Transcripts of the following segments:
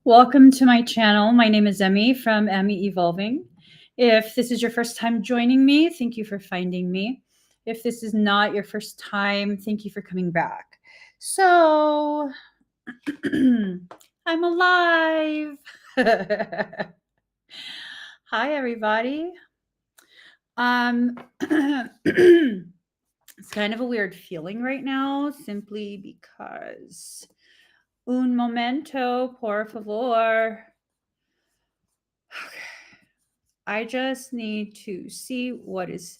Welcome to my channel. My name is Emmy from Emmy Evolving. If this is your first time joining me, thank you for finding me. If this is not your first time, thank you for coming back. So, I'm alive. Hi, everybody. It's kind of a weird feeling right now, simply because un momento, por favor. Okay. I just need to see what is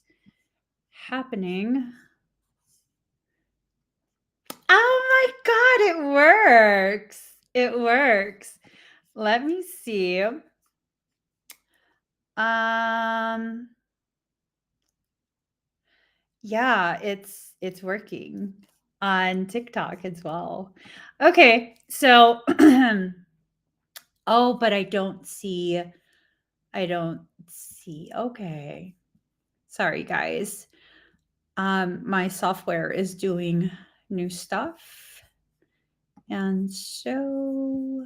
happening. Oh my God, it works. It works. Let me see. Yeah, it's working on TikTok as well. Okay, so oh, but I don't see. Okay. Sorry, guys. My software is doing new stuff. And so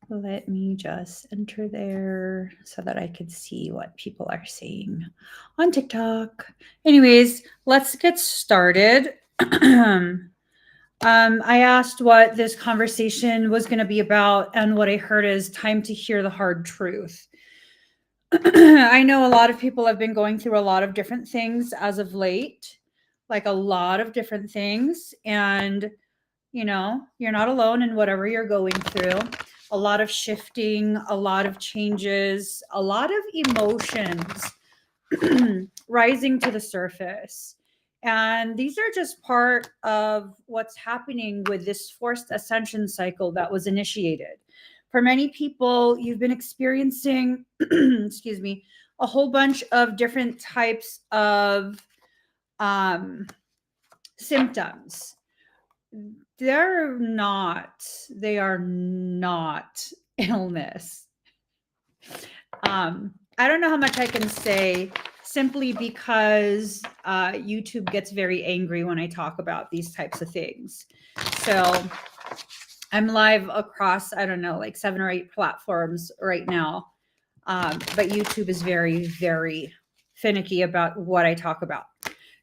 let me just enter there so that I could see what people are saying on TikTok. Anyways, let's get started. I asked what this conversation was going to be about, and what I heard is time to hear the hard truth. I know a lot of people have been going through a lot of different things as of late, like a lot of different things. And, you're not alone in whatever you're going through. A lot of shifting, a lot of changes, a lot of emotions rising to the surface. And these are just part of what's happening with this forced ascension cycle that was initiated. For many people, you've been experiencing, excuse me, a whole bunch of different types of symptoms. They are not illness. I don't know how much I can say, simply because YouTube gets very angry when I talk about these types of things. So I'm live across, I don't know, like 7 or 8 platforms right now. But YouTube is very, very finicky about what I talk about.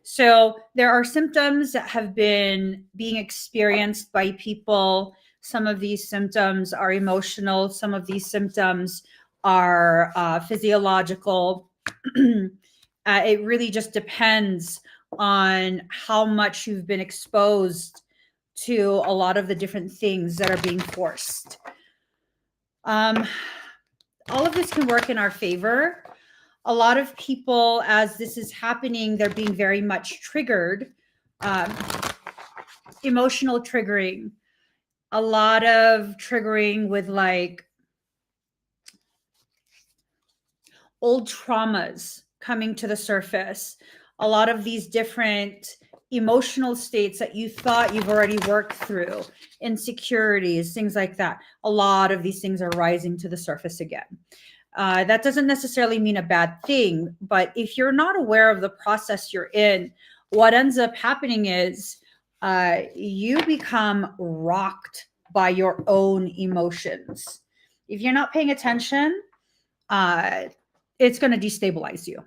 So there are symptoms that have been being experienced by people. Some of these symptoms are emotional. Some of these symptoms are physiological. It really just depends on how much you've been exposed to a lot of the different things that are being forced. All of this can work in our favor. A lot of people, as this is happening, they're being very much triggered, emotional triggering, a lot of triggering with like old traumas coming to the surface, a lot of these different emotional states that you thought you've already worked through, insecurities, things like that. A lot of these things are rising to the surface again. That doesn't necessarily mean a bad thing, but if you're not aware of the process you're in, what ends up happening is you become rocked by your own emotions. If you're not paying attention, it's going to destabilize you.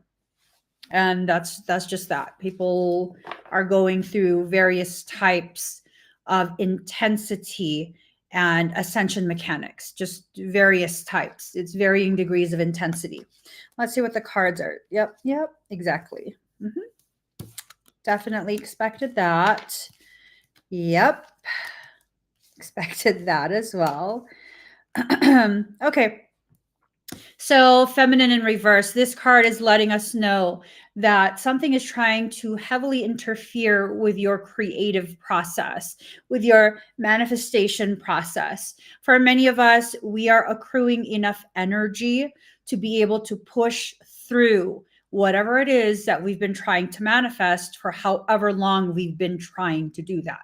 And that's just that. People are going through various types of intensity and ascension mechanics, just various types. It's varying degrees of intensity. Let's see what the cards are. Yep, exactly. Definitely expected that. Yep, expected that as well. Okay. So feminine in reverse, this card is letting us know that something is trying to heavily interfere with your creative process, with your manifestation process. For many of us, we are accruing enough energy to be able to push through whatever it is that we've been trying to manifest for however long we've been trying to do that.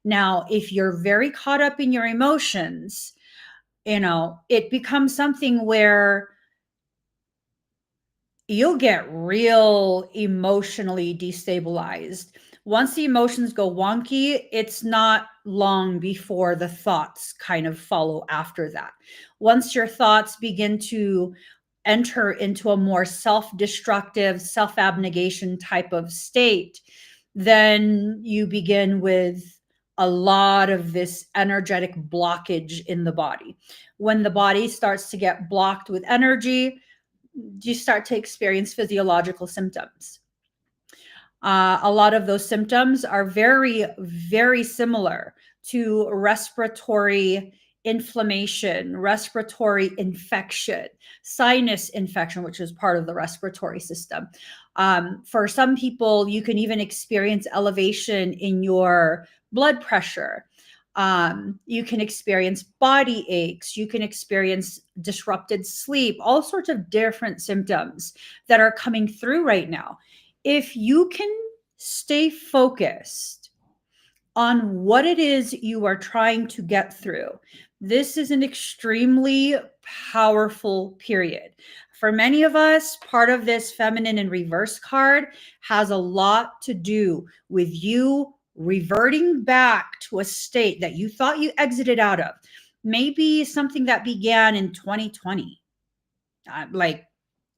Now, if you're very caught up in your emotions, it becomes something where you'll get real emotionally destabilized. Once the emotions go wonky, it's not long before the thoughts kind of follow after that. Once your thoughts begin to enter into a more self-destructive, self-abnegation type of state, then you begin with a lot of this energetic blockage in the body. When the body starts to get blocked with energy, you start to experience physiological symptoms. A lot of those symptoms are very, very similar to respiratory inflammation, respiratory infection, sinus infection, which is part of the respiratory system. For some people, you can even experience elevation in your blood pressure. You can experience body aches. You can experience disrupted sleep, all sorts of different symptoms that are coming through right now. If you can stay focused on what it is you are trying to get through, this is an extremely powerful period. For many of us, part of this feminine in reverse card has a lot to do with you reverting back to a state that you thought you exited out of. Maybe something that began in 2020, like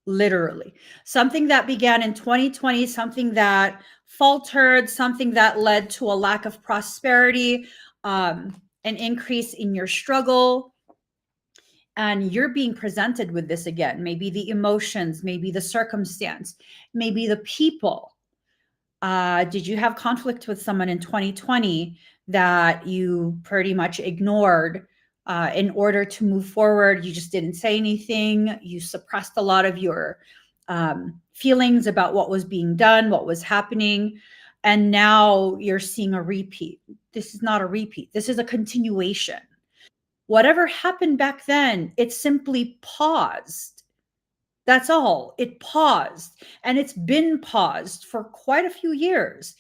literally something that began in 2020, something that faltered, something that led to a lack of prosperity, an increase in your struggle. And you're being presented with this again. Maybe the emotions, maybe the circumstance, maybe the people. Did you have conflict with someone in 2020 that you pretty much ignored? In order to move forward, you just didn't say anything. You suppressed a lot of your feelings about what was being done, what was happening. And now you're seeing a repeat. This is not a repeat. This is a continuation. Whatever happened back then, it simply paused. That's all. It paused, and it's been paused for quite a few years.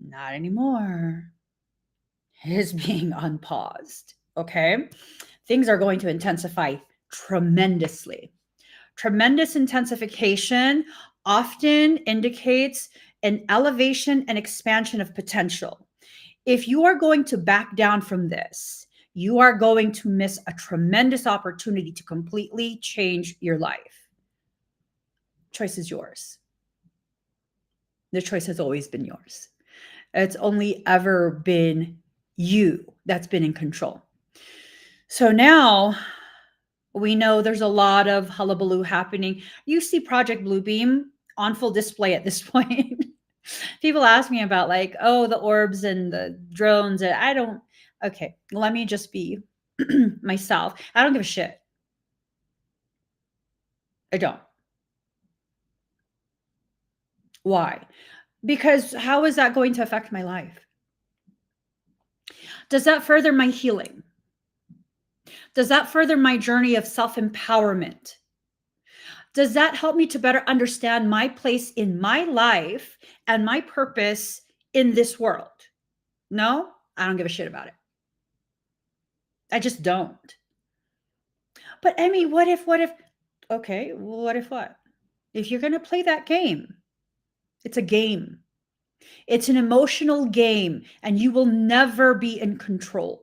Not anymore. It is being unpaused. Okay. Things are going to intensify tremendously. Tremendous intensification often indicates an elevation and expansion of potential. If you are going to back down from this, you are going to miss a tremendous opportunity to completely change your life. Choice is yours. The choice has always been yours. It's only ever been you that's been in control. So now we know there's a lot of hullabaloo happening. You see Project Bluebeam on full display at this point. People ask me about like, oh, the orbs and the drones. And I don't, okay, let me just be myself. I don't give a shit. I don't. Why? Because how is that going to affect my life? Does that further my healing? Does that further my journey of self-empowerment? Does that help me to better understand my place in my life and my purpose in this world? No, I don't give a shit about it. I just don't. But Emmy, what if, okay, what if what? If you're going to play that game, it's a game. It's an emotional game, and you will never be in control.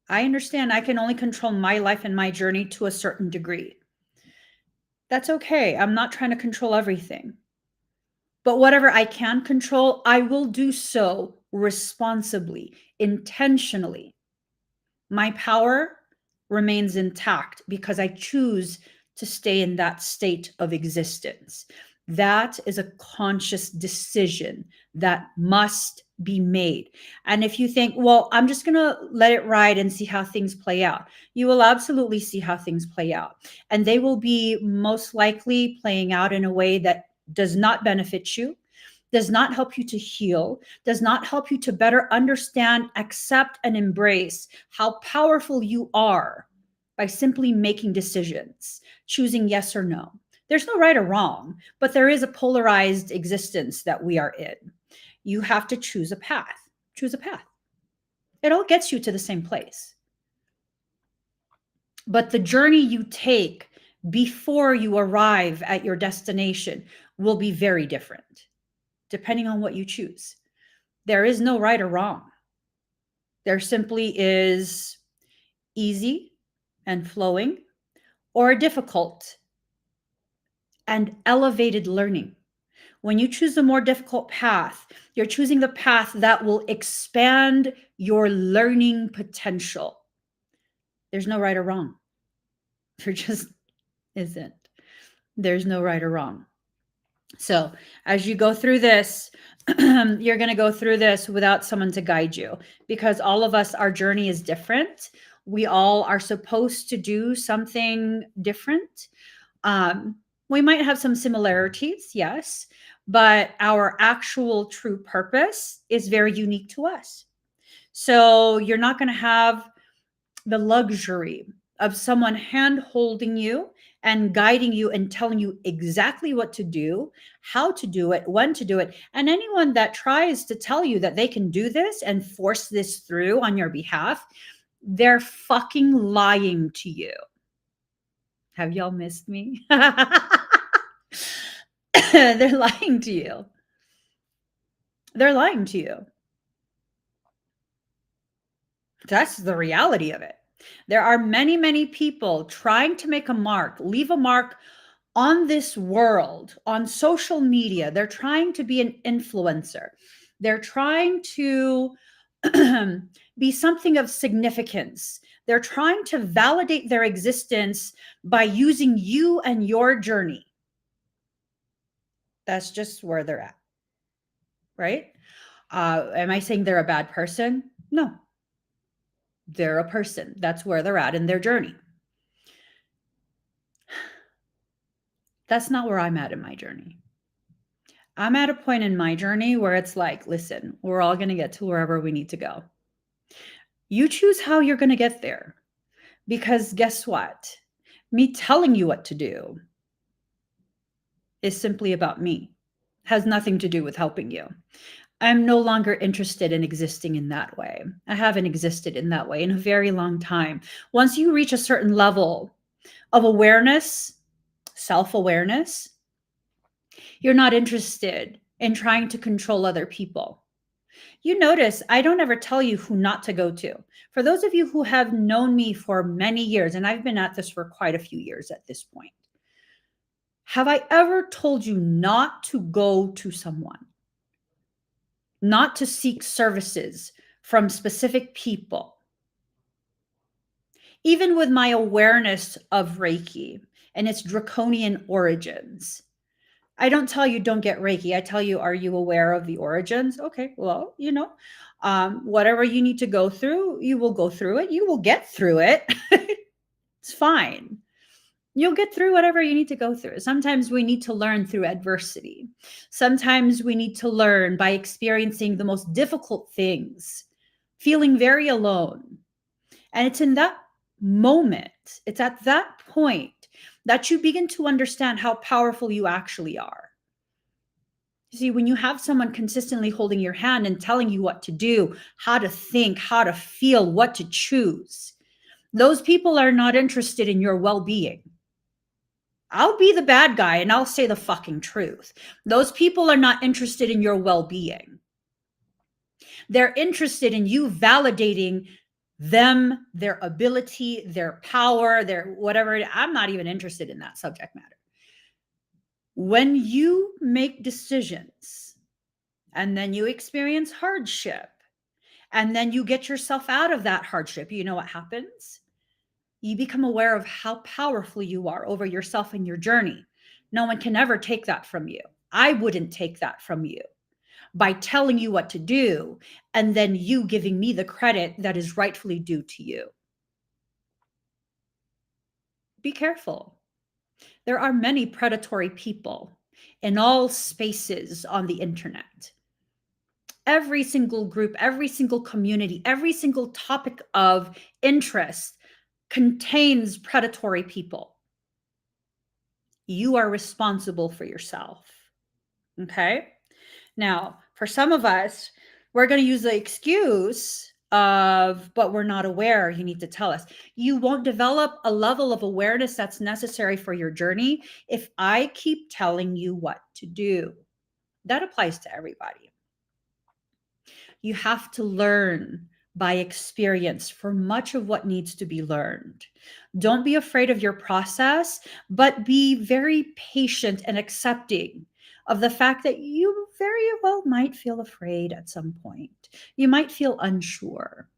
I understand I can only control my life and my journey to a certain degree. That's okay. I'm not trying to control everything. But whatever I can control, I will do so responsibly, intentionally. My power remains intact because I choose to stay in that state of existence. That is a conscious decision that must be made. And if you think, well, I'm just going to let it ride and see how things play out, you will absolutely see how things play out. And they will be most likely playing out in a way that does not benefit you, does not help you to heal, does not help you to better understand, accept, and embrace how powerful you are by simply making decisions, choosing yes or no. There's no right or wrong, but there is a polarized existence that we are in. You have to choose a path. Choose a path. It all gets you to the same place. But the journey you take before you arrive at your destination will be very different. depending on what you choose. There is no right or wrong. There simply is easy and flowing, or difficult and elevated learning. When you choose the more difficult path, you're choosing the path that will expand your learning potential. There's no right or wrong. There just isn't. There's no right or wrong. So as you go through this, you're going to go through this without someone to guide you, because all of us, our journey is different. We all are supposed to do something different. We might have some similarities, yes, but our actual true purpose is very unique to us. So you're not going to have the luxury of someone hand holding you and guiding you and telling you exactly what to do, how to do it, when to do it. And anyone that tries to tell you that they can do this and force this through on your behalf, they're fucking lying to you. Have y'all missed me? They're lying to you. They're lying to you. That's the reality of it. There are many, many people trying to make a mark, leave a mark on this world, on social media. They're trying to be an influencer. They're trying to be something of significance. They're trying to validate their existence by using you and your journey. That's just where they're at, right? Am I saying they're a bad person? No. They're a person. That's where they're at in their journey. That's not where I'm at in my journey. I'm at a point in my journey where it's like, listen, we're all going to get to wherever we need to go. You choose how you're going to get there. Because guess what? Me telling you what to do is simply about me. Has nothing to do with helping you. I'm no longer interested in existing in that way. I haven't existed in that way in a very long time. Once you reach a certain level of awareness, self-awareness, you're not interested in trying to control other people. You notice I don't ever tell you who not to go to. For those of you who have known me for many years, and I've been at this for quite a few years at this point, have I ever told you not to go to someone? Not to seek services from specific people? Even with my awareness of Reiki and its draconian origins, I don't tell you don't get Reiki. I tell you, are you aware of the origins? Okay, well, whatever you need to go through, you will go through it. You will get through it. It's fine. You'll get through whatever you need to go through. Sometimes we need to learn through adversity. Sometimes we need to learn by experiencing the most difficult things, feeling very alone. And it's in that moment, it's at that point that you begin to understand how powerful you actually are. You see, when you have someone consistently holding your hand and telling you what to do, how to think, how to feel, what to choose, those people are not interested in your well-being. I'll be the bad guy and I'll say the fucking truth. Those people are not interested in your well-being. They're interested in you validating them, their ability, their power, their whatever. I'm not even interested in that subject matter. When you make decisions and then you experience hardship and then you get yourself out of that hardship, you know what happens? You become aware of how powerful you are over yourself and your journey. No one can ever take that from you. I wouldn't take that from you by telling you what to do and then you giving me the credit that is rightfully due to you. Be careful. There are many predatory people in all spaces on the internet. Every single group, every single community, every single topic of interest contains predatory people. You are responsible for yourself. Okay? Now, for some of us, we're going to use the excuse of, but we're not aware. You need to tell us. You won't develop a level of awareness that's necessary for your journey if I keep telling you what to do. That applies to everybody. You have to learn by experience for much of what needs to be learned. Don't be afraid of your process, but be very patient and accepting of the fact that you very well might feel afraid at some point. You might feel unsure.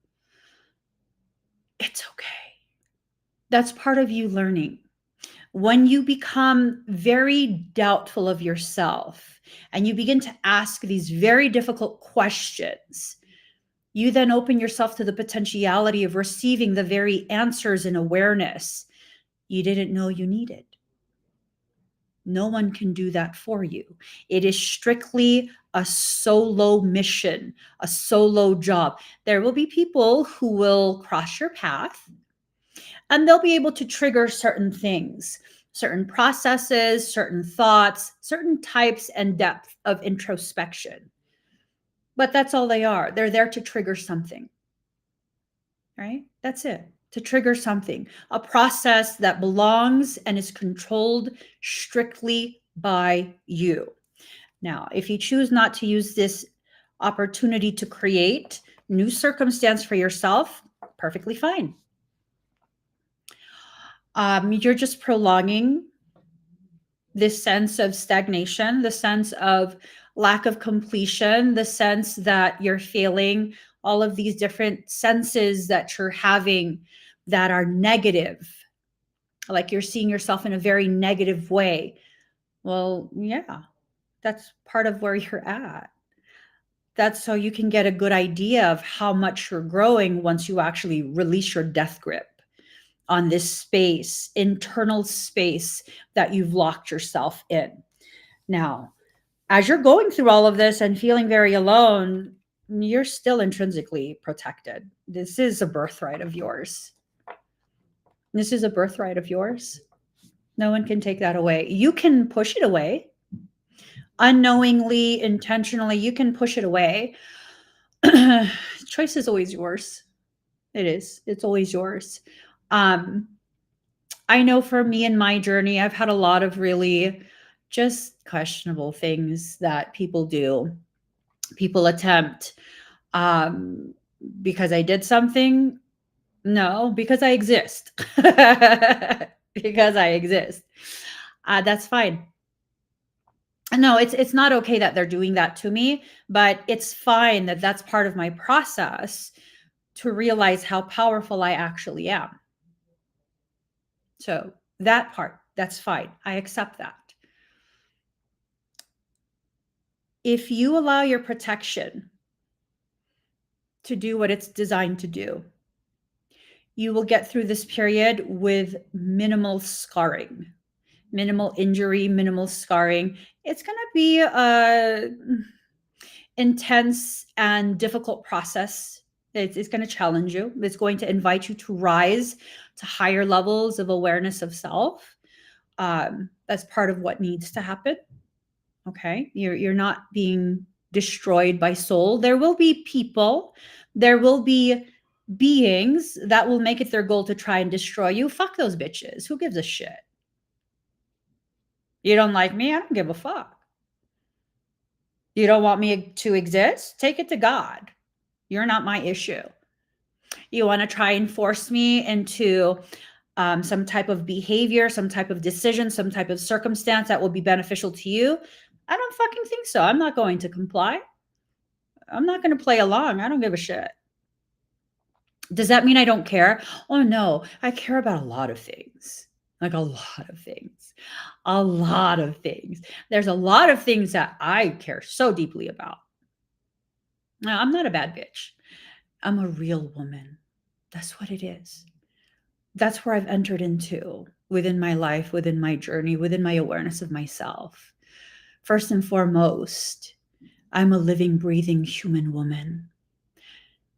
It's okay. That's part of you learning. When you become very doubtful of yourself and you begin to ask these very difficult questions, you then open yourself to the potentiality of receiving the very answers and awareness you didn't know you needed. No one can do that for you. It is strictly a solo mission, a solo job. There will be people who will cross your path and they'll be able to trigger certain things, certain processes, certain thoughts, certain types and depth of introspection. But that's all they are. They're there to trigger something, right? That's it, to trigger something, a process that belongs and is controlled strictly by you. Now, if you choose not to use this opportunity to create new circumstance for yourself, perfectly fine. You're just prolonging this sense of stagnation, the sense of lack of completion, the sense that you're failing, all of these different senses that you're having that are negative, like you're seeing yourself in a very negative way. Well, yeah, that's part of where you're at. That's so you can get a good idea of how much you're growing once you actually release your death grip on this space, internal space that you've locked yourself in. Now, as you're going through all of this and feeling very alone, you're still intrinsically protected. This is a birthright of yours. This is a birthright of yours. No one can take that away. You can push it away. Unknowingly, intentionally, you can push it away. Choice is always yours. It is. It's always yours. I know for me in my journey, I've had a lot of really just questionable things that people do, people attempt. Because I did something? No, because I exist. Because I exist. That's fine. No, it's not okay that they're doing that to me, but it's fine that that's part of my process to realize how powerful I actually am. So that part, that's fine. I accept that. If you allow your protection to do what it's designed to do, you will get through this period with minimal scarring, minimal injury, minimal scarring. It's going to be a intense and difficult process. It's going to challenge you. It's going to invite you to rise to higher levels of awareness of self. That's part of what needs to happen. Okay, you're not being destroyed by soul. There will be people, there will be beings that will make it their goal to try and destroy you. Fuck those bitches. Who gives a shit? You don't like me? I don't give a fuck. You don't want me to exist? Take it to God. You're not my issue. You want to try and force me into some type of behavior, some type of decision, some type of circumstance that will be beneficial to you? I don't fucking think so. I'm not going to comply. I'm not going to play along. I don't give a shit. Does that mean I don't care? Oh, no. I care about a lot of things. Like a lot of things. A lot of things. There's a lot of things that I care so deeply about. Now, I'm not a bad bitch. I'm a real woman. That's what it is. That's where I've entered into within my life, within my journey, within my awareness of myself. First and foremost, I'm a living, breathing human woman.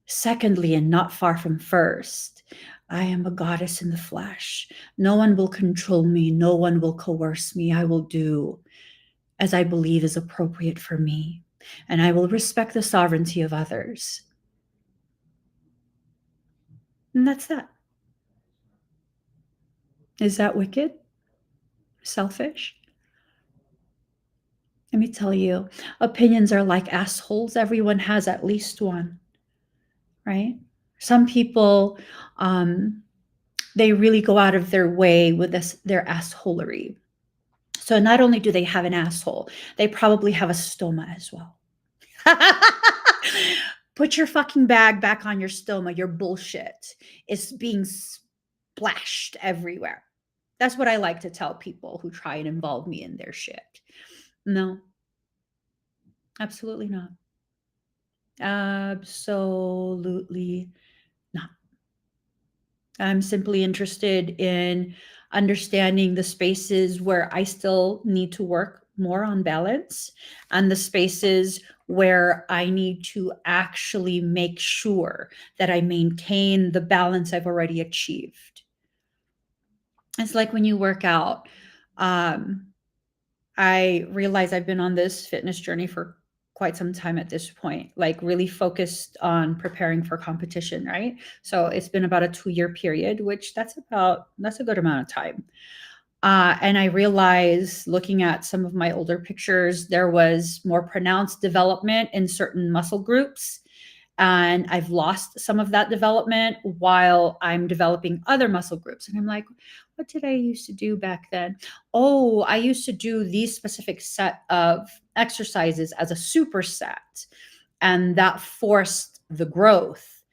Secondly, and not far from first, I am a goddess in the flesh. No one will control me. No one will coerce me. I will do as I believe is appropriate for me, and I will respect the sovereignty of others. And that's that. Is that wicked? Selfish? Let me tell you, opinions are like assholes. Everyone has at least one, right? Some people, they really go out of their way with their assholery. So not only do they have an asshole, they probably have a stoma as well. Put your fucking bag back on your stoma. Your bullshit is being splashed everywhere. That's what I like to tell people who try and involve me in their shit. No, absolutely not. Absolutely not. I'm simply interested in understanding the spaces where I still need to work more on balance and the spaces where I need to actually make sure that I maintain the balance I've already achieved. It's like when you work out. I realize I've been on this fitness journey for quite some time at this point, like really focused on preparing for competition, right? So it's been about a 2-year period, which that's a good amount of time. And I realized looking at some of my older pictures, there was more pronounced development in certain muscle groups. And I've lost some of that development while I'm developing other muscle groups. And I'm like, what did I used to do back then? Oh, I used to do these specific set of exercises as a superset. And that forced the growth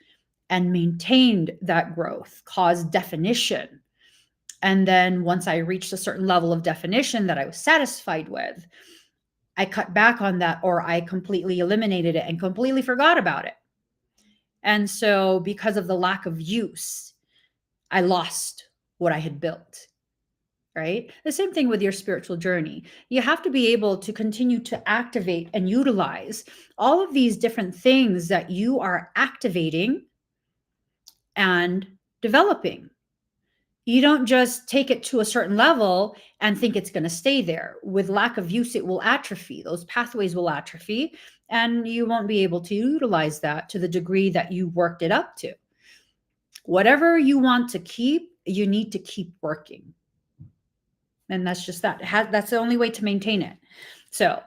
and maintained that growth, caused definition. And then once I reached a certain level of definition that I was satisfied with, I cut back on that, or I completely eliminated it and completely forgot about it. And so, because of the lack of use, I lost what I had built, right? The same thing with your spiritual journey. You have to be able to continue to activate and utilize all of these different things that you are activating and developing. You don't just take it to a certain level and think it's going to stay there. With lack of use, it will atrophy. Those pathways will atrophy, and you won't be able to utilize that to the degree that you worked it up to. Whatever you want to keep, you need to keep working. And that's just that. That's the only way to maintain it. So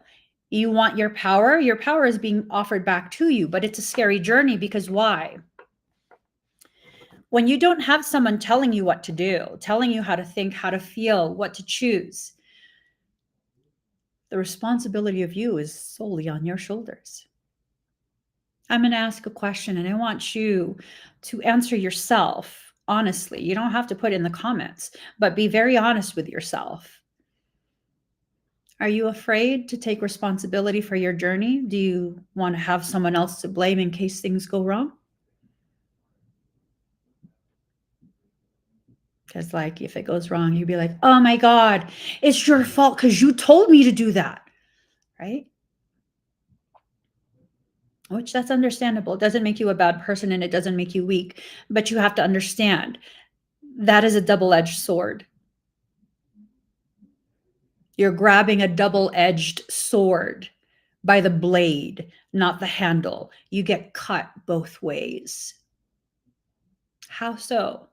you want your power is being offered back to you, but it's a scary journey because why? When you don't have someone telling you what to do, telling you how to think, how to feel, what to choose, the responsibility of you is solely on your shoulders. I'm going to ask a question and I want you to answer yourself honestly. You don't have to put it in the comments, but be very honest with yourself. Are you afraid to take responsibility for your journey? Do you want to have someone else to blame in case things go wrong? Because like if it goes wrong, you'd be like, oh my God, it's your fault because you told me to do that, right? Which that's understandable. It doesn't make you a bad person and it doesn't make you weak, but you have to understand that is a double-edged sword. You're grabbing a double-edged sword by the blade, not the handle. You get cut both ways. How so?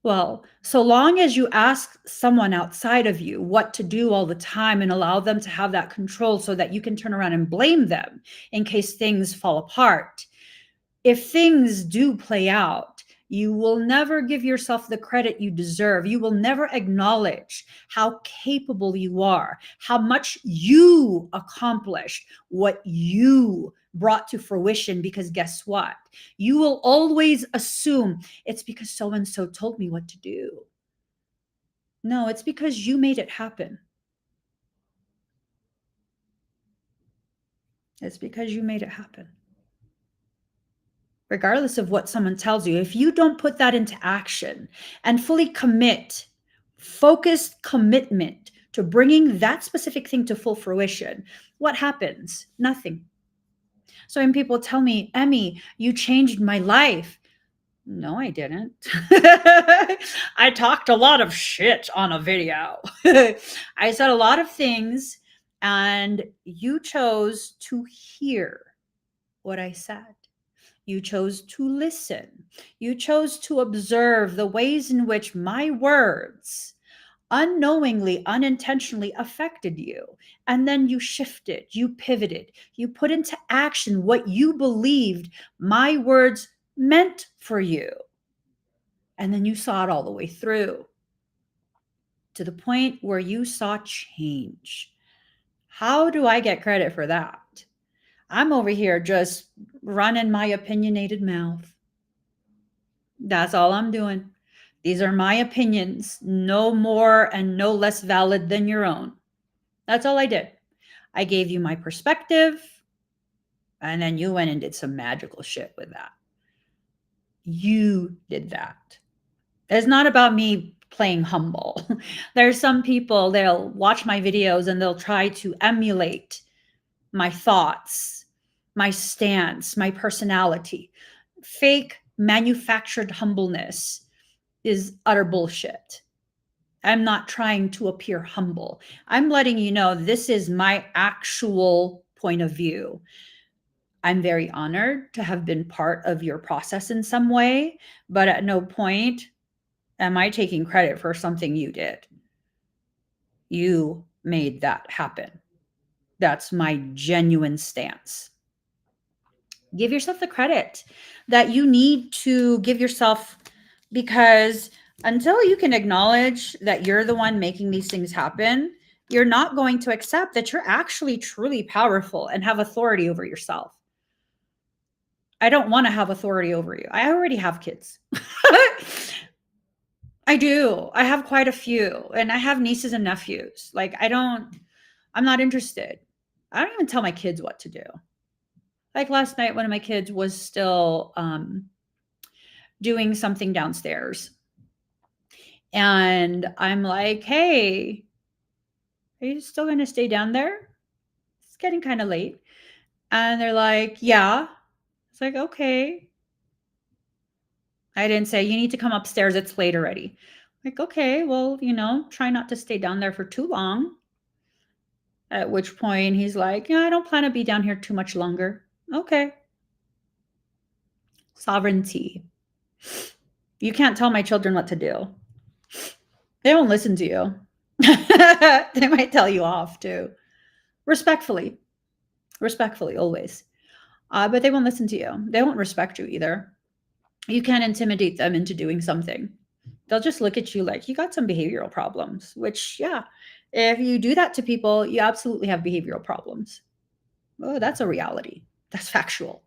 Well, so long as you ask someone outside of you what to do all the time and allow them to have that control so that you can turn around and blame them in case things fall apart. If things do play out, you will never give yourself the credit you deserve. You will never acknowledge how capable you are, how much you accomplished, what you brought to fruition, because guess what? You will always assume it's because so-and-so told me what to do. No, it's because you made it happen. It's because you made it happen. Regardless of what someone tells you, if you don't put that into action and fully commit, focused commitment to bringing that specific thing to full fruition, what happens? Nothing. So when people tell me, Emmy, you changed my life. No, I didn't. I talked a lot of shit on a video. I said a lot of things, and you chose to hear what I said. You chose to listen. You chose to observe the ways in which my words unknowingly, unintentionally affected you. And then you shifted, you pivoted, you put into action what you believed my words meant for you. And then you saw it all the way through to the point where you saw change. How do I get credit for that? I'm over here just running my opinionated mouth. That's all I'm doing. These are my opinions, no more and no less valid than your own. That's all I did. I gave you my perspective, and then you went and did some magical shit with that. You did that. It's not about me playing humble. There's some people, they'll watch my videos and they'll try to emulate my thoughts, my stance, my personality. Fake manufactured humbleness is utter bullshit. I'm not trying to appear humble. I'm letting you know this is my actual point of view. I'm very honored to have been part of your process in some way, but at no point am I taking credit for something you did. You made that happen. That's my genuine stance. Give yourself the credit that you need to give yourself, because until you can acknowledge that you're the one making these things happen, you're not going to accept that you're actually truly powerful and have authority over yourself. I don't want to have authority over you. I already have kids. I do. I have quite a few, and I have nieces and nephews. Like, I'm not interested. I don't even tell my kids what to do. Like last night, one of my kids was still doing something downstairs. And I'm like, hey, are you still going to stay down there? It's getting kind of late. And they're like, yeah. It's like, okay. I didn't say, you need to come upstairs. It's late already. Like, okay, well, try not to stay down there for too long. At which point he's like, yeah, I don't plan to be down here too much longer. Okay. Sovereignty. You can't tell my children what to do. They won't listen to you. They might tell you off too. Respectfully, always. But they won't listen to you. They won't respect you either. You can't intimidate them into doing something. They'll just look at you like you got some behavioral problems, which, yeah, if you do that to people, you absolutely have behavioral problems. Oh, that's a reality. That's factual.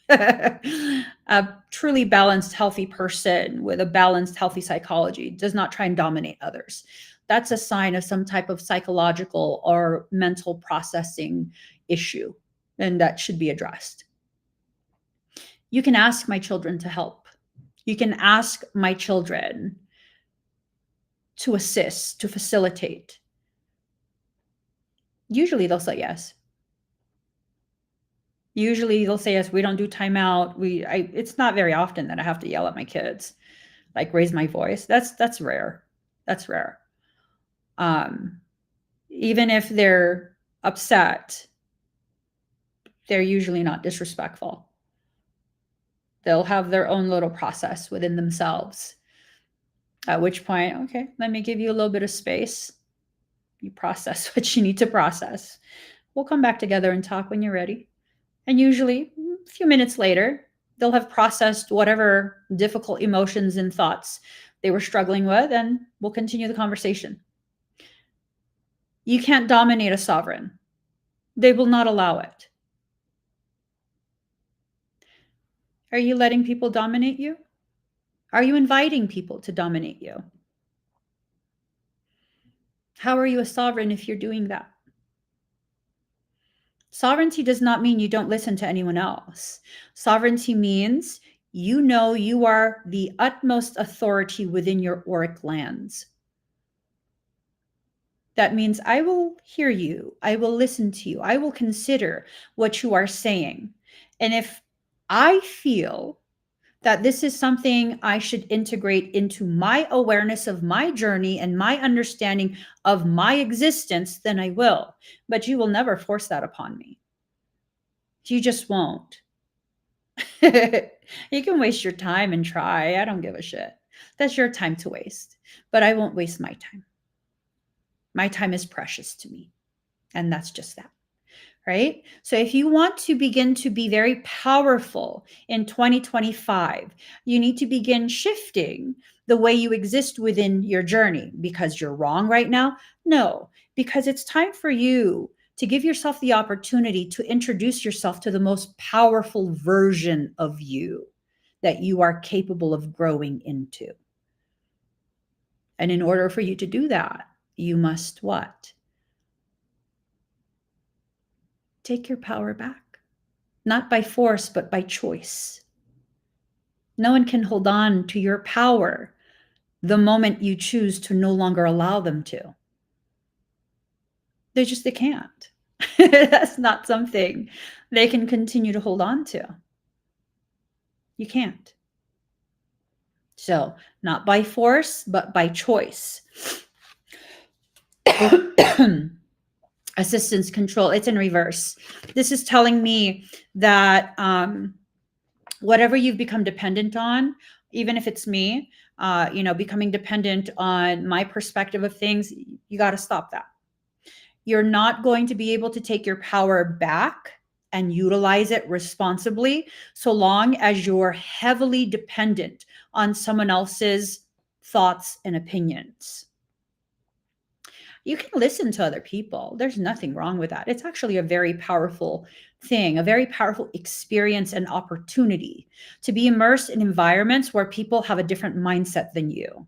A truly balanced, healthy person with a balanced, healthy psychology does not try and dominate others. That's a sign of some type of psychological or mental processing issue, and that should be addressed. You can ask my children to help. You can ask my children to assist, to facilitate. Usually they'll say yes. Usually they'll say yes. We don't do timeout. It's not very often that I have to yell at my kids, like raise my voice. That's rare. That's rare. Even if they're upset, they're usually not disrespectful. They'll have their own little process within themselves. At which point, okay, let me give you a little bit of space. You process what you need to process. We'll come back together and talk when you're ready. And usually a few minutes later, they'll have processed whatever difficult emotions and thoughts they were struggling with, and we'll continue the conversation. You can't dominate a sovereign. They will not allow it. Are you letting people dominate you? Are you inviting people to dominate you? How are you a sovereign if you're doing that? Sovereignty does not mean you don't listen to anyone else. Sovereignty means you know you are the utmost authority within your auric lands. That means I will hear you. I will listen to you. I will consider what you are saying. And if I feel that this is something I should integrate into my awareness of my journey and my understanding of my existence, then I will. But you will never force that upon me. You just won't. You can waste your time and try. I don't give a shit. That's your time to waste. But I won't waste my time. My time is precious to me. And that's just that. Right? So if you want to begin to be very powerful in 2025, you need to begin shifting the way you exist within your journey because you're wrong right now. No, because it's time for you to give yourself the opportunity to introduce yourself to the most powerful version of you that you are capable of growing into. And in order for you to do that, you must what? Take your power back. Not by force, but by choice. No one can hold on to your power the moment you choose to no longer allow them to. They can't. That's not something they can continue to hold on to. You can't. So, not by force, but by choice. Assistance control, it's in reverse. This is telling me that whatever you've become dependent on, even if it's me, becoming dependent on my perspective of things, you got to stop that. You're not going to be able to take your power back and utilize it responsibly so long as you're heavily dependent on someone else's thoughts and opinions. You can listen to other people. There's nothing wrong with that. It's actually a very powerful thing, a very powerful experience and opportunity to be immersed in environments where people have a different mindset than you,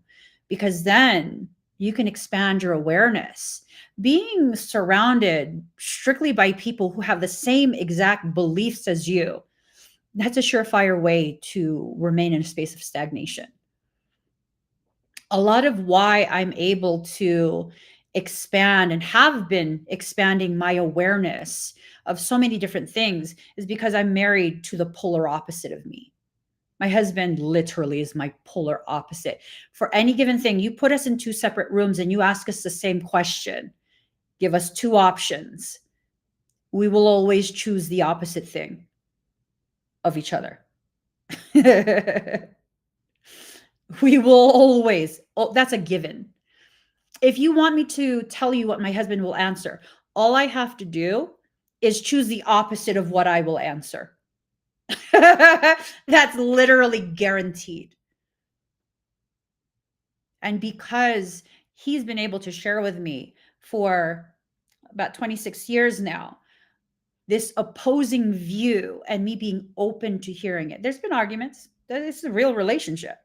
because then you can expand your awareness. Being surrounded strictly by people who have the same exact beliefs as you, that's a surefire way to remain in a space of stagnation. A lot of why I'm able to expand and have been expanding my awareness of so many different things is because I'm married to the polar opposite of me. My husband literally is my polar opposite. For any given thing, you put us in two separate rooms and you ask us the same question, give us two options. We will always choose the opposite thing of each other. We will always, oh, that's a given. If you want me to tell you what my husband will answer, all I have to do is choose the opposite of what I will answer. That's literally guaranteed. And because he's been able to share with me for about 26 years now, this opposing view and me being open to hearing it. There's been arguments. This is a real relationship.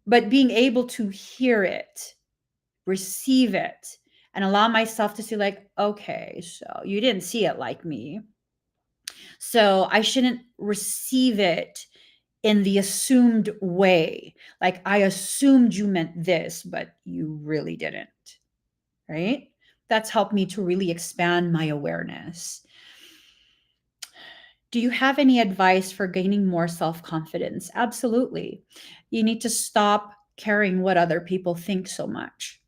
But being able to hear it, receive it, and allow myself to see, like, okay, so you didn't see it like me. So I shouldn't receive it in the assumed way. Like, I assumed you meant this, but you really didn't. Right? That's helped me to really expand my awareness. Do you have any advice for gaining more self-confidence? Absolutely. You need to stop caring what other people think so much.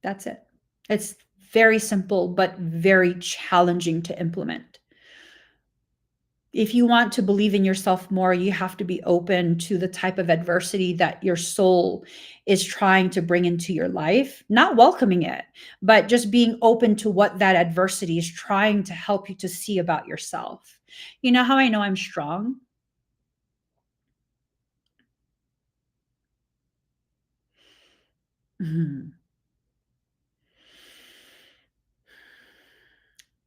That's it. It's very simple, but very challenging to implement. If you want to believe in yourself more, you have to be open to the type of adversity that your soul is trying to bring into your life, not welcoming it, but just being open to what that adversity is trying to help you to see about yourself. You know how I know I'm strong?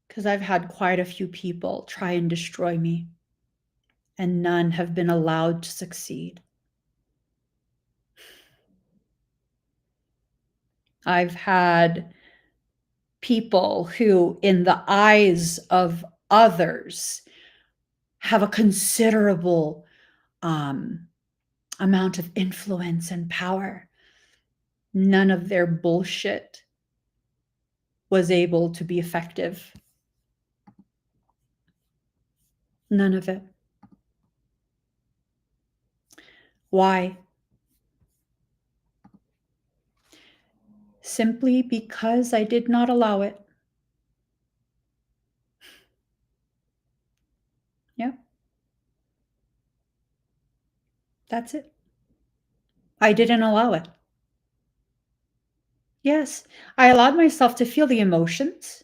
Because I've had quite a few people try and destroy me, and none have been allowed to succeed. I've had people who, in the eyes of others, have a considerable amount of influence and power. None of their bullshit was able to be effective. None of it. Why? Simply because I did not allow it. Yeah. That's it. I didn't allow it. Yes. I allowed myself to feel the emotions,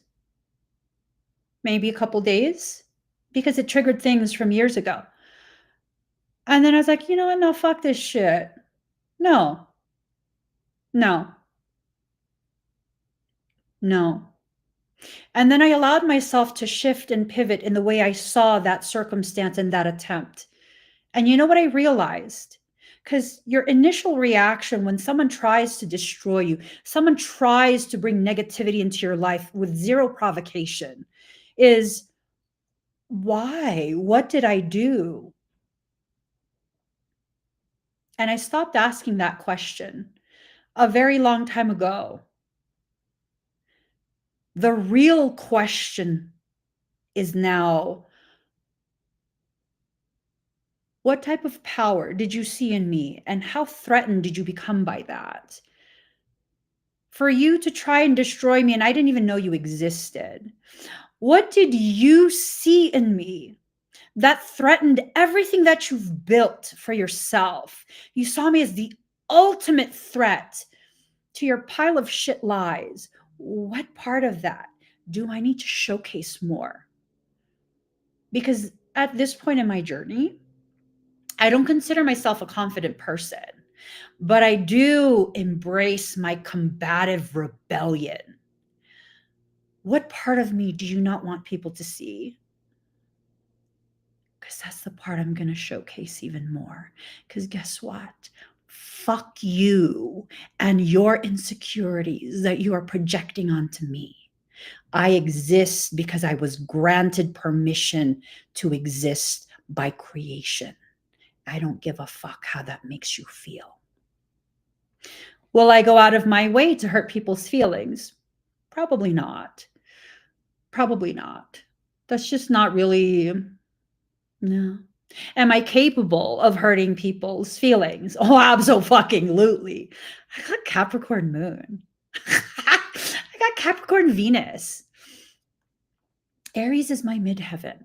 maybe a couple days, because it triggered things from years ago. And then I was like, you know what? No, fuck this shit. No, no, no. And then I allowed myself to shift and pivot in the way I saw that circumstance and that attempt. And you know what I realized? Because your initial reaction when someone tries to destroy you, someone tries to bring negativity into your life with zero provocation, is why? What did I do? And I stopped asking that question a very long time ago. The real question is now, what type of power did you see in me, and how threatened did you become by that? For you to try and destroy me, and I didn't even know you existed. What did you see in me that threatened everything that you've built for yourself? You saw me as the ultimate threat to your pile of shit lies. What part of that do I need to showcase more? Because at this point in my journey, I don't consider myself a confident person, but I do embrace my combative rebellion. What part of me do you not want people to see? Because that's the part I'm going to showcase even more. Because guess what? Fuck you and your insecurities that you are projecting onto me. I exist because I was granted permission to exist by creation. I don't give a fuck how that makes you feel. Will I go out of my way to hurt people's feelings? Probably not. Probably not. That's just not really, no. Am I capable of hurting people's feelings? Oh, absolutely. I got Capricorn moon. I got Capricorn Venus. Aries is my midheaven.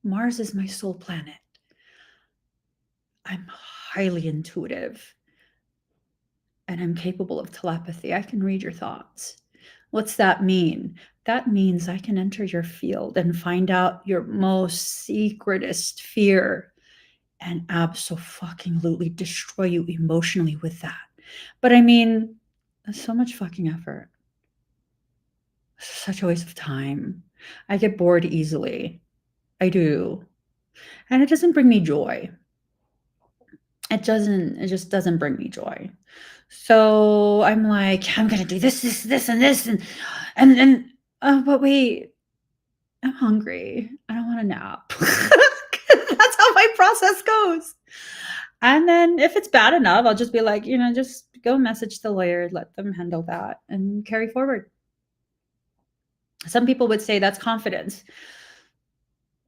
Mars is my soul planet. I'm highly intuitive and I'm capable of telepathy. I can read your thoughts. What's that mean? That means I can enter your field and find out your most secretest fear and absolutely destroy you emotionally with that. But I mean, that's so much fucking effort. Such a waste of time. I get bored easily. I do. And it doesn't bring me joy. It just doesn't bring me joy. So I'm like, I'm gonna do this, and this, and oh, but wait, I'm hungry. I don't want to nap. That's how my process goes. And then if it's bad enough, I'll just be like, just go message the lawyer, let them handle that, and carry forward. Some people would say that's confidence.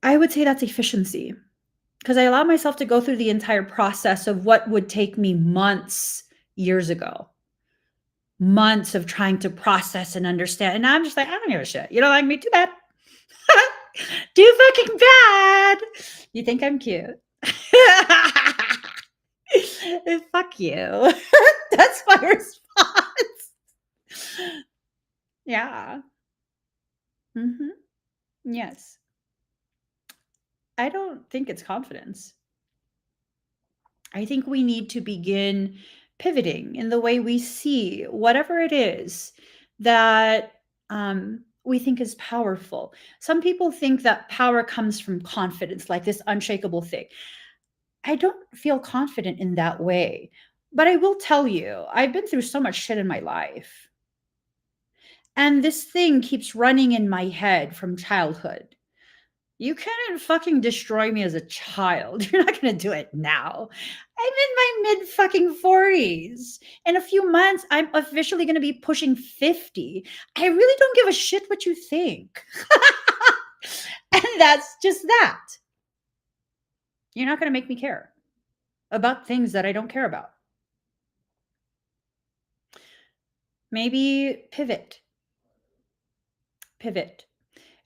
I would say that's efficiency, because I allow myself to go through the entire process of what would take me months years ago. Months of trying to process and understand. And I'm just like, I don't give a shit. You don't like me? Too bad. Too fucking bad. You think I'm cute? Fuck you. That's my response. Yeah. Hmm. Yes. I don't think it's confidence. I think we need to begin pivoting in the way we see whatever it is that we think is powerful. Some people think that power comes from confidence, like this unshakable thing. I don't feel confident in that way. But I will tell you, I've been through so much shit in my life. And this thing keeps running in my head from childhood. You couldn't fucking destroy me as a child. You're not going to do it now. I'm in my mid fucking 40s. In a few months, I'm officially going to be pushing 50. I really don't give a shit what you think. And that's just that. You're not going to make me care about things that I don't care about. Maybe pivot,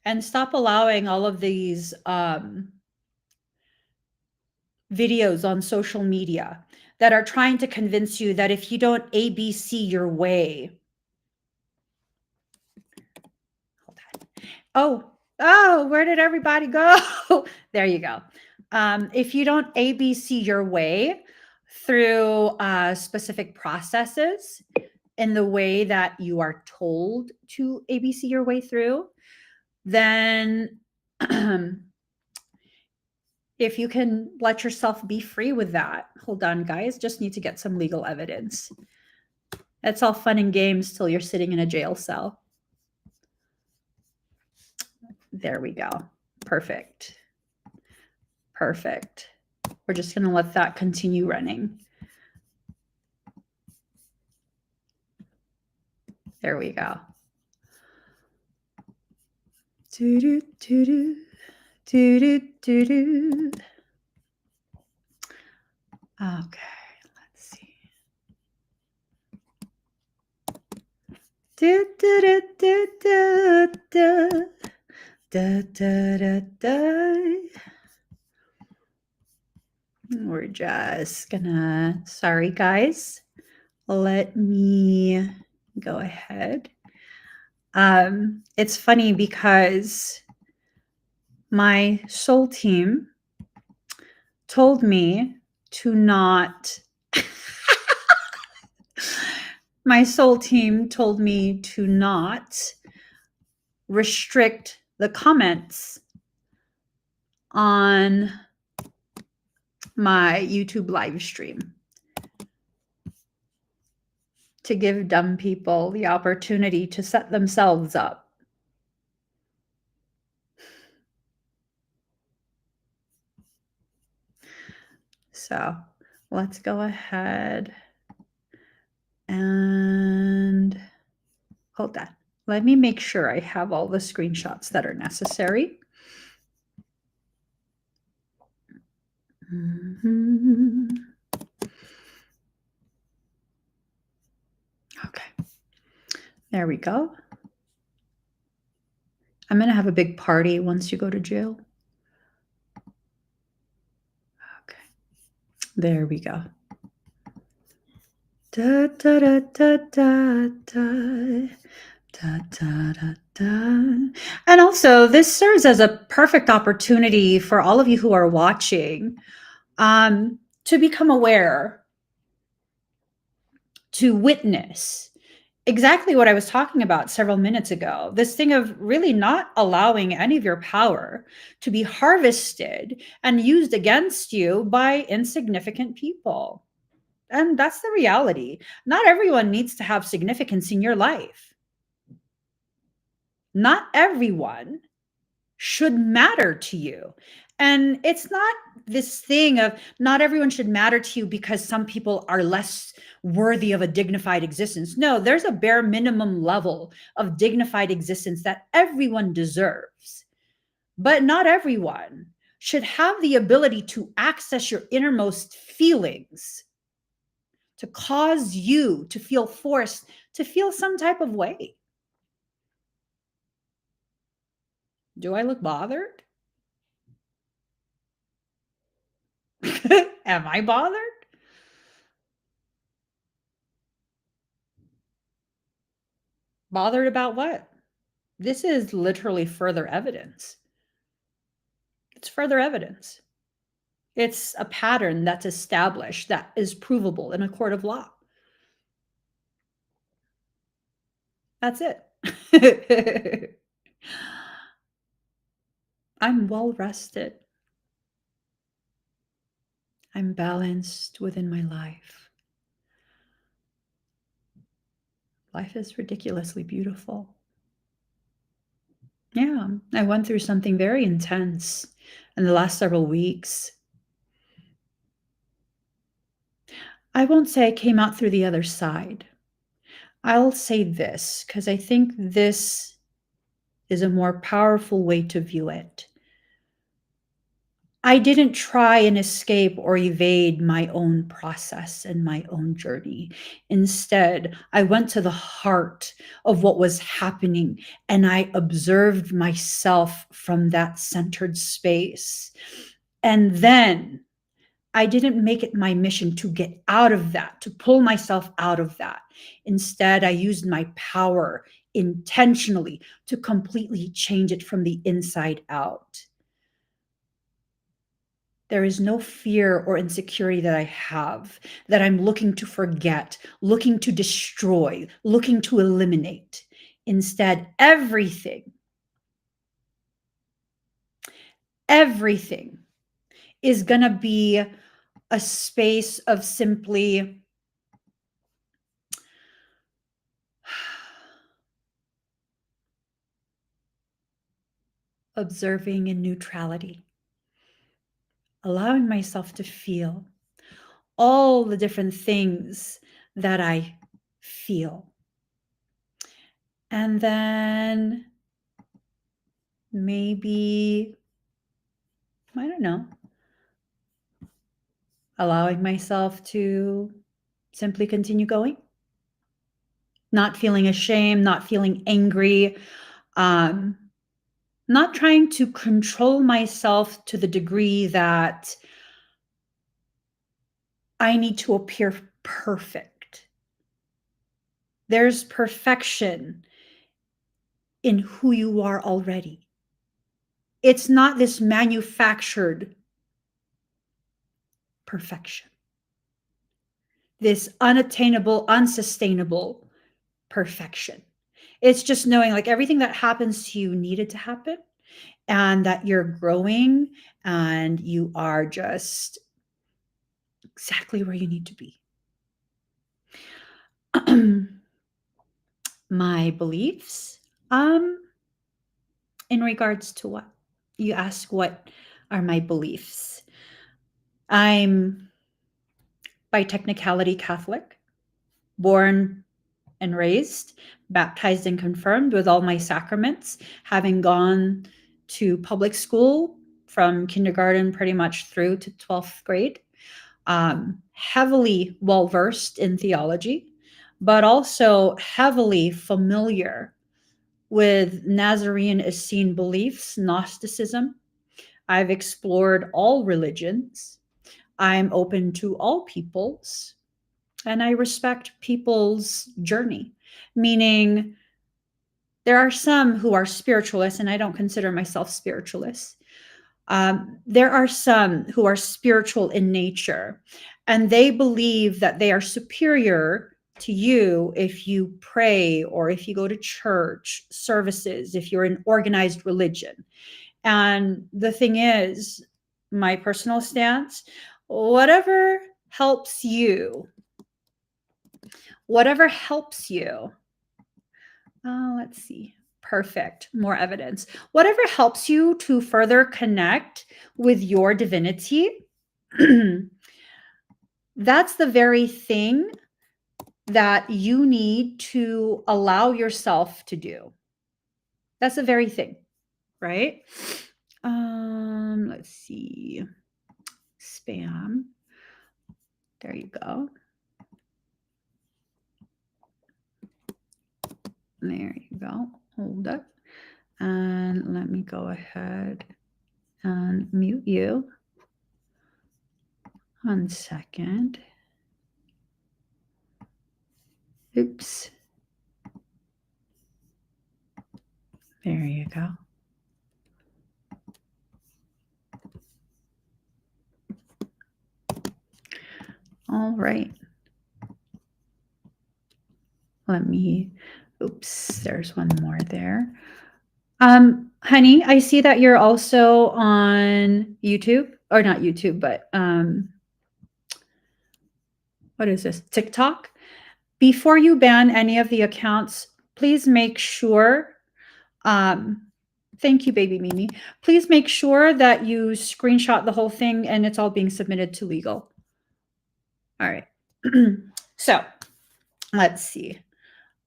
and stop allowing all of these videos on social media that are trying to convince you that if you don't ABC your way, oh, where did everybody go? There you go. If you don't ABC your way through specific processes in the way that you are told to ABC your way through, then if you can let yourself be free with that, hold on, guys, just need to get some legal evidence. It's all fun and games till you're sitting in a jail cell. There we go. Perfect. Perfect. We're just going to let that continue running. There we go. Do-do, do-do, do-do, do-do. Okay, let's see. Do, do, do, do, do, do. Da, da, da, da. We're just gonna, sorry guys, let me go ahead. It's funny because my soul team told me to not, my soul team told me to not restrict the comments on my YouTube live stream, to give dumb people the opportunity to set themselves up. So let's go ahead and hold that. Let me make sure I have all the screenshots that are necessary. Okay, there we go. I'm going to have a big party once you go to jail. Okay, there we go. Da, da, da, da, da, da. Da, da, da, da. And also, this serves as a perfect opportunity for all of you who are watching to become aware, to witness exactly what I was talking about several minutes ago. This thing of really not allowing any of your power to be harvested and used against you by insignificant people. And that's the reality. Not everyone needs to have significance in your life. Not everyone should matter to you. And it's not this thing of not everyone should matter to you because some people are less worthy of a dignified existence. No, there's a bare minimum level of dignified existence that everyone deserves. But not everyone should have the ability to access your innermost feelings, to cause you to feel forced to feel some type of way. Do I look bothered? Am I bothered? Bothered about what? This is literally further evidence. It's further evidence. It's a pattern that's established that is provable in a court of law. That's it. I'm well rested. I'm balanced within my life. Life is ridiculously beautiful. Yeah, I went through something very intense in the last several weeks. I won't say I came out through the other side. I'll say this, because I think this is a more powerful way to view it. I didn't try and escape or evade my own process and my own journey. Instead, I went to the heart of what was happening and I observed myself from that centered space. And then I didn't make it my mission to get out of that, to pull myself out of that. Instead, I used my power intentionally to completely change it from the inside out. There is no fear or insecurity that I have that I'm looking to forget, looking to destroy, looking to eliminate. Instead, everything is going to be a space of simply observing in neutrality, allowing myself to feel all the different things that I feel. And then maybe, I don't know, allowing myself to simply continue going, not feeling ashamed, not feeling angry, not trying to control myself to the degree that I need to appear perfect. There's perfection in who you are already. It's not this manufactured perfection, this unattainable, unsustainable perfection. It's just knowing like everything that happens to you needed to happen, and that you're growing and you are just exactly where you need to be. My beliefs, in regards to what? You ask, what are my beliefs? I'm, by technicality, Catholic, born and raised, baptized and confirmed with all my sacraments, having gone to public school from kindergarten pretty much through to 12th grade, heavily well-versed in theology, but also heavily familiar with Nazarene Essene beliefs, Gnosticism. I've explored all religions. I'm open to all peoples, and I respect people's journey, meaning there are some who are spiritualists, and I don't consider myself spiritualist. There are some who are spiritual in nature, and they believe that they are superior to you if you pray or if you go to church services, if you're in organized religion. And the thing is, my personal stance, whatever helps you, let's see. Perfect. More evidence. Whatever helps you to further connect with your divinity, that's the very thing that you need to allow yourself to do. That's the very thing, right? Let's see. Spam. There you go. There you go. Hold up. And let me go ahead and mute you. 1 second. Oops. There you go. All right. Let me, oops, there's one more there. Honey, I see that you're also on YouTube, or not YouTube, but what is this? TikTok. Before you ban any of the accounts, please make sure, thank you, baby Mimi. Please make sure that you screenshot the whole thing and it's all being submitted to legal. All right. So let's see.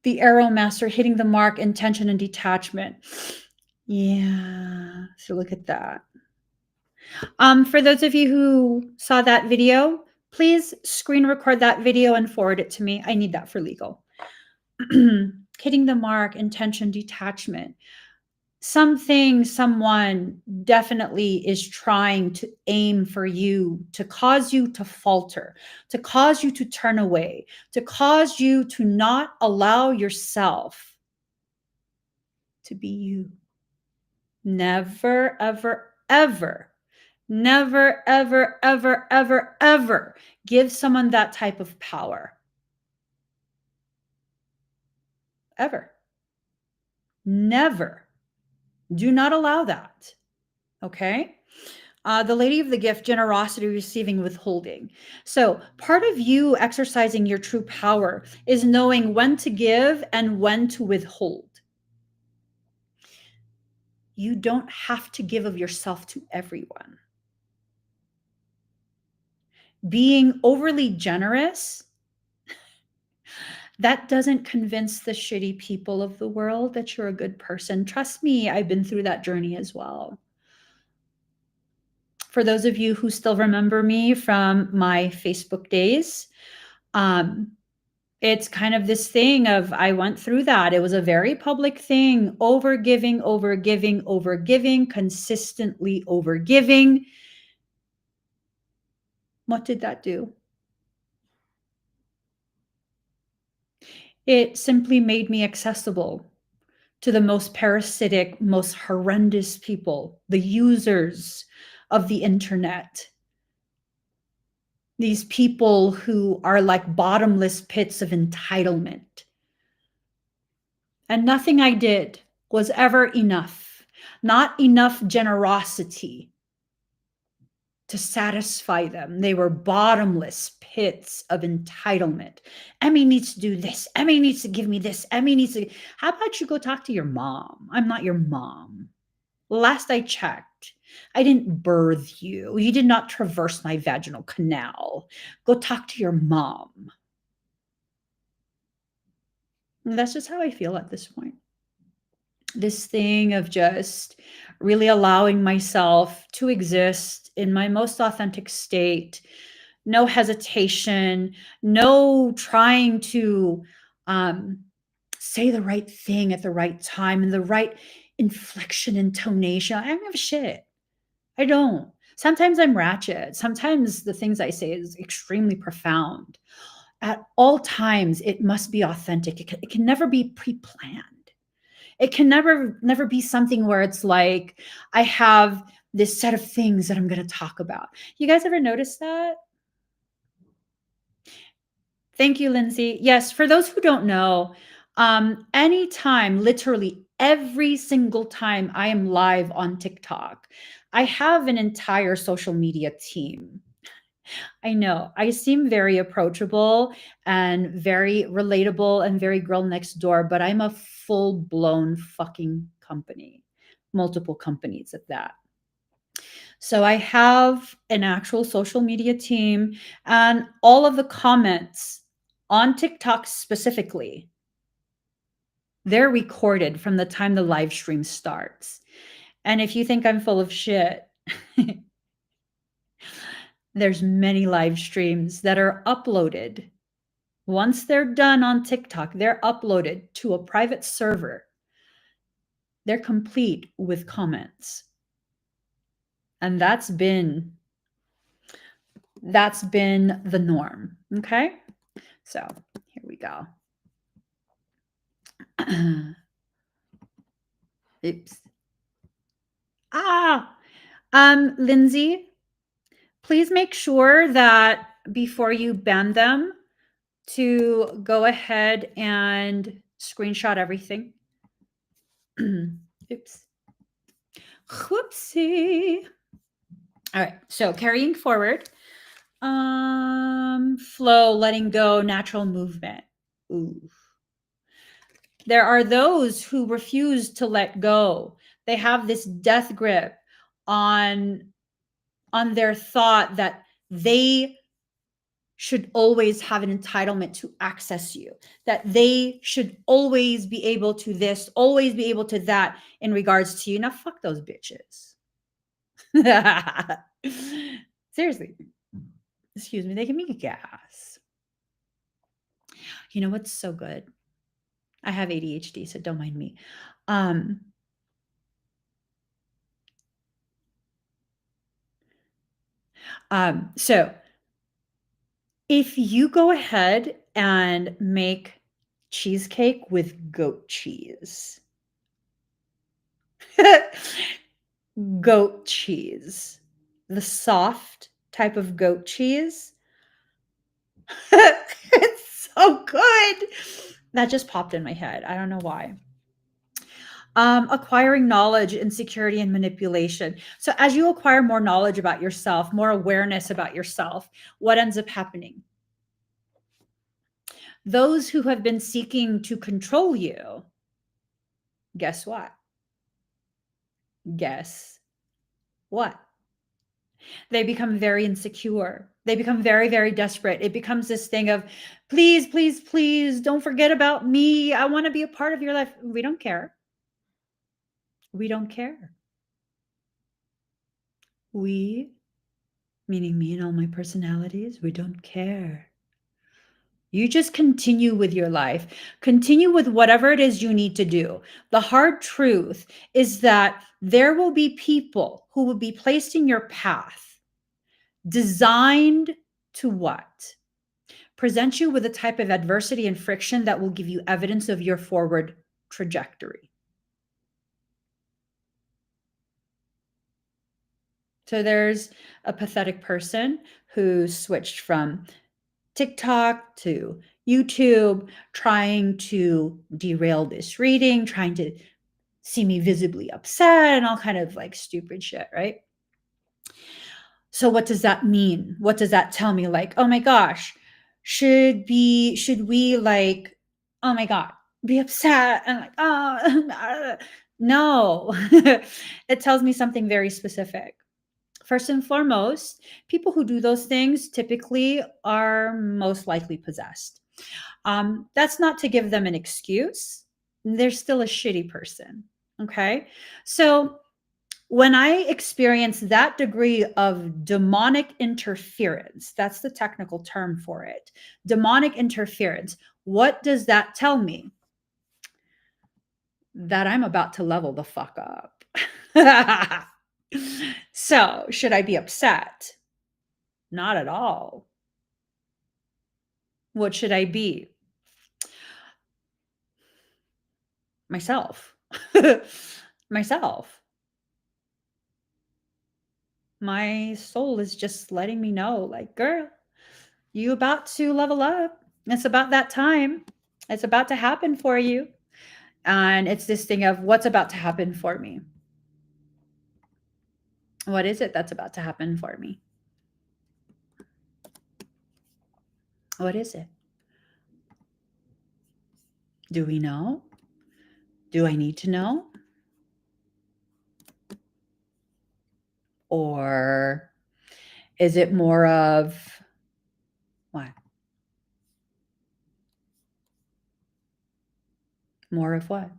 The arrow master, hitting the mark, intention and detachment. Yeah. So look at that. For those of you who saw that video, please screen record that video and forward it to me. I need that for legal. Hitting the mark, intention, detachment. something, someone definitely is trying to aim for you, to cause you to falter, to cause you to turn away, to cause you to not allow yourself to be you. Never, ever, ever, never, ever, ever, ever, ever give someone that type of power. Ever. Never. Do not allow that. Okay? The Lady of the Gift, generosity, receiving, withholding. So, part of you exercising your true power is knowing when to give and when to withhold. You don't have to give of yourself to everyone. Being overly generous, that doesn't convince the shitty people of the world that you're a good person. Trust me, I've been through that journey as well. For those of you who still remember me from my Facebook days, it's kind of this thing of I went through that. It was a very public thing, over giving, consistently over giving. What did that do? It simply made me accessible to the most parasitic, most horrendous people, the users of the internet. These people who are like bottomless pits of entitlement. And nothing I did was ever enough, not enough generosity to satisfy them. They were bottomless pits of entitlement. Emmy needs to do this. Emmy needs to give me this. Emmy needs to. How about you go talk to your mom? I'm not your mom. Last I checked, I didn't birth you. You did not traverse my vaginal canal. Go talk to your mom. And that's just how I feel at this point. This thing of just really allowing myself to exist in my most authentic state, no hesitation, no trying to say the right thing at the right time and the right inflection, intonation. I don't give a shit. I don't. Sometimes I'm ratchet. Sometimes the things I say is extremely profound. At all times, it must be authentic. It can never be pre-planned. It can never be something where it's like I have this set of things that I'm going to talk about. You guys ever notice that? Thank you, Lindsay. Yes, for those who don't know, anytime, literally every single time I am live on TikTok, I have an entire social media team. I know I seem very approachable and very relatable and very girl next door, but I'm a full blown fucking company, multiple companies at that. So I have an actual social media team, and all of the comments on TikTok specifically, they're recorded from the time the live stream starts. And if you think I'm full of shit, there's many live streams that are uploaded. Once they're done on TikTok, they're uploaded to a private server. They're complete with comments. And that's been the norm. Okay. So here we go. Oops. Lindsay, please make sure that before you ban them to go ahead and screenshot everything. Oops. Whoopsie. All right. So carrying forward. Flow, letting go, natural movement. Ooh. There are those who refuse to let go. They have this death grip on their thought that they should always have an entitlement to access you, that they should always be able to this, always be able to that in regards to you. Now, fuck those bitches. Seriously. Excuse me, they can make gas. You know what's so good? I have ADHD, so don't mind me. So if you go ahead and make cheesecake with goat cheese, goat cheese, the soft type of goat cheese, it's so good. That just popped in my head. I don't know why. Acquiring knowledge, insecurity, and manipulation. So as you acquire more knowledge about yourself, more awareness about yourself, what ends up happening? Those who have been seeking to control you, guess what? Guess what? They become very insecure. They become very, very desperate. It becomes this thing of, please, please, please, don't forget about me. I want to be a part of your life. We don't care. We don't care. We, meaning me and all my personalities, we don't care. You just continue with your life. Continue with whatever it is you need to do. The hard truth is that there will be people who will be placed in your path designed to what? Present you with a type of adversity and friction that will give you evidence of your forward trajectory. So there's a pathetic person who switched from TikTok to YouTube, trying to derail this reading, trying to see me visibly upset and all kind of like stupid shit, right? So what does that mean? What does that tell me? Like, oh my gosh, should we like, oh my God, be upset and like, oh, no. It tells me something very specific. First and foremost, people who do those things typically are most likely possessed. That's not to give them an excuse. They're still a shitty person. Okay. So when I experience that degree of demonic interference, that's the technical term for it, demonic interference, what does that tell me? That I'm about to level the fuck up. So, should I be upset? Not at all. What should I be? Myself. Myself. My soul is just letting me know, like, girl, you about to level up. It's about that time. It's about to happen for you. And it's this thing of what's about to happen for me. What is it that's about to happen for me? What is it? Do we know? Do I need to know? Or is it more of what? More of what?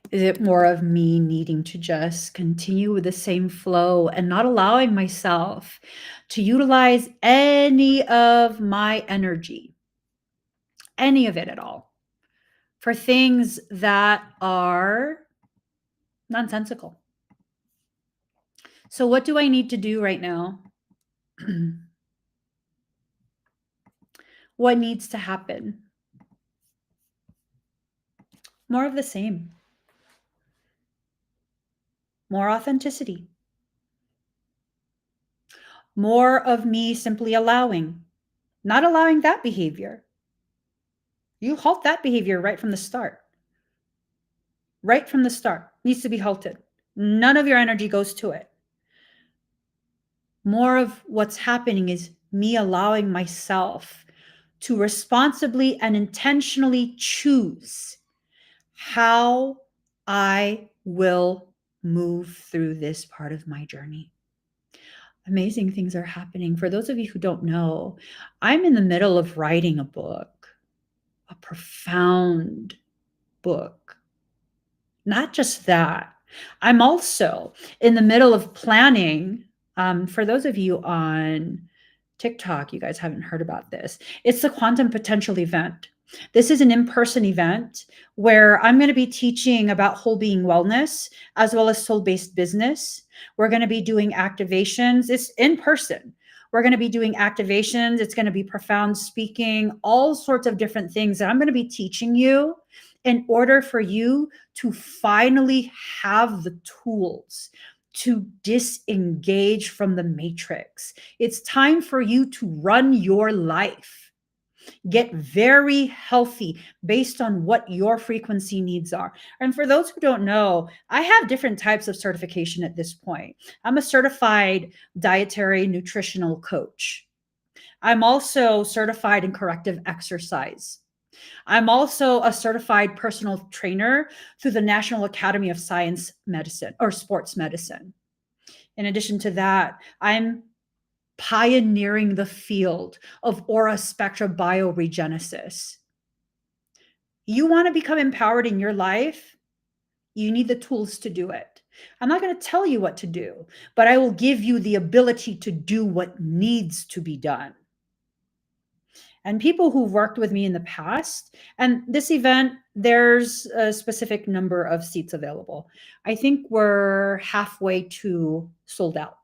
Is it more of me needing to just continue with the same flow and not allowing myself to utilize any of my energy, any of it at all, for things that are nonsensical? So what do I need to do right now? What needs to happen? More of the same. More authenticity. More of me simply allowing, not allowing that behavior. You halt that behavior right from the start. Right from the start. Needs to be halted. None of your energy goes to it. More of what's happening is me allowing myself to responsibly and intentionally choose how I will move through this part of my journey. Amazing things are happening. For those of you who don't know, I'm in the middle of writing a book, a profound book. Not just that, I'm also in the middle of planning. For those of you on TikTok, you guys haven't heard about this. It's the Quantum Potential event. This is an in-person event where I'm going to be teaching about whole being wellness as well as soul-based business. We're going to be doing activations. It's in person. We're going to be doing activations. It's going to be profound speaking, all sorts of different things that I'm going to be teaching you in order for you to finally have the tools to disengage from the matrix. It's time for you to run your life. Get very healthy based on what your frequency needs are. And for those who don't know, I have different types of certification at this point. I'm a certified dietary nutritional coach. I'm also certified in corrective exercise. I'm also a certified personal trainer through the National Academy of Science Medicine or Sports Medicine. In addition to that, I'm pioneering the field of aura spectra bioregenesis. You want to become empowered in your life? You need the tools to do it. I'm not going to tell you what to do, but I will give you the ability to do what needs to be done. And people who've worked with me in the past, and this event, there's a specific number of seats available. I think we're halfway to sold out.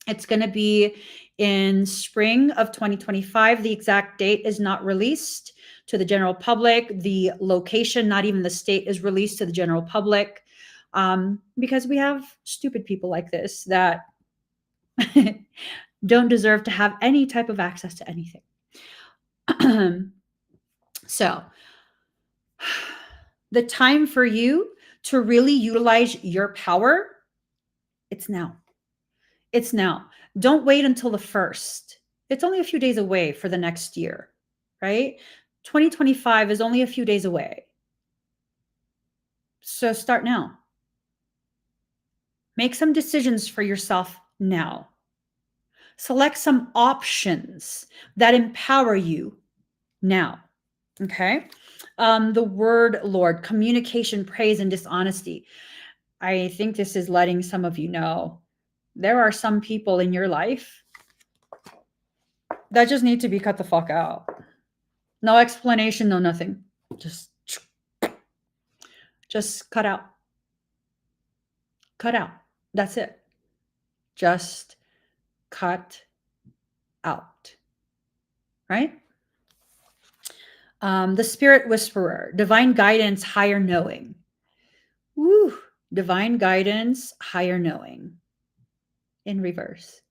It's going to be in spring of 2025. The exact date is not released to the general public. The location, not even the state, is released to the general public because we have stupid people like this that don't deserve to have any type of access to anything. So the time for you to really utilize your power, it's now. It's now. Don't wait until the 1st. It's only a few days away for the next year, right? 2025 is only a few days away. So start now. Make some decisions for yourself now. Select some options that empower you now. Okay? The word Lord, communication, praise, and dishonesty. I think this is letting some of you know there are some people in your life that just need to be cut the fuck out. No explanation, no nothing. Just cut out. Cut out. That's it. Just cut out. Right? The spirit whisperer, divine guidance, higher knowing. Woo! Divine guidance, higher knowing. In reverse.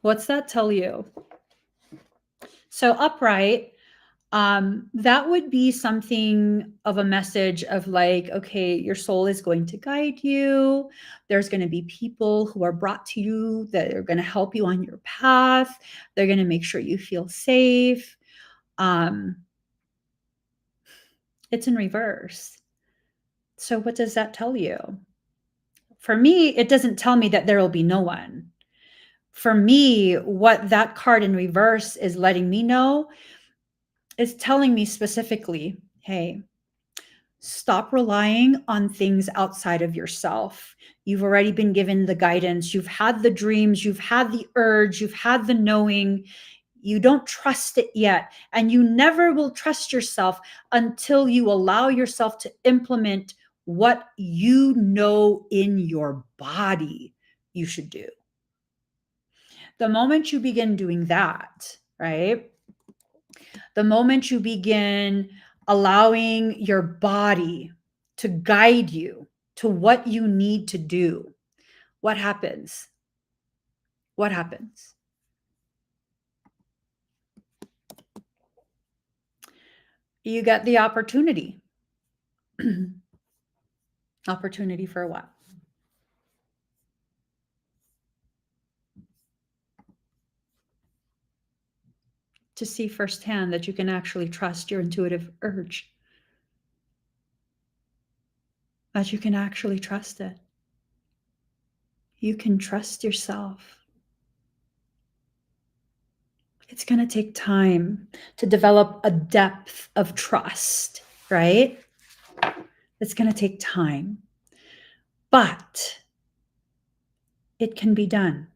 What's that tell you? So upright, that would be something of a message of like, okay, your soul is going to guide you. There's going to be people who are brought to you that are going to help you on your path. They're going to make sure you feel safe. It's in reverse. So what does that tell you? For me, it doesn't tell me that there will be no one. For me, what that card in reverse is letting me know is telling me specifically, hey, stop relying on things outside of yourself. You've already been given the guidance. You've had the dreams. You've had the urge. You've had the knowing. You don't trust it yet. And you never will trust yourself until you allow yourself to implement what you know in your body you should do. The moment you begin doing that, right? The moment you begin allowing your body to guide you to what you need to do, what happens? What happens? You get the opportunity. Opportunity for what? To see firsthand that you can actually trust your intuitive urge. That you can actually trust it. You can trust yourself. It's going to take time to develop a depth of trust, right? It's going to take time. But it can be done.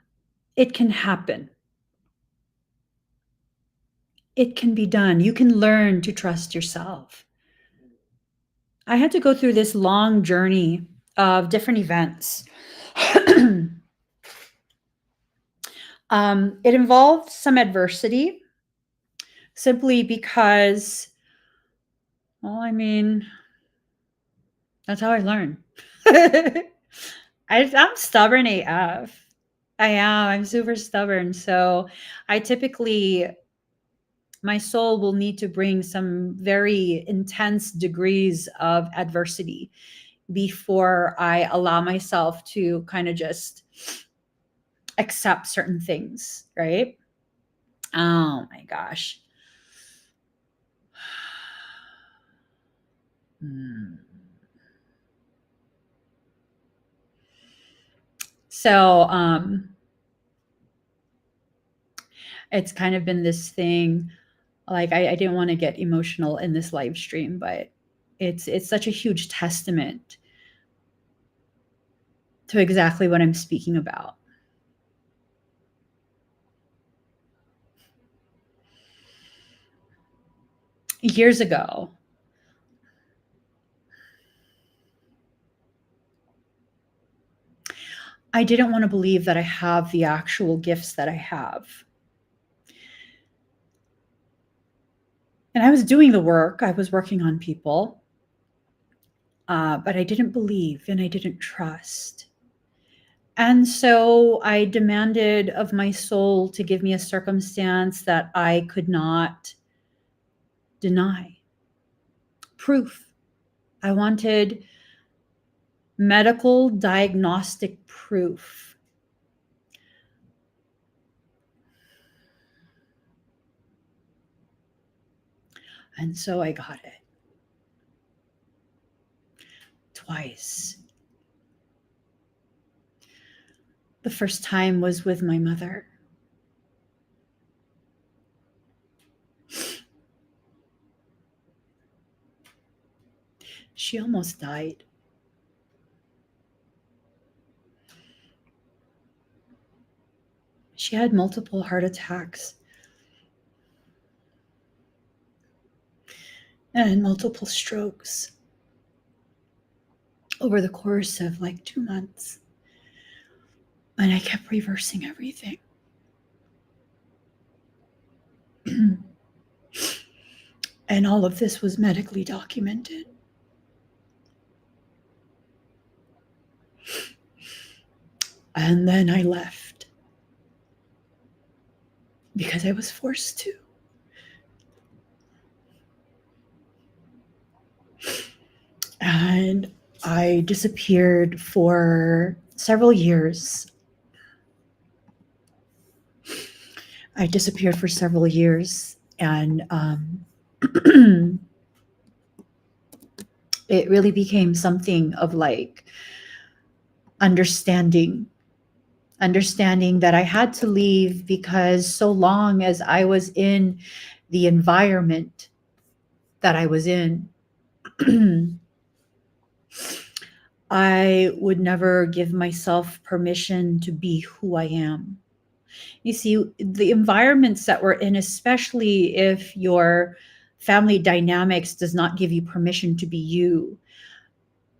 It can happen. It can be done. You can learn to trust yourself. I had to go through this long journey of different events. It involved some adversity simply because, well, I mean, that's how I learn. I'm stubborn AF. I am. I'm super stubborn. So I typically, my soul will need to bring some very intense degrees of adversity before I allow myself to kind of just accept certain things, right? Oh my gosh. So it's kind of been this thing, like I didn't want to get emotional in this live stream, but it's such a huge testament to exactly what I'm speaking about. Years ago, I didn't want to believe that I have the actual gifts that I have. And I was doing the work, I was working on people, but I didn't believe and I didn't trust. And so I demanded of my soul to give me a circumstance that I could not deny. Proof. I wanted medical diagnostic proof. And so I got it. Twice. The first time was with my mother. She almost died. She had multiple heart attacks and multiple strokes over the course of like 2 months. And I kept reversing everything. And all of this was medically documented. And then I left because I was forced to. And I disappeared for several years. And it really became something of like understanding that I had to leave, because so long as I was in the environment that I was in, I would never give myself permission to be who I am. You see, the environments that we're in, especially if your family dynamics does not give you permission to be you,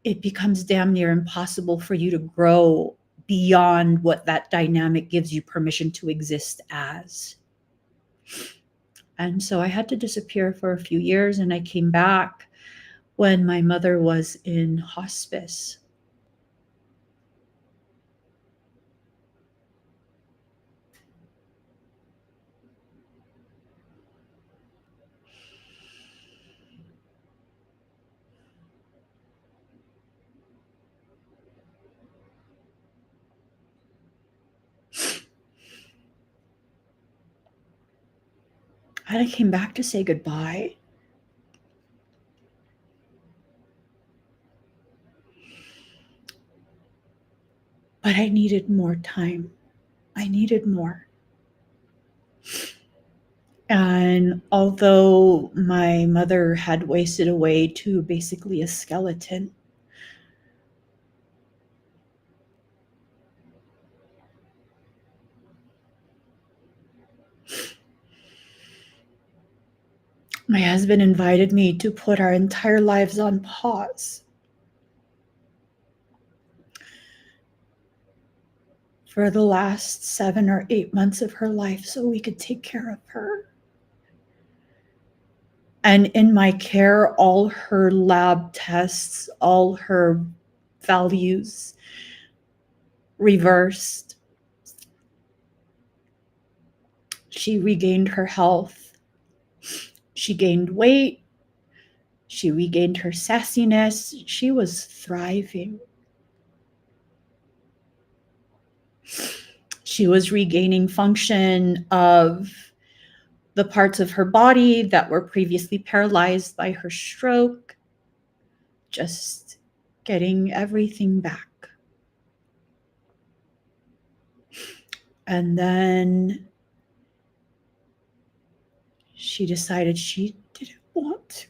it becomes damn near impossible for you to grow beyond what that dynamic gives you permission to exist as. And so I had to disappear for a few years, and I came back when my mother was in hospice. And I came back to say goodbye. But I needed more time. I needed more. And although my mother had wasted away to basically a skeleton, My husband invited me to put our entire lives on pause for the last 7 or 8 months of her life so we could take care of her. And in my care, all her lab tests, all her values reversed. She regained her health. She gained weight. She regained her sassiness. She was thriving. She was regaining function of the parts of her body that were previously paralyzed by her stroke, just getting everything back. And then she decided she didn't want to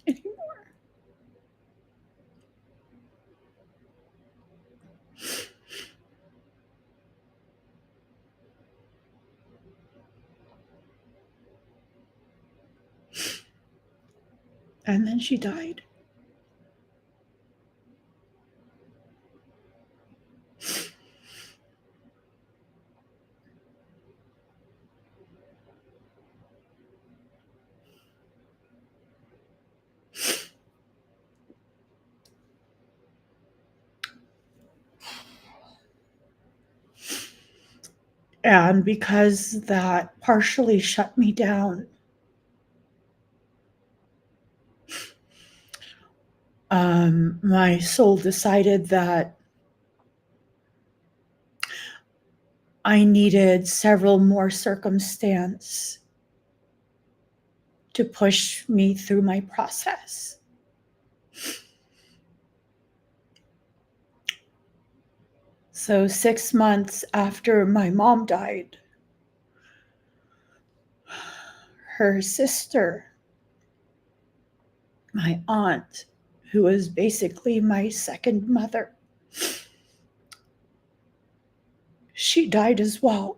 anymore. And then she died. And because that partially shut me down, my soul decided that I needed several more circumstances to push me through my process. So 6 months after my mom died, her sister, my aunt, who was basically my second mother, she died as well.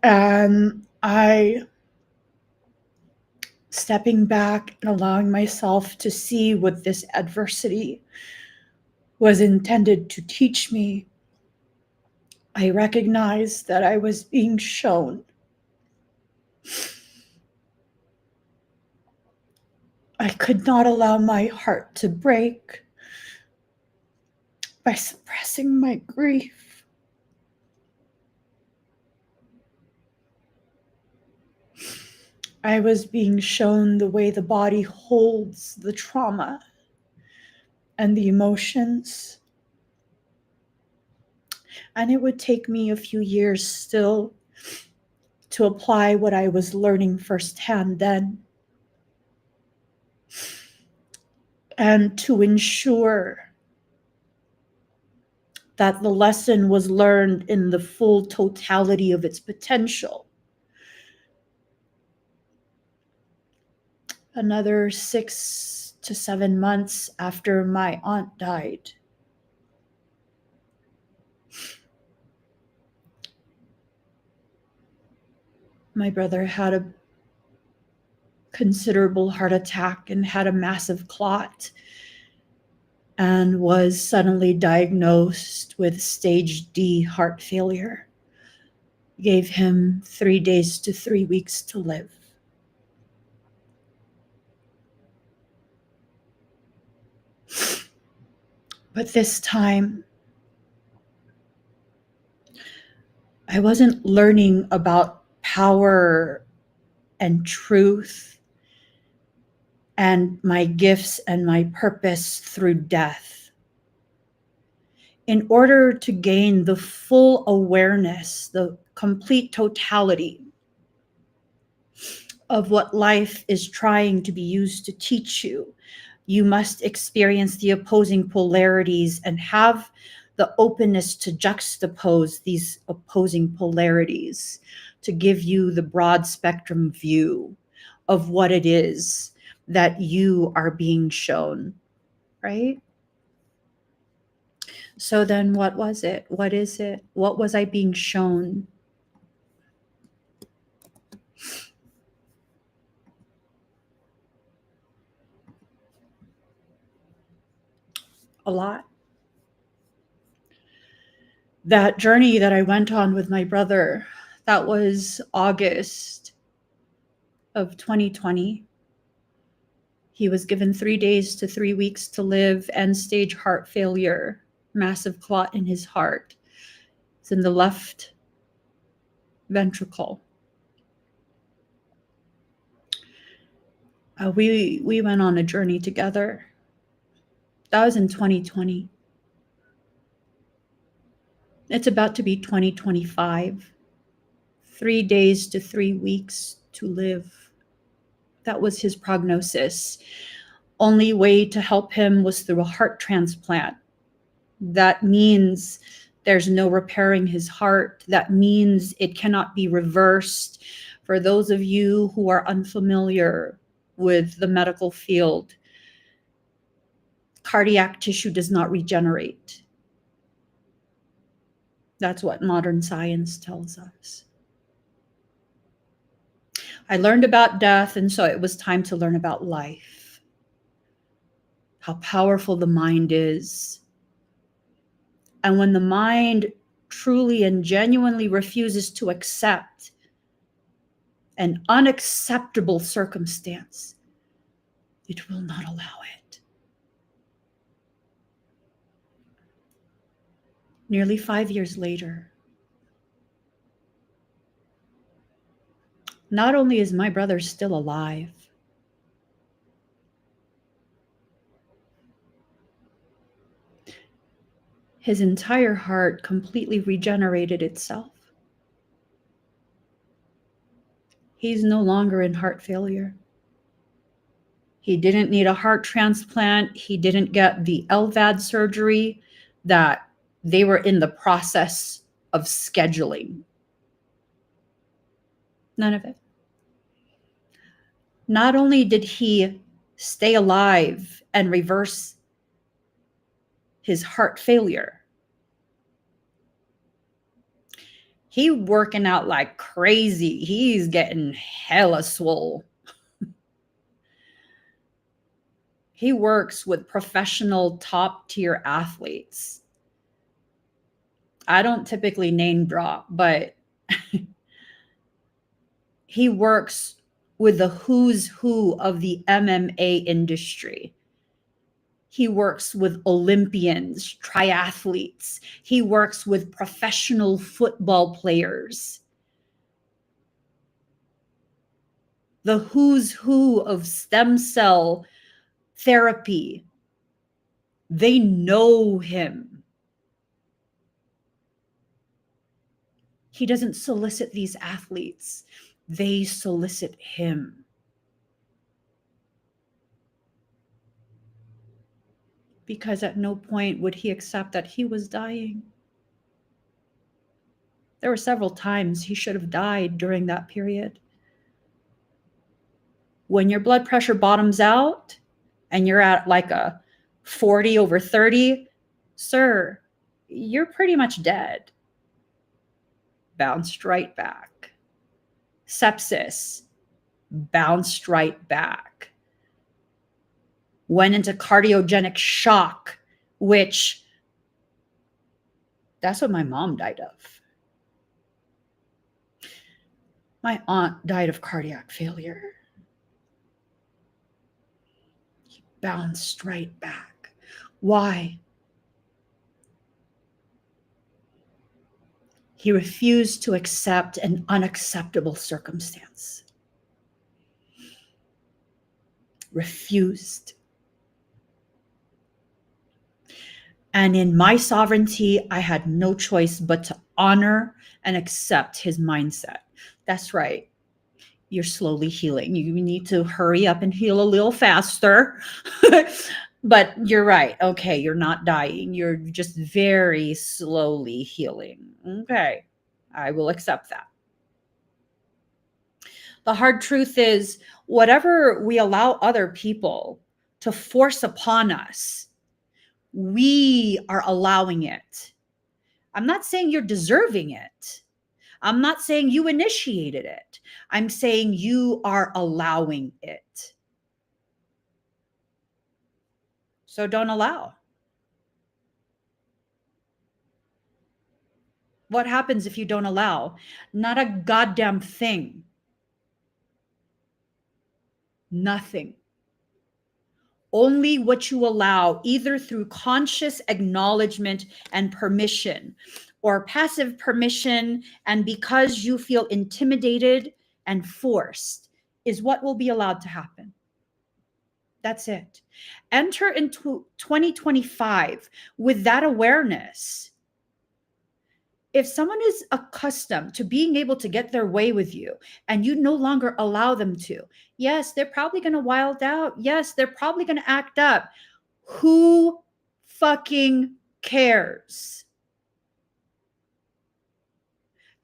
And stepping back and allowing myself to see what this adversity was intended to teach me, I recognized that I was being shown I could not allow my heart to break by suppressing my grief. I was being shown the way the body holds the trauma and the emotions. And it would take me a few years still to apply what I was learning firsthand then, and to ensure that the lesson was learned in the full totality of its potential. Another 6 to 7 months after my aunt died, my brother had a considerable heart attack and had a massive clot and was suddenly diagnosed with stage D heart failure. Gave him 3 days to 3 weeks to live. But this time, I wasn't learning about power and truth and my gifts and my purpose through death. In order to gain the full awareness, the complete totality of what life is trying to be used to teach you, you must experience the opposing polarities and have the openness to juxtapose these opposing polarities to give you the broad spectrum view of what it is that you are being shown, right? So then what was it? What is it? What was I being shown? A lot. That journey that I went on with my brother, that was August of 2020. He was given 3 days to 3 weeks to live, end-stage heart failure, massive clot in his heart. It's in the left ventricle. We went on a journey together. That was in 2020. It's about to be 2025. 3 days to 3 weeks to live. That was his prognosis. Only way to help him was through a heart transplant. That means there's no repairing his heart. That means it cannot be reversed. For those of you who are unfamiliar with the medical field, cardiac tissue does not regenerate. That's what modern science tells us. I learned about death, and so it was time to learn about life. How powerful the mind is. And when the mind truly and genuinely refuses to accept an unacceptable circumstance, it will not allow it. Nearly 5 years later, not only is my brother still alive, his entire heart completely regenerated itself. He's no longer in heart failure. He didn't need a heart transplant. He didn't get the LVAD surgery that they were in the process of scheduling. None of it. Not only did he stay alive and reverse his heart failure, he working out like crazy. He's getting hella swole. He works with professional top tier athletes. I don't typically name drop, but he works with the who's who of the MMA industry. He works with Olympians, triathletes. He works with professional football players. The who's who of stem cell therapy. They know him. He doesn't solicit these athletes. They solicit him. Because at no point would he accept that he was dying. There were several times he should have died during that period. When your blood pressure bottoms out and you're at like a 40/30, sir, you're pretty much dead. Bounced right back. Sepsis, bounced right back. Went into cardiogenic shock, which that's what my mom died of. My aunt died of cardiac failure. He bounced right back. Why? He refused to accept an unacceptable circumstance. Refused. And in my sovereignty, I had no choice but to honor and accept his mindset. That's right. You're slowly healing. You need to hurry up and heal a little faster. But you're right. Okay, you're not dying. You're just very slowly healing. Okay, I will accept that. The hard truth is, whatever we allow other people to force upon us, We are allowing it. I'm not saying you're deserving it. I'm not saying you initiated it. I'm saying you are allowing it. So don't allow. What happens if you don't allow? Not a goddamn thing. Nothing. Only what you allow, either through conscious acknowledgement and permission, or passive permission, and because you feel intimidated and forced, is what will be allowed to happen. That's it. Enter into 2025 with that awareness. If someone is accustomed to being able to get their way with you and you no longer allow them to, yes, they're probably going to wild out. Yes, they're probably going to act up. Who fucking cares?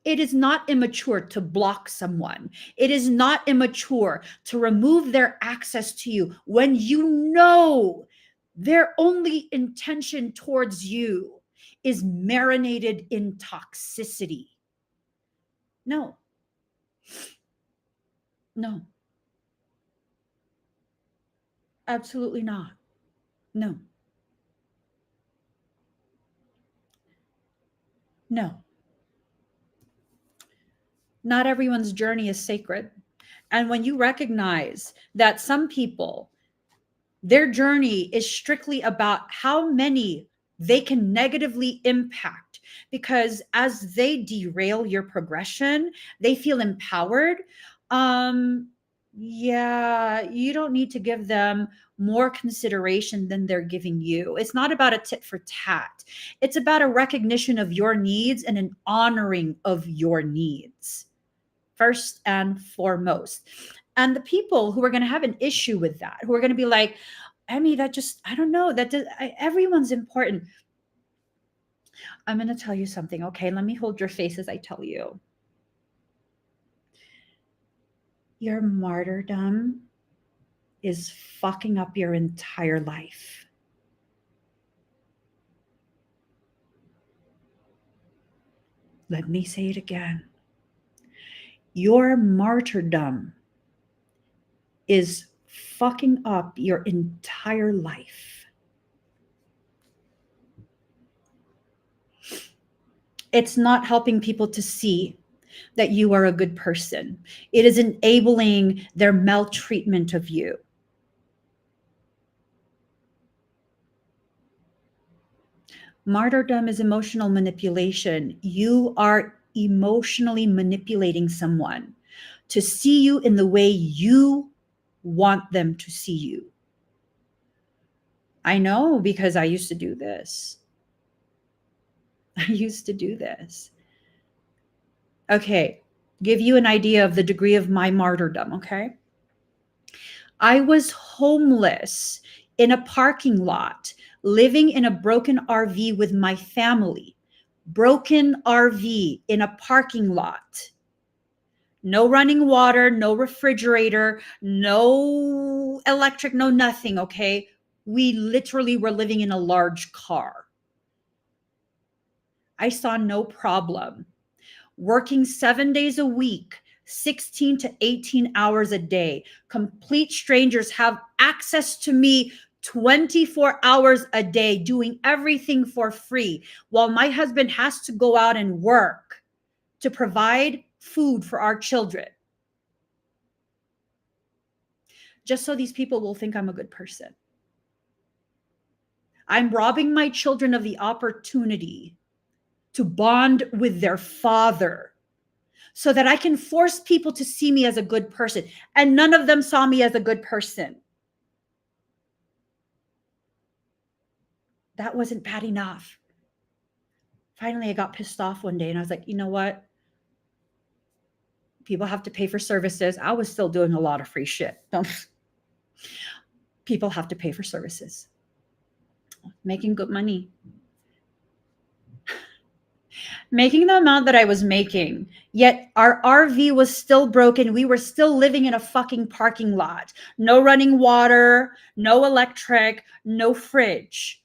It is not immature to block someone. It is not immature to remove their access to you when you know their only intention towards you is marinated in toxicity. No. No. Absolutely not. No. No. Not everyone's journey is sacred. And when you recognize that some people, their journey is strictly about how many they can negatively impact, because as they derail your progression, they feel empowered. Yeah, you don't need to give them more consideration than they're giving you. It's not about a tit for tat. It's about a recognition of your needs and an honoring of your needs, first and foremost. And the people who are going to have an issue with that, who are going to be like, I mean, that just, I don't know, that does, everyone's important. I'm going to tell you something. Okay, let me hold your face as I tell you. Your martyrdom is fucking up your entire life. Let me say it again. Your martyrdom is fucking up your entire life. It's not helping people to see that you are a good person. It is enabling their maltreatment of you. Martyrdom is emotional manipulation. You are emotionally manipulating someone to see you in the way you want them to see you. I know, because I used to do this. I used to do this. Okay, give you an idea of the degree of my martyrdom, okay? I was homeless in a parking lot, living in a broken RV with my family. Broken RV in a parking lot. No running water, no refrigerator, no electric, no nothing, okay? We literally were living in a large car. I saw no problem. Working 7 days a week, 16 to 18 hours a day. Complete strangers have access to me 24 hours a day, doing everything for free, while my husband has to go out and work to provide food for our children. Just so these people will think I'm a good person. I'm robbing my children of the opportunity to bond with their father so that I can force people to see me as a good person. And none of them saw me as a good person. That wasn't bad enough. Finally, I got pissed off one day and I was like, you know what? People have to pay for services. I was still doing a lot of free shit. People have to pay for services. Making good money. Making the amount that I was making, yet our RV was still broken. We were still living in a fucking parking lot. No running water, no electric, no fridge.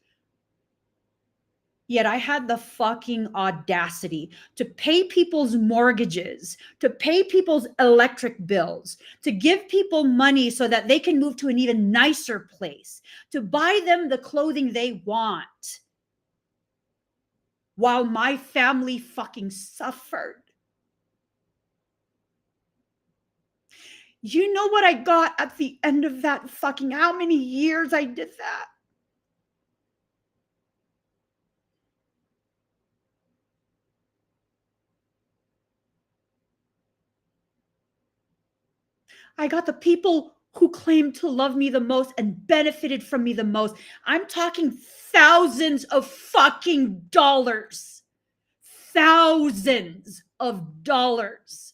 Yet I had the fucking audacity to pay people's mortgages, to pay people's electric bills, to give people money so that they can move to an even nicer place, to buy them the clothing they want, while my family fucking suffered. You know what I got at the end of that fucking how many years I did that? I got the people who claimed to love me the most and benefited from me the most. I'm talking thousands of fucking dollars. Thousands of dollars.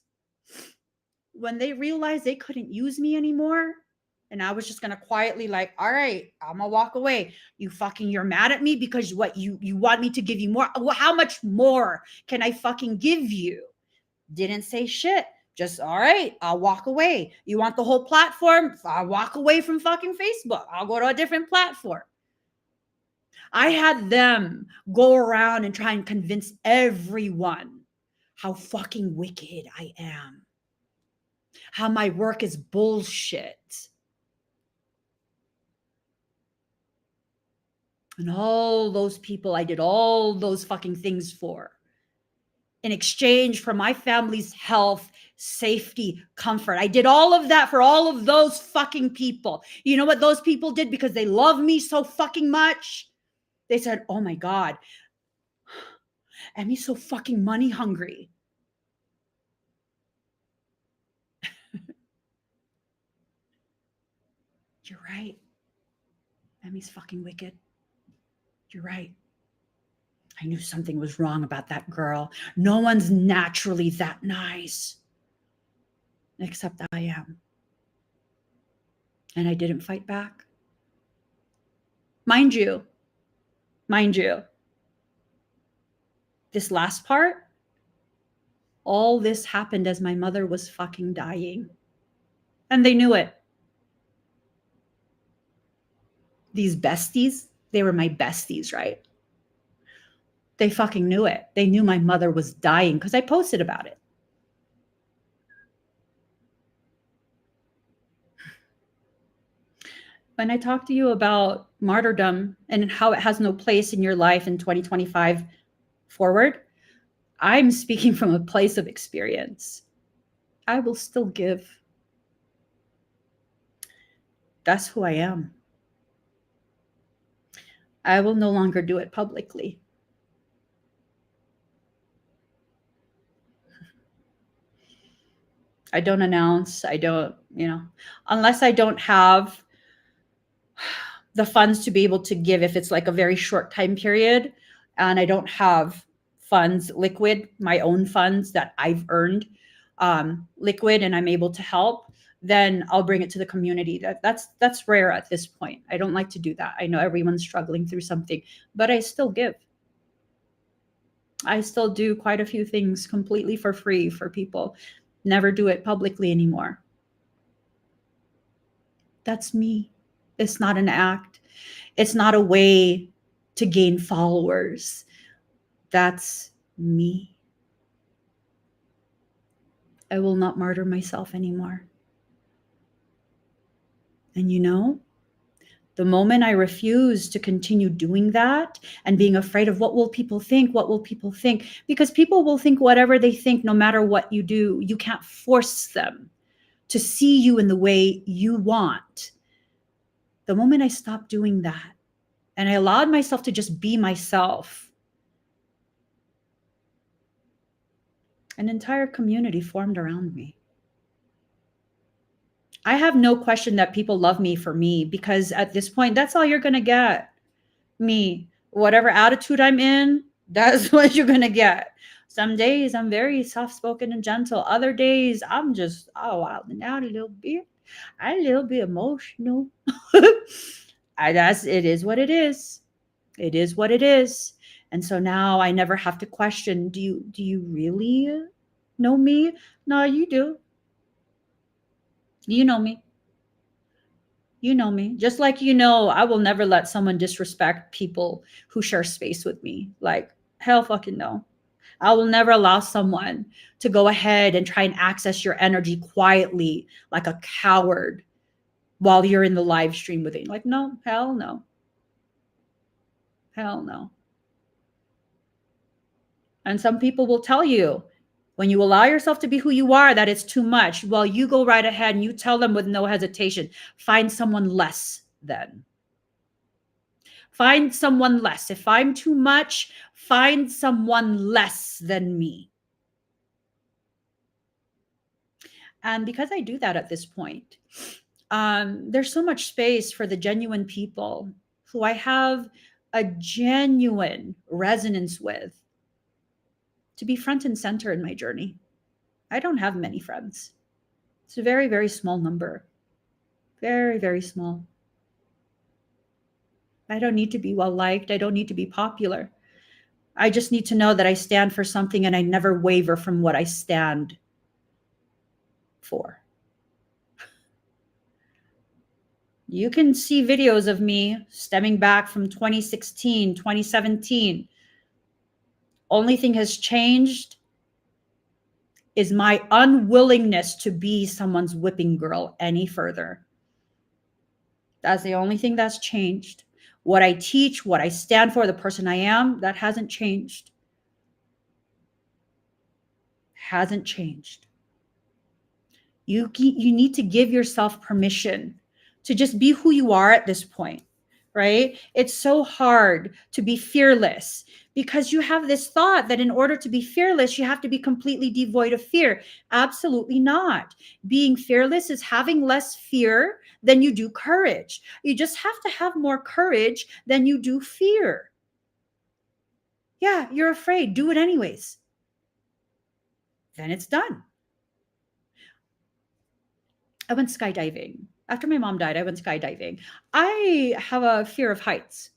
When they realized they couldn't use me anymore, and I was just gonna quietly like, all right, I'm gonna walk away. You're mad at me because what you want me to give you more? Well, how much more can I fucking give you? Didn't say shit. Just, all right, I'll walk away. You want the whole platform? I'll walk away from fucking Facebook. I'll go to a different platform. I had them go around and try and convince everyone how fucking wicked I am, how my work is bullshit. And all those people I did all those fucking things for, in exchange for my family's health, safety, comfort. I did all of that for all of those fucking people. You know what those people did because they love me so fucking much? They said, oh my God, Emmy's so fucking money hungry. You're right. Emmy's fucking wicked. You're right. I knew something was wrong about that girl. No one's naturally that nice. Except I am. And I didn't fight back. Mind you, this last part, all this happened as my mother was fucking dying. And they knew it. These besties, they were my besties, right? They fucking knew it. They knew my mother was dying because I posted about it. When I talk to you about martyrdom and how it has no place in your life in 2025 forward, I'm speaking from a place of experience. I will still give. That's who I am. I will no longer do it publicly. I don't announce. I don't, unless I don't have the funds to be able to give, if it's like a very short time period and I don't have funds liquid, my own funds that I've earned liquid, and I'm able to help, then I'll bring it to the community. That's rare at this point. I don't like to do that. I know everyone's struggling through something, but I still give. I still do quite a few things completely for free for people. Never do it publicly anymore. That's me. It's not an act. It's not a way to gain followers. That's me. I will not martyr myself anymore. And the moment I refuse to continue doing that and being afraid of what will people think, because people will think whatever they think no matter what you do. You can't force them to see you in the way you want. The moment I stopped doing that and I allowed myself to just be myself, an entire community formed around me. I have no question that people love me for me, because at this point, that's all you're going to get. Me, whatever attitude I'm in, that's what you're going to get. Some days I'm very soft-spoken and gentle. Other days I'm just, out and out a little bit. I'm a little bit emotional. It is what it is. It is what it is. And so now I never have to question, do you really know me? No, you do. You know me. You know me. Just like you know, I will never let someone disrespect people who share space with me. Like, hell fucking no. I will never allow someone to go ahead and try and access your energy quietly like a coward while you're in the live stream with it. Like, no, hell no. Hell no. And some people will tell you when you allow yourself to be who you are that it's too much. Well, you go right ahead and you tell them with no hesitation, find someone less then. Find someone less. If I'm too much, find someone less than me. And because I do that at this point, there's so much space for the genuine people who I have a genuine resonance with to be front and center in my journey. I don't have many friends. It's a very, very small number. Very, very small. I don't need to be well liked. I don't need to be popular. I just need to know that I stand for something and I never waver from what I stand for. You can see videos of me stemming back from 2016, 2017. Only thing has changed is my unwillingness to be someone's whipping girl any further. That's the only thing that's changed. What I teach, what I stand for, the person I am, that hasn't changed. Hasn't changed. You need to give yourself permission to just be who you are at this point, right? It's so hard to be fearless because you have this thought that in order to be fearless, you have to be completely devoid of fear. Absolutely not. Being fearless is having less fear than you do courage. You just have to have more courage than you do fear. Yeah, you're afraid. Do it anyways. Then it's done. I went skydiving. After my mom died, I went skydiving. I have a fear of heights.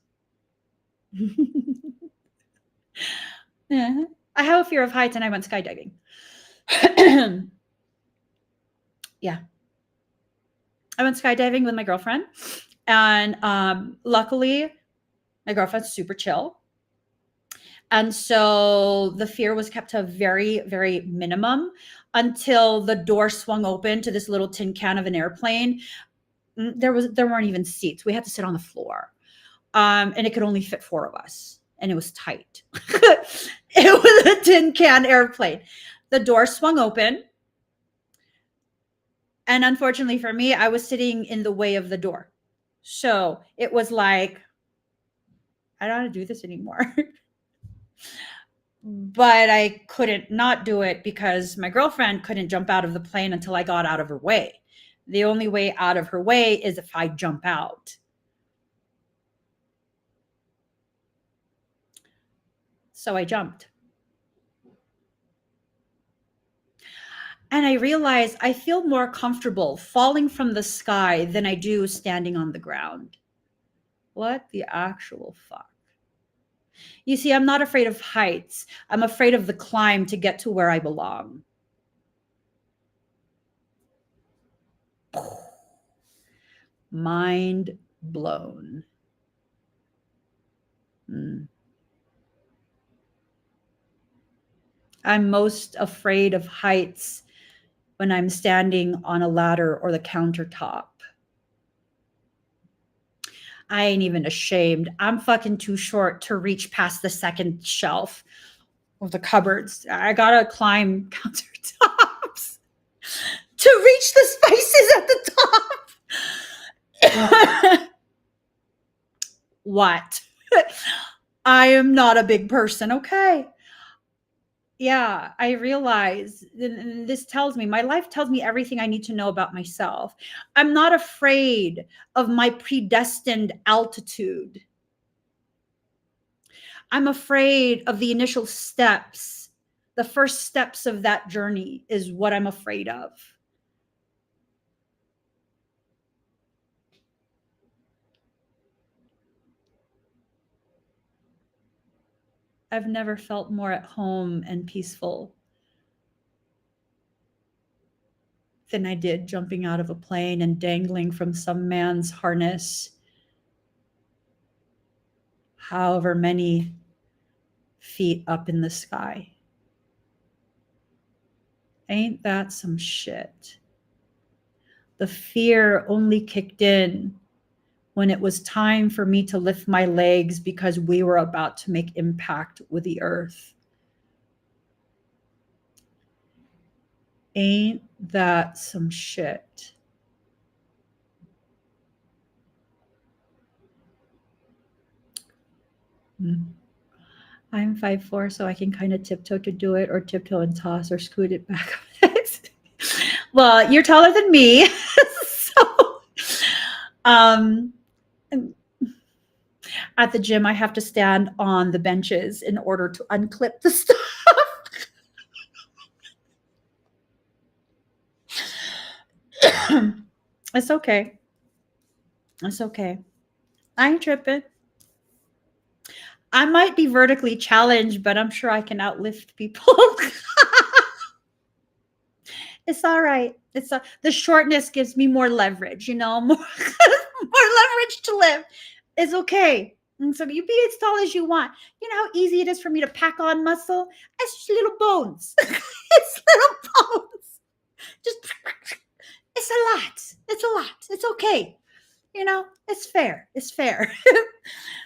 Yeah. I have a fear of heights and I went skydiving. Yeah. I went skydiving with my girlfriend. And luckily, my girlfriend's super chill. And so the fear was kept to a very, very minimum until the door swung open to this little tin can of an airplane. There weren't even seats. We had to sit on the floor. And it could only fit 4 of us. And it was tight. It was a tin can airplane. The door swung open. And unfortunately for me, I was sitting in the way of the door. So it was like, I don't want to do this anymore. But I couldn't not do it because my girlfriend couldn't jump out of the plane until I got out of her way. The only way out of her way is if I jump out. So I jumped. And I realized I feel more comfortable falling from the sky than I do standing on the ground. What the actual fuck? You see, I'm not afraid of heights. I'm afraid of the climb to get to where I belong. Mind blown. I'm most afraid of heights when I'm standing on a ladder or the countertop. I ain't even ashamed. I'm fucking too short to reach past the second shelf of the cupboards. I gotta climb countertops to reach the spices at the top. What? I am not a big person, okay? Yeah, I realize this tells me, my life tells me everything I need to know about myself. I'm not afraid of my predestined altitude. I'm afraid of the initial steps. The first steps of that journey is what I'm afraid of. I've never felt more at home and peaceful than I did jumping out of a plane and dangling from some man's harness, however many feet up in the sky. Ain't that some shit? The fear only kicked in when it was time for me to lift my legs because we were about to make impact with the earth. Ain't that some shit? I'm 5'4", so I can kind of tiptoe to do it, or tiptoe and toss, or scoot it back. Well, you're taller than me. So at the gym, I have to stand on the benches in order to unclip the stuff. It's okay. It's okay. I ain't tripping. I might be vertically challenged, but I'm sure I can outlift people. It's all right. The shortness gives me more leverage, more, more leverage to live. It's okay. And so you be as tall as you want. You know how easy it is for me to pack on muscle? It's just little bones. It's little bones. Just, it's a lot. It's a lot. It's okay. It's fair. It's fair.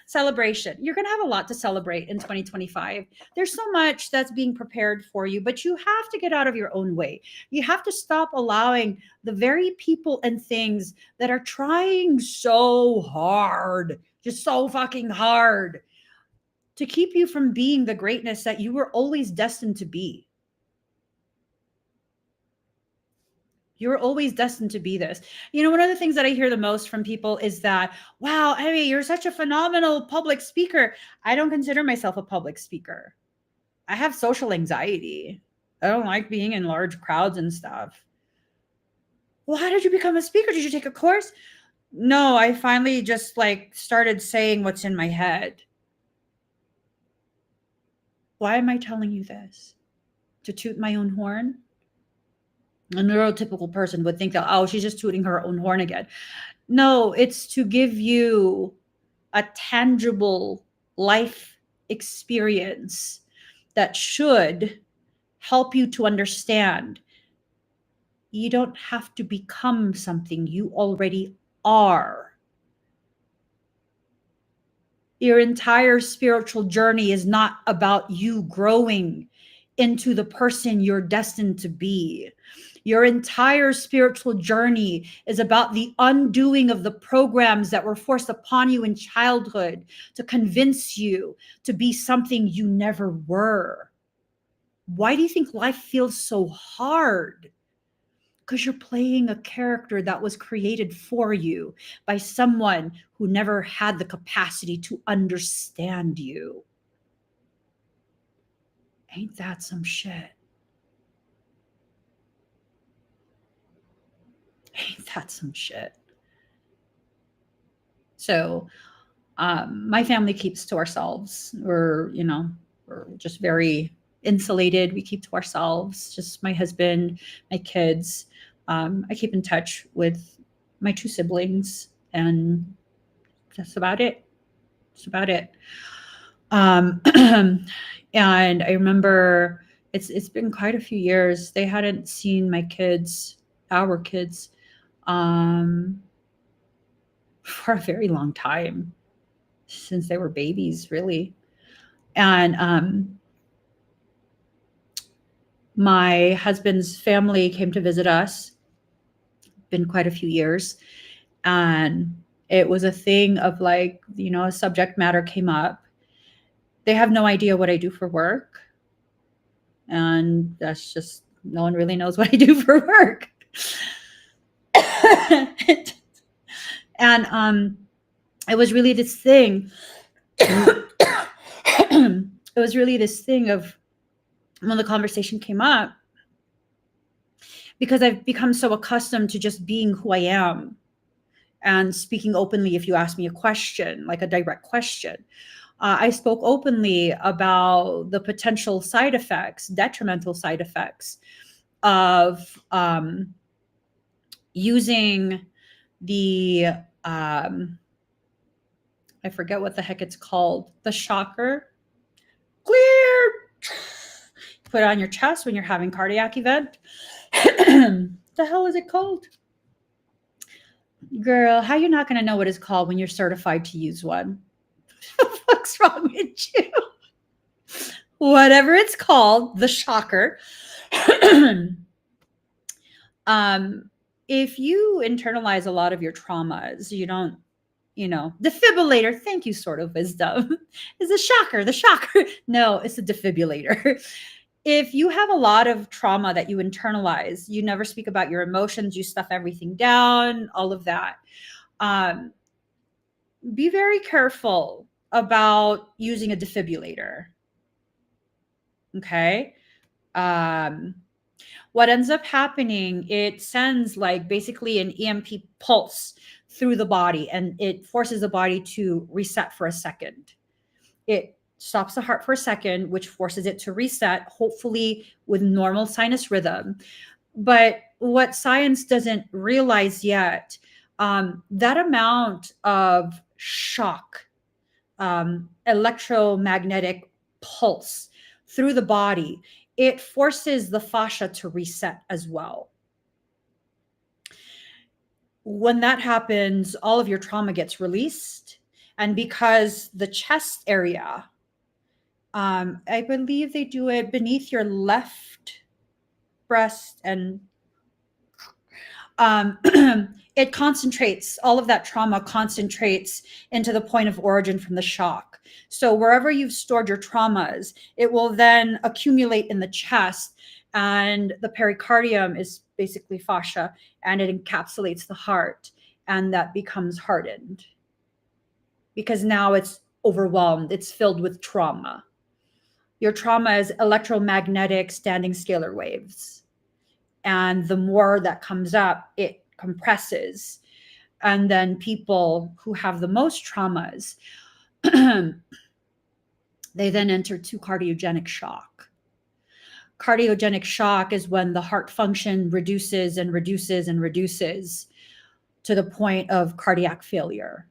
Celebration. You're going to have a lot to celebrate in 2025. There's so much that's being prepared for you, but you have to get out of your own way. You have to stop allowing the very people and things that are trying so hard, just so fucking hard, to keep you from being the greatness that you were always destined to be. You're always destined to be this. One of the things that I hear the most from people is that, wow, Amy, you're such a phenomenal public speaker. I don't consider myself a public speaker. I have social anxiety. I don't like being in large crowds and stuff. Well, how did you become a speaker? Did you take a course? No, I finally just started saying what's in my head. Why am I telling you this? To toot my own horn? A neurotypical person would think that, oh, she's just tooting her own horn again. No, it's to give you a tangible life experience that should help you to understand you don't have to become something you already are. Your entire spiritual journey is not about you growing into the person you're destined to be. Your entire spiritual journey is about the undoing of the programs that were forced upon you in childhood to convince you to be something you never were. Why do you think life feels so hard? Because you're playing a character that was created for you by someone who never had the capacity to understand you. Ain't that some shit? Ain't that some shit? So my family keeps to ourselves. We're just very insulated. We keep to ourselves, just my husband, my kids. I keep in touch with my 2 siblings, and that's about it. That's about it. And I remember it's been quite a few years. They hadn't seen my kids, our kids, for a very long time, since they were babies, really. And my husband's family came to visit us. Been quite a few years, and it was a thing of a subject matter came up. They have no idea what I do for work, and that's just, no one really knows what I do for work. And it was really this thing. It was really this thing of when the conversation came up, because I've become so accustomed to just being who I am and speaking openly if you ask me a question, like a direct question. I spoke openly about the potential side effects, detrimental side effects of using the, I forget what the heck it's called, the shocker, clear, put it on your chest when you're having cardiac event. The hell is it called? Girl, how you not going to know what it's called when you're certified to use one? What's wrong with you? Whatever it's called, the shocker. If you internalize a lot of your traumas, you don't, defibrillator. Thank you, sort of wisdom. Is a shocker. The shocker. No, it's a defibrillator. If you have a lot of trauma that you internalize, you never speak about your emotions, you stuff everything down, all of that. Be very careful about using a defibrillator. Okay. What ends up happening, it sends like basically an EMP pulse through the body, and it forces the body to reset for a second. It stops the heart for a second, which forces it to reset, hopefully with normal sinus rhythm. But what science doesn't realize yet, that amount of shock, electromagnetic pulse through the body, it forces the fascia to reset as well. When that happens, all of your trauma gets released. And because the chest area, I believe they do it beneath your left breast, and it concentrates, all of that trauma concentrates into the point of origin from the shock. So wherever you've stored your traumas, it will then accumulate in the chest, and the pericardium is basically fascia, and it encapsulates the heart, and that becomes hardened because now it's overwhelmed. It's filled with trauma. Your trauma is electromagnetic standing scalar waves. And the more that comes up, it compresses. And then people who have the most traumas, they then enter to cardiogenic shock. Cardiogenic shock is when the heart function reduces and reduces and reduces to the point of cardiac failure.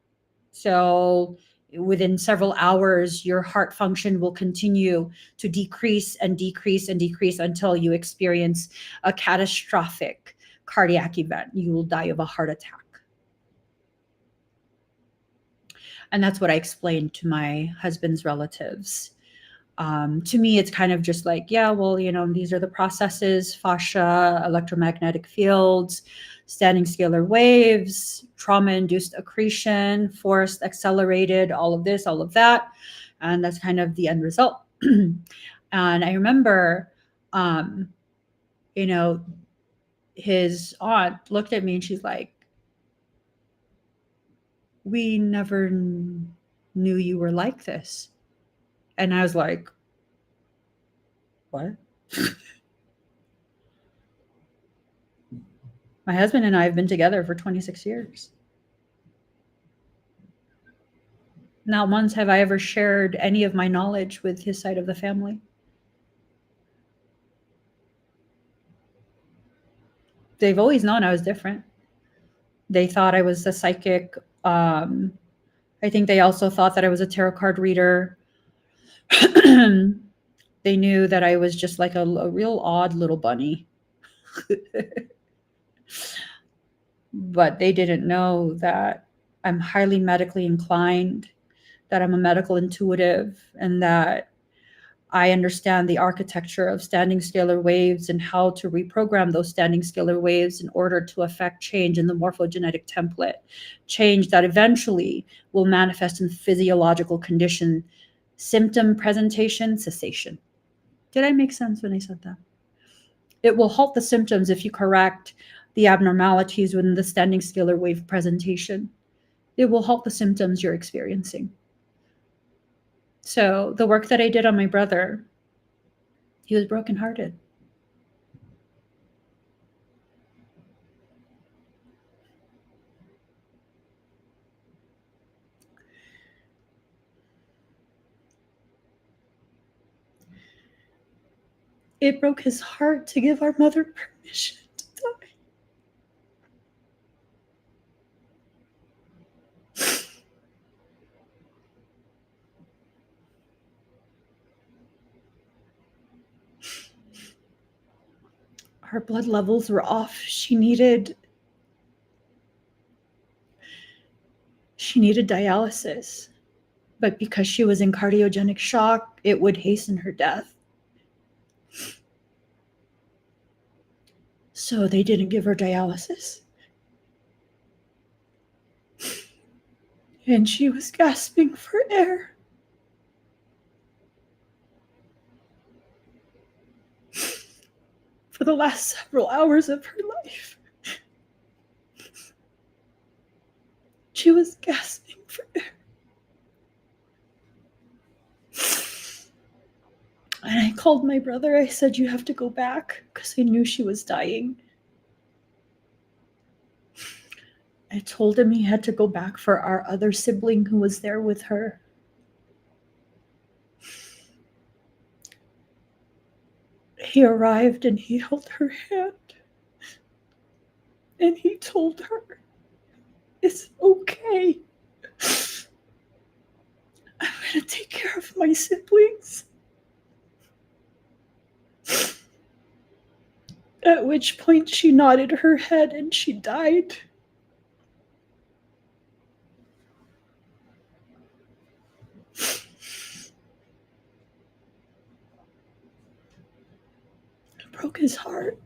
So within several hours, your heart function will continue to decrease and decrease and decrease until you experience a catastrophic cardiac event. You will die of a heart attack. And that's what I explained to my husband's relatives. To me, it's kind of just like, yeah, well, these are the processes: fascia, electromagnetic fields, standing scalar waves, trauma-induced accretion, forced, accelerated, all of this, all of that. And that's kind of the end result. And I remember, his aunt looked at me and she's like, we never knew you were like this. And I was like, what? My husband and I have been together for 26 years. Not once have I ever shared any of my knowledge with his side of the family. They've always known I was different. They thought I was a psychic. I think they also thought that I was a tarot card reader. They knew that I was just like a real odd little bunny. But they didn't know that I'm highly medically inclined, that I'm a medical intuitive, and that I understand the architecture of standing scalar waves and how to reprogram those standing scalar waves in order to affect change in the morphogenetic template, change that eventually will manifest in physiological condition, symptom presentation, cessation. Did I make sense when I said that? It will halt the symptoms if you correct the abnormalities within the standing scalar wave presentation. It will halt the symptoms you're experiencing. So the work that I did on my brother, he was brokenhearted. It broke his heart to give our mother permission to die. Her blood levels were off. She needed dialysis. But because she was in cardiogenic shock, it would hasten her death. So they didn't give her dialysis. And she was gasping for air. For the last several hours of her life. She was gasping for air. And I called my brother. I said, you have to go back, because I knew she was dying. I told him he had to go back for our other sibling who was there with her. He arrived and he held her hand. And he told her, it's okay. I'm going to take care of my siblings. At which point she nodded her head and she died. It broke his heart.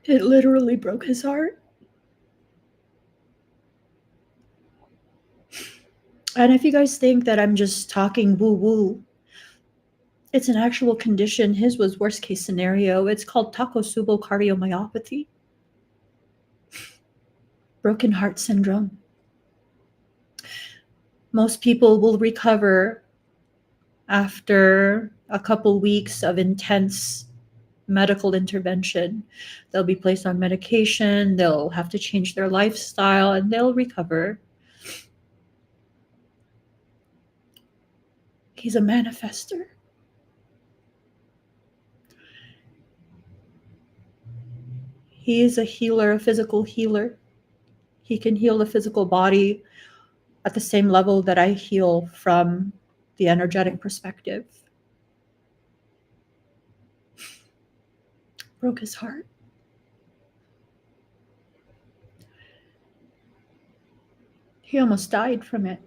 It literally broke his heart. And if you guys think that I'm just talking woo-woo, it's an actual condition. His was worst case scenario. It's called Takotsubo cardiomyopathy. Broken heart syndrome. Most people will recover after a couple weeks of intense medical intervention. They'll be placed on medication, they'll have to change their lifestyle, and they'll recover. He's a manifester. He is a healer, a physical healer. He can heal the physical body at the same level that I heal from the energetic perspective. Broke his heart. He almost died from it.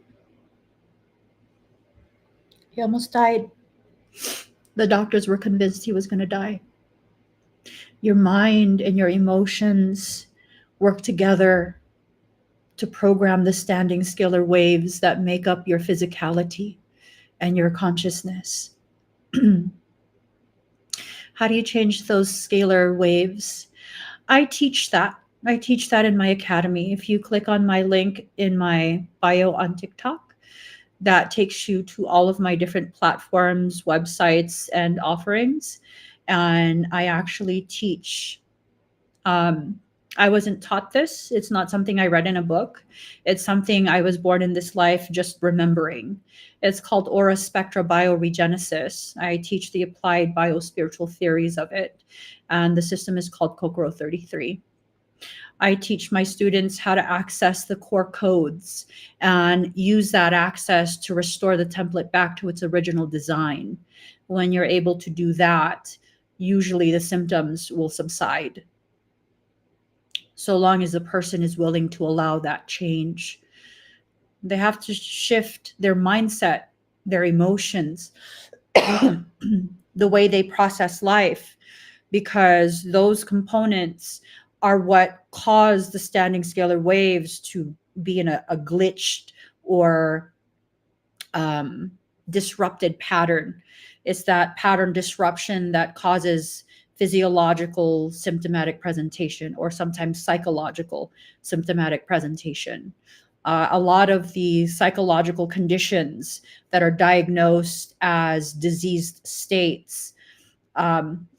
He almost died. The doctors were convinced he was going to die. Your mind and your emotions work together to program the standing scalar waves that make up your physicality and your consciousness. How do you change those scalar waves? I teach that. I teach that in my academy. If you click on my link in my bio on TikTok, that takes you to all of my different platforms, websites, and offerings. And I actually teach. I wasn't taught this. It's not something I read in a book. It's something I was born in this life just remembering. It's called aura spectra bioregenesis. I teach the applied biospiritual theories of it. And the system is called Kokoro 33. I teach my students how to access the core codes and use that access to restore the template back to its original design. When you're able to do that, usually the symptoms will subside, so long as the person is willing to allow that change. They have to shift their mindset, their emotions, the way they process life, because those components are what cause the standing scalar waves to be in a glitched or disrupted pattern. It's that pattern disruption that causes physiological symptomatic presentation, or sometimes psychological symptomatic presentation. A lot of the psychological conditions that are diagnosed as diseased states,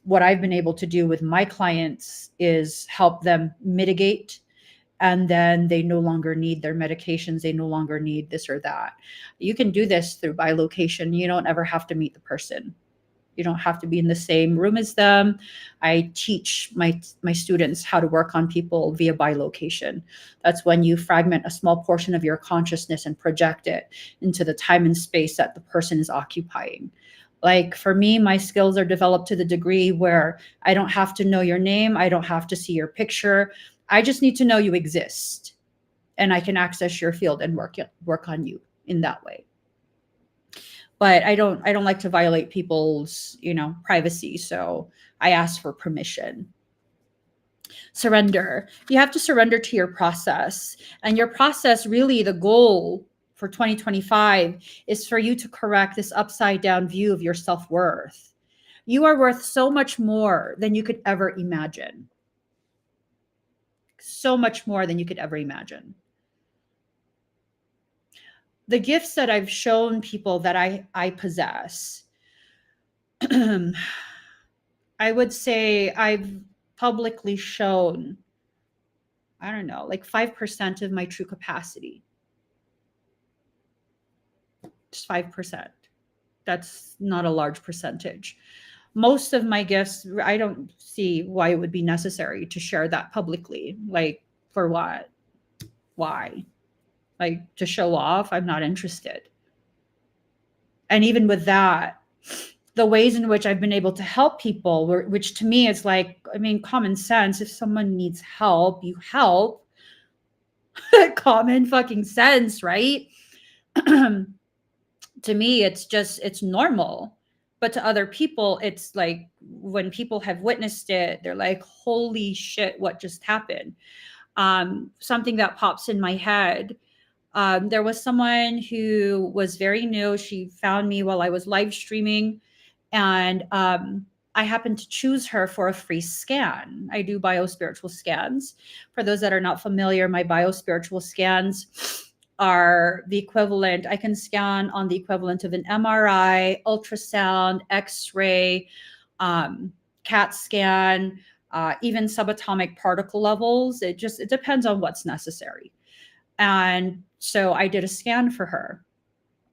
what I've been able to do with my clients is help them mitigate, and then they no longer need their medications. They no longer need this or that. You can do this through bilocation. You don't ever have to meet the person. You don't have to be in the same room as them. I teach my students how to work on people via bilocation. That's when you fragment a small portion of your consciousness and project it into the time and space that the person is occupying. Like for me, my skills are developed to the degree where I don't have to know your name. I don't have to see your picture. I just need to know you exist, and I can access your field and work on you in that way. But I don't like to violate people's, privacy. So I ask for permission. Surrender. You have to surrender to your process. And your process, really, the goal for 2025 is for you to correct this upside down view of your self-worth. You are worth so much more than you could ever imagine. So much more than you could ever imagine. The gifts that I've shown people that I possess, I would say I've publicly shown, I don't know, like 5% of my true capacity. Just 5%. That's not a large percentage. Most of my gifts, I don't see why it would be necessary to share that publicly. Like, for what? Why? Like, to show off? I'm not interested. And even with that, the ways in which I've been able to help people, which to me is like, I mean, common sense. If someone needs help, you help. Common fucking sense, right? To me, it's normal. But to other people, it's like when people have witnessed it, they're like, holy shit, what just happened? Something that pops in my head. There was someone who was very new. She found me while I was live streaming, and I happened to choose her for a free scan. I do biospiritual scans. For those that are not familiar, my biospiritual scans are the equivalent. I can scan on the equivalent of an MRI, ultrasound, X-ray, CAT scan, even subatomic particle levels. It depends on what's necessary. And so I did a scan for her.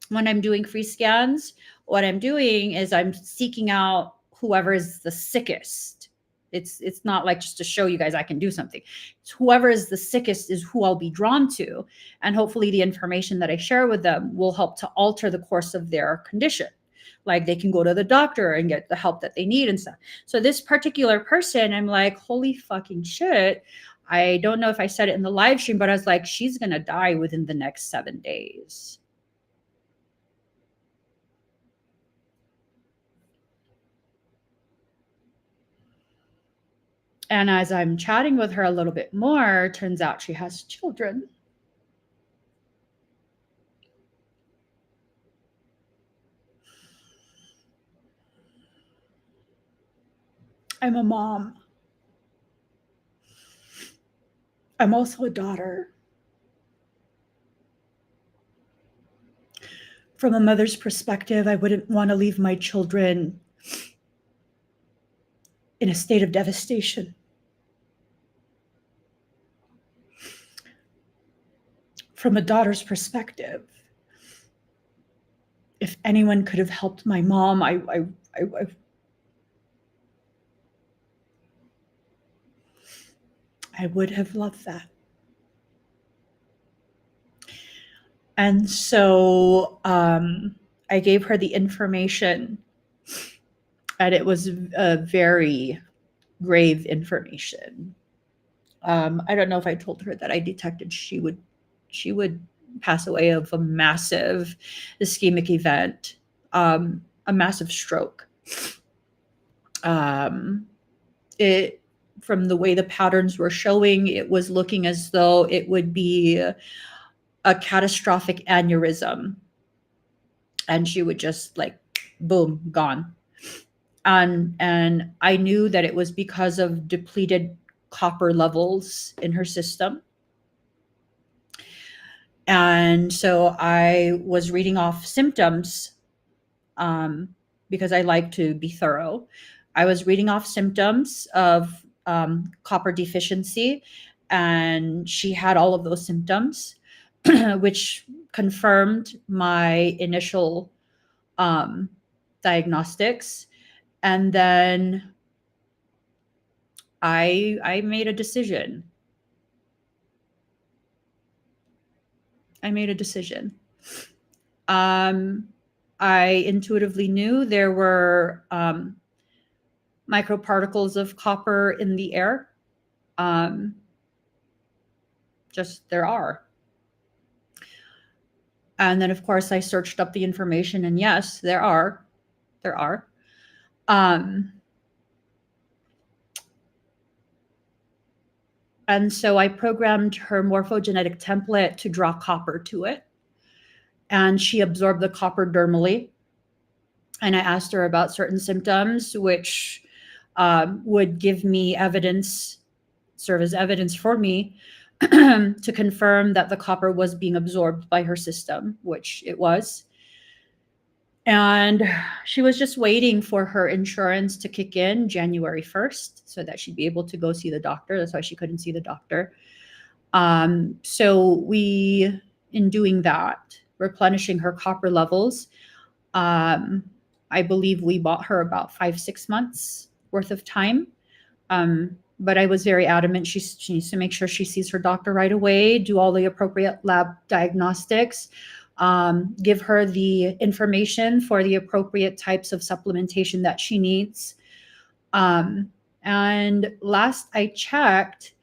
When I'm doing free scans, what I'm doing is I'm seeking out whoever is the sickest. It's not like just to show you guys I can do something. It's whoever is the sickest is who I'll be drawn to. And hopefully the information that I share with them will help to alter the course of their condition. Like they can go to the doctor and get the help that they need and stuff. So this particular person, I'm like, holy fucking shit. I don't know if I said it in the live stream, but I was like, she's going to die within the next 7 days. And as I'm chatting with her a little bit more, turns out she has children. I'm a mom. I'm also a daughter. From a mother's perspective, I wouldn't want to leave my children in a state of devastation. From a daughter's perspective, if anyone could have helped my mom, I would have loved that. And so I gave her the information, and it was a very grave information. I don't know if I told her that I detected she would pass away of a massive ischemic event, a massive stroke. It, from the way the patterns were showing, it was looking as though it would be a catastrophic aneurysm, and she would just like, boom, gone. And I knew that it was because of depleted copper levels in her system. And so I was reading off symptoms because I like to be thorough. I was reading off symptoms of copper deficiency, and she had all of those symptoms, which confirmed my initial diagnostics. And then I made a decision. I intuitively knew there were microparticles of copper in the air. Just there are. And then, of course, I searched up the information, and yes, there are. And so I programmed her morphogenetic template to draw copper to it. And she absorbed the copper dermally. And I asked her about certain symptoms, which would give me evidence, serve as evidence for me to confirm that the copper was being absorbed by her system, which it was. And she was just waiting for her insurance to kick in January 1st so that she'd be able to go see the doctor. That's why she couldn't see the doctor. So we, in doing that, replenishing her copper levels, I believe we bought her about 5-6 months worth of time. But I was very adamant she needs to make sure she sees her doctor right away, do all the appropriate lab diagnostics, give her the information for the appropriate types of supplementation that she needs. And last I checked,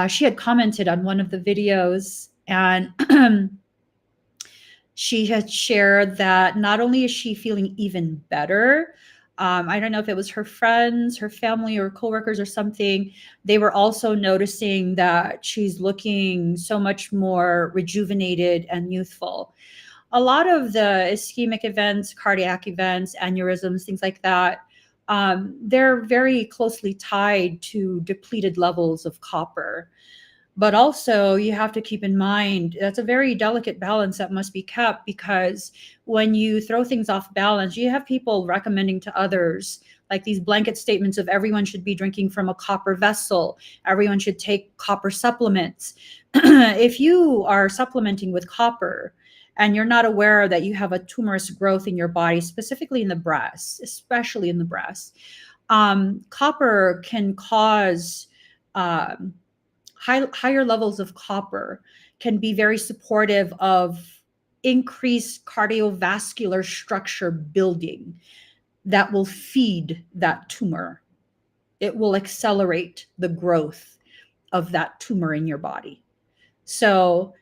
she had commented on one of the videos, and she had shared that not only is she feeling even better, I don't know if it was her friends, her family, or coworkers or something, they were also noticing that she's looking so much more rejuvenated and youthful. A lot of the ischemic events, cardiac events, aneurysms, things like that, they're very closely tied to depleted levels of copper. But also, you have to keep in mind that's a very delicate balance that must be kept, because when you throw things off balance, you have people recommending to others, like these blanket statements of everyone should be drinking from a copper vessel, everyone should take copper supplements. If you are supplementing with copper and you're not aware that you have a tumorous growth in your body, specifically in the breast, especially in the breast, copper can cause higher levels of copper can be very supportive of increased cardiovascular structure building that will feed that tumor. It will accelerate the growth of that tumor in your body. So,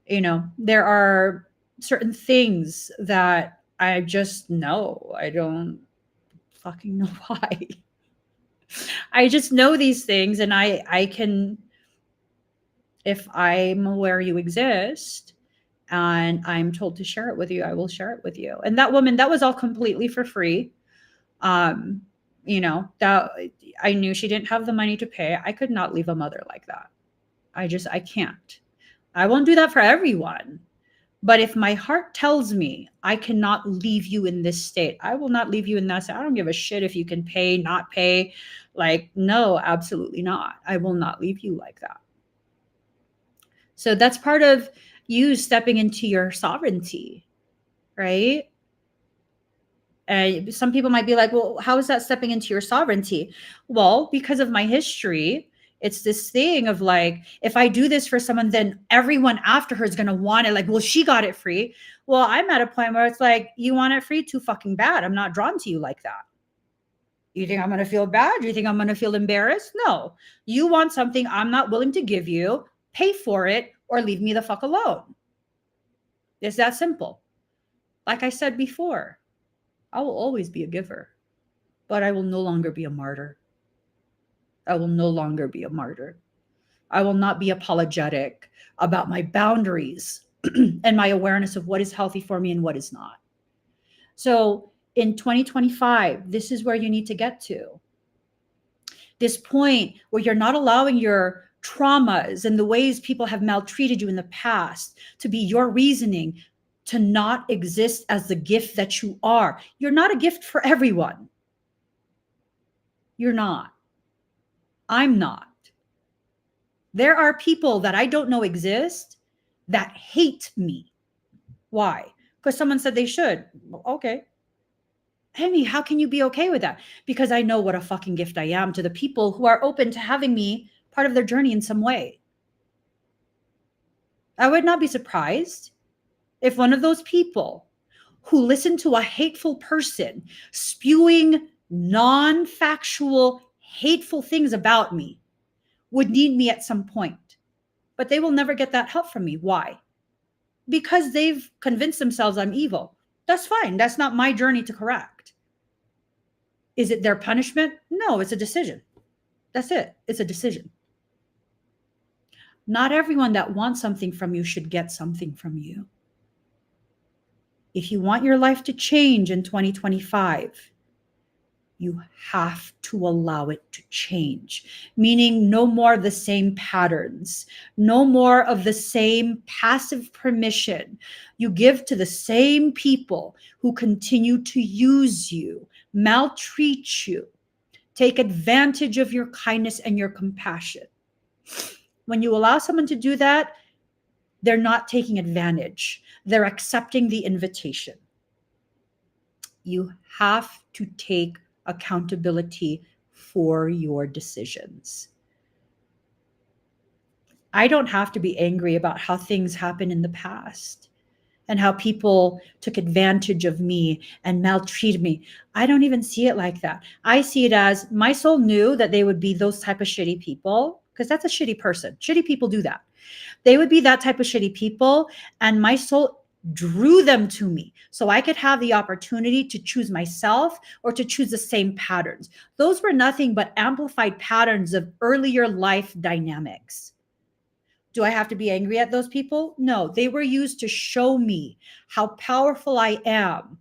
there are certain things that I just know. I don't fucking know why. I just know these things, and I can, if I'm aware you exist and I'm told to share it with you, I will share it with you. And that woman, that was all completely for free. That I knew she didn't have the money to pay. I could not leave a mother like that. I can't. I won't do that for everyone. But if my heart tells me I cannot leave you in this state, I will not leave you in that state. I don't give a shit if you can pay, not pay. Like, no, absolutely not. I will not leave you like that. So that's part of you stepping into your sovereignty, right? And some people might be like, well, how is that stepping into your sovereignty? Well, because of my history, it's this thing of like, if I do this for someone, then everyone after her is going to want it. Like, well, she got it free. Well, I'm at a point where it's like, you want it free? Too fucking bad. I'm not drawn to you like that. You think I'm going to feel bad? Do you think I'm going to feel embarrassed? No. You want something I'm not willing to give you, pay for it, or leave me the fuck alone. It's that simple. Like I said before, I will always be a giver, but I will no longer be a martyr. I will no longer be a martyr. I will not be apologetic about my boundaries and my awareness of what is healthy for me and what is not. So in 2025, this is where you need to get to. This point where you're not allowing your traumas and the ways people have maltreated you in the past to be your reasoning to not exist as the gift that you are. You're not a gift for everyone. You're not. I'm not. There are people that I don't know exist that hate me. Why? Because someone said they should. Okay. Amy, how can you be okay with that? Because I know what a fucking gift I am to the people who are open to having me part of their journey in some way. I would not be surprised if one of those people who listen to a hateful person spewing non-factual, hateful things about me would need me at some point. But they will never get that help from me. Why? Because they've convinced themselves I'm evil. That's fine. That's not my journey to correct. Is it their punishment? No, it's a decision. That's it. It's a decision. Not everyone that wants something from you should get something from you. If you want your life to change in 2025, you have to allow it to change, meaning no more of the same patterns, no more of the same passive permission you give to the same people who continue to use you, maltreat you, take advantage of your kindness and your compassion. When you allow someone to do that, they're not taking advantage. They're accepting the invitation. You have to take accountability for your decisions. I don't have to be angry about how things happened in the past and how people took advantage of me and maltreated me. I don't even see it like that. I see it as my soul knew that they would be those type of shitty people, because that's a shitty person. Shitty people do that. They would be that type of shitty people, and my soul drew them to me so I could have the opportunity to choose myself or to choose the same patterns. Those were nothing but amplified patterns of earlier life dynamics. Do I have to be angry at those people? No, they were used to show me how powerful I am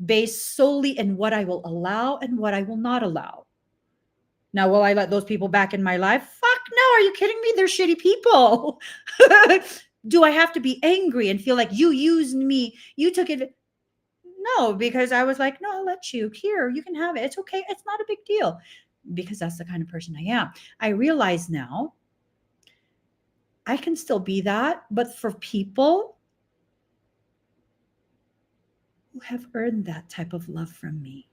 based solely in what I will allow and what I will not allow. Now, will I let those people back in my life? Fuck no. Are you kidding me? They're shitty people. Do I have to be angry and feel like you used me? You took it? No, because I was like, no, I'll let you. Here, you can have it. It's okay. It's not a big deal, because that's the kind of person I am. I realize now I can still be that, but for people who have earned that type of love from me.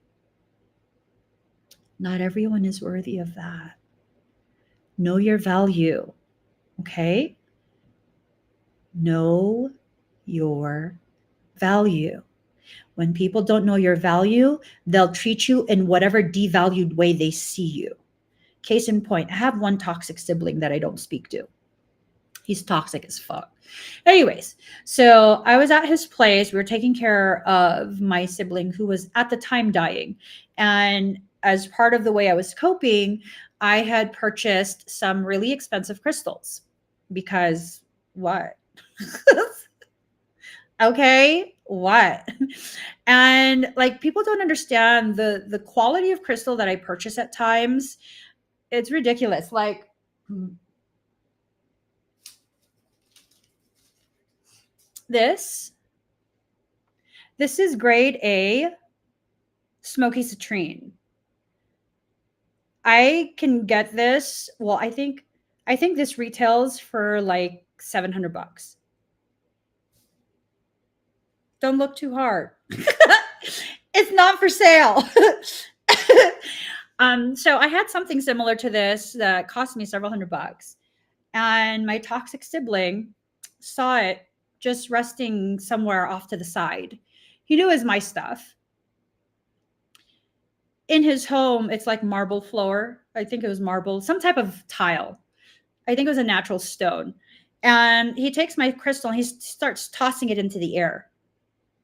Not everyone is worthy of that. Know your value, okay? Know your value. When people don't know your value, they'll treat you in whatever devalued way they see you. Case in point, I have one toxic sibling that I don't speak to. He's toxic as fuck. Anyways, so I was at his place. We were taking care of my sibling who was at the time dying. And as part of the way I was coping, I had purchased some really expensive crystals because what? Okay, what? And like people don't understand the quality of crystal that I purchase at times. It's ridiculous. Like this is grade A smoky citrine. I can get this. Well, I think this retails for like $700. Don't look too hard. It's not for sale. So I had something similar to this that cost me several $100, and my toxic sibling saw it just resting somewhere off to the side. He knew it was my stuff. In his home, it's like marble floor. I think it was marble, some type of tile. I think it was a natural stone. And he takes my crystal and he starts tossing it into the air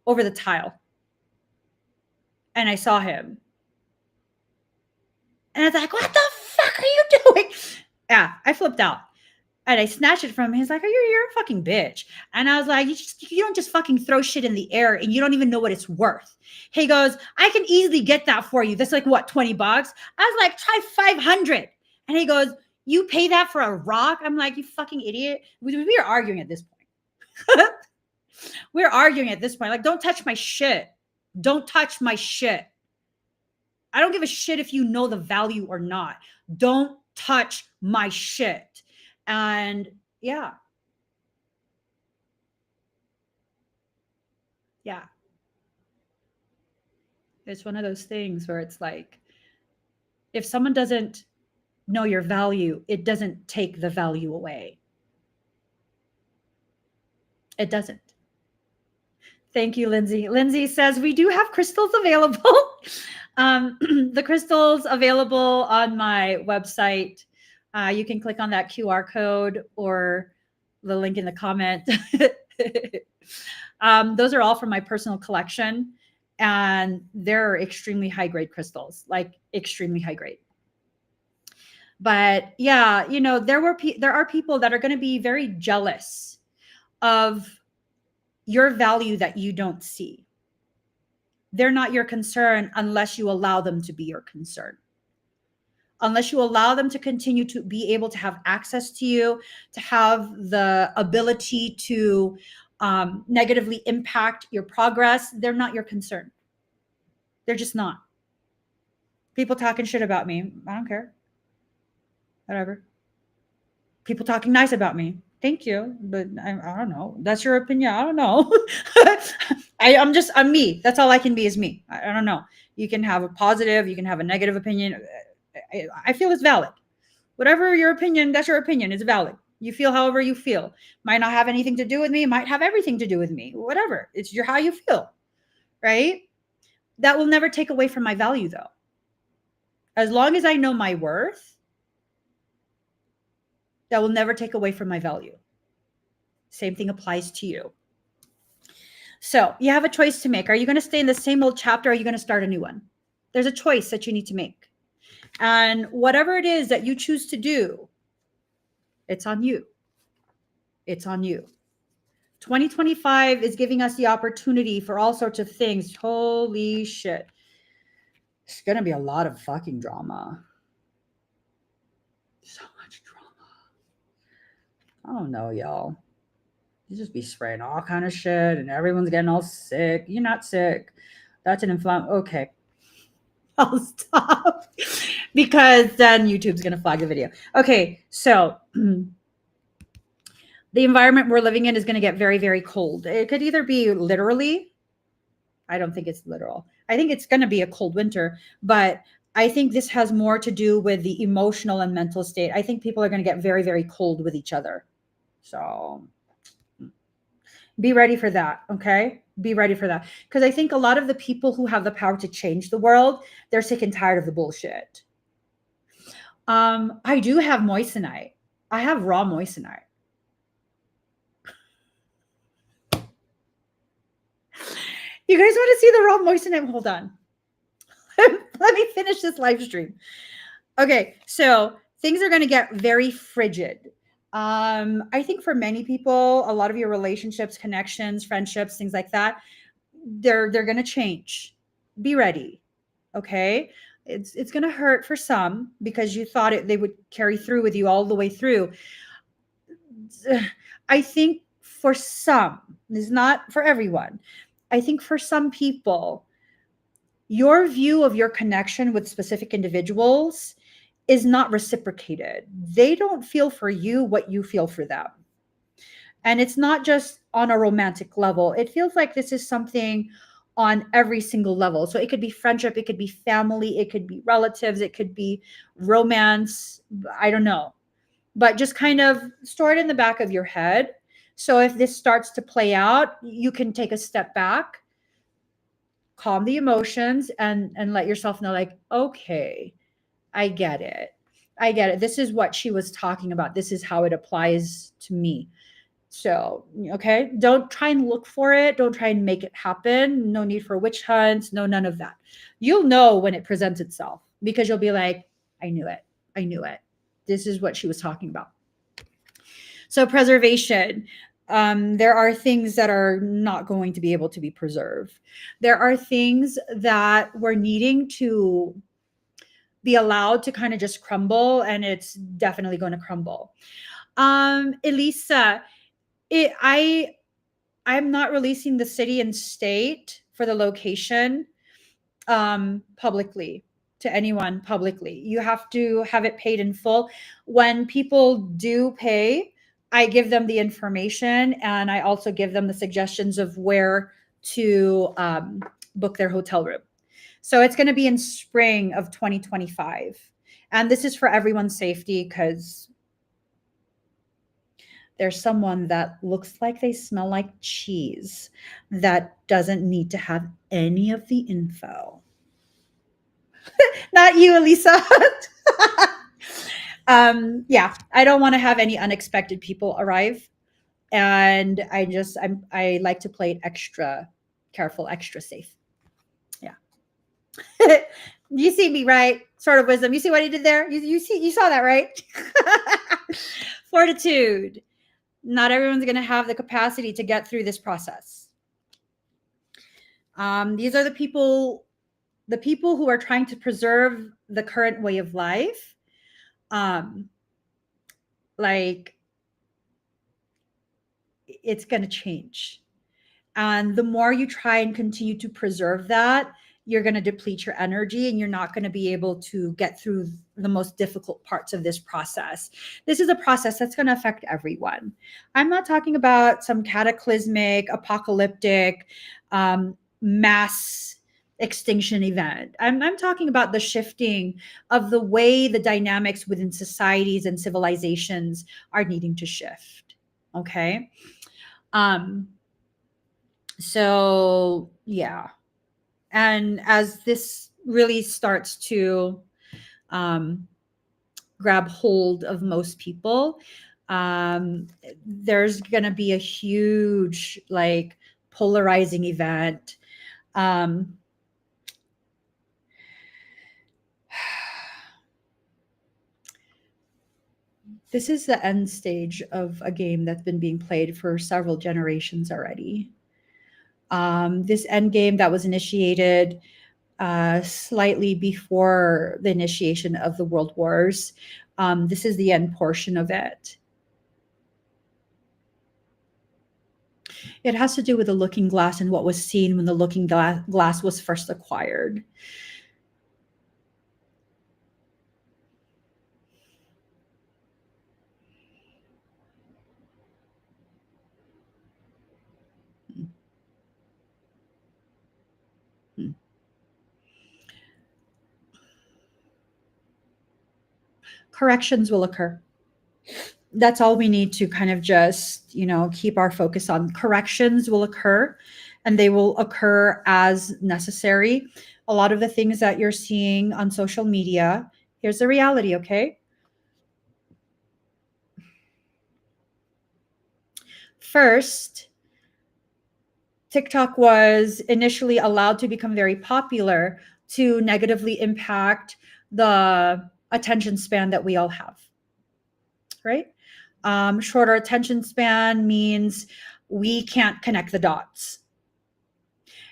over the tile. And I saw him. And I was like, what the fuck are you doing? Yeah, I flipped out. And I snatched it from him. He's like, you're a fucking bitch. And I was like, you don't just fucking throw shit in the air and you don't even know what it's worth. He goes, I can easily get that for you. That's like, what, $20? I was like, try 500. And he goes, you pay that for a rock? I'm like, you fucking idiot. We are arguing at this point. We're arguing at this point. Like, don't touch my shit. Don't touch my shit. I don't give a shit if you know the value or not. Don't touch my shit. And yeah. It's one of those things where it's like, if someone doesn't know your value, it doesn't take the value away. It doesn't. Thank you, Lindsay. Lindsay says we do have crystals available. The crystals available on my website. You can click on that QR code or the link in the comment. Those are all from my personal collection, and they're extremely high grade crystals, like extremely high grade. But yeah, you know, there are people that are going to be very jealous of your value that you don't see. They're not your concern unless you allow them to be your concern. Unless you allow them to continue to be able to have access to you, to have the ability to negatively impact your progress, they're not your concern. They're just not. People talking shit about me, I don't care. Whatever. People talking nice about me, thank you, but I don't know. That's your opinion. I don't know. I'm me. That's all I can be is me. I don't know. You can have a positive, you can have a negative opinion. I feel it's valid. Whatever your opinion, that's your opinion. It's valid. You feel however you feel. Might not have anything to do with me, might have everything to do with me. Whatever. It's how you feel, right? That will never take away from my value, though. As long as I know my worth, that will never take away from my value. Same thing applies to you. So you have a choice to make. Are you going to stay in the same old chapter? Or are you going to start a new one? There's a choice that you need to make. And whatever it is that you choose to do, it's on you. It's on you. 2025 is giving us the opportunity for all sorts of things. Holy shit. It's going to be a lot of fucking drama. So much drama. I don't know, y'all. You just be spraying all kind of shit and everyone's getting all sick. You're not sick. That's an inflammation. Okay. I'll stop because then YouTube's going to flag the video. Okay. So the environment we're living in is going to get very, very cold. It could either be literally. I don't think it's literal. I think it's going to be a cold winter, but I think this has more to do with the emotional and mental state. I think people are going to get very, very cold with each other. So be ready for that. Okay. Be ready for that. Because I think a lot of the people who have the power to change the world, they're sick and tired of the bullshit. I do have moissanite. I have raw moissanite. You guys want to see the raw moissanite? Hold on. Let me finish this live stream. Okay. So things are going to get very frigid. I think for many people, a lot of your relationships, connections, friendships, things like that, they're going to change. Be ready. Okay. It's going to hurt for some because you thought they would carry through with you all the way through. I think for some, this is not for everyone. I think for some people, your view of your connection with specific individuals is not reciprocated. They don't feel for you what you feel for them. And it's not just on a romantic level. It feels like this is something on every single level. So it could be friendship, it could be family, it could be relatives, it could be romance. I don't know. But just kind of store it in the back of your head. So if this starts to play out, you can take a step back, calm the emotions, and let yourself know, like, okay, I get it. I get it. This is what she was talking about. This is how it applies to me. So, okay, don't try and look for it. Don't try and make it happen. No need for witch hunts. No, none of that. You'll know when it presents itself because you'll be like, I knew it. I knew it. This is what she was talking about. So preservation. There are things that are not going to be able to be preserved. There are things that we're needing to be allowed to kind of just crumble, and it's definitely going to crumble. Elisa, I'm not releasing the city and state for the location publicly to anyone publicly. You have to have it paid in full. When people do pay, I give them the information, and I also give them the suggestions of where to book their hotel room. So it's going to be in spring of 2025. And this is for everyone's safety because there's someone that looks like they smell like cheese that doesn't need to have any of the info. Not you, Elisa. Yeah, I don't want to have any unexpected people arrive. And I like to play it extra careful, extra safe. Yeah. You see me, right? Sort of wisdom. You see what he did there? You saw that, right? Fortitude. Not everyone's going to have the capacity to get through this process. These are the people who are trying to preserve the current way of life. Like, it's going to change. And the more you try and continue to preserve that, you're going to deplete your energy and you're not going to be able to get through the most difficult parts of this process. This is a process that's going to affect everyone. I'm not talking about some cataclysmic, apocalyptic, mass extinction event. I'm talking about the shifting of the way the dynamics within societies and civilizations are needing to shift. Okay. So yeah. And as this really starts to grab hold of most people, there's going to be a huge, like, polarizing event. This is the end stage of a game that's been being played for several generations already. This end game that was initiated slightly before the initiation of the World Wars. This is the end portion of it. It has to do with the looking glass and what was seen when the looking glass was first acquired. Corrections will occur. That's all we need to kind of just, keep our focus on. Corrections will occur, and they will occur as necessary. A lot of the things that you're seeing on social media, here's the reality, okay? First, TikTok was initially allowed to become very popular to negatively impact the attention span that we all have, right? Shorter attention span means we can't connect the dots.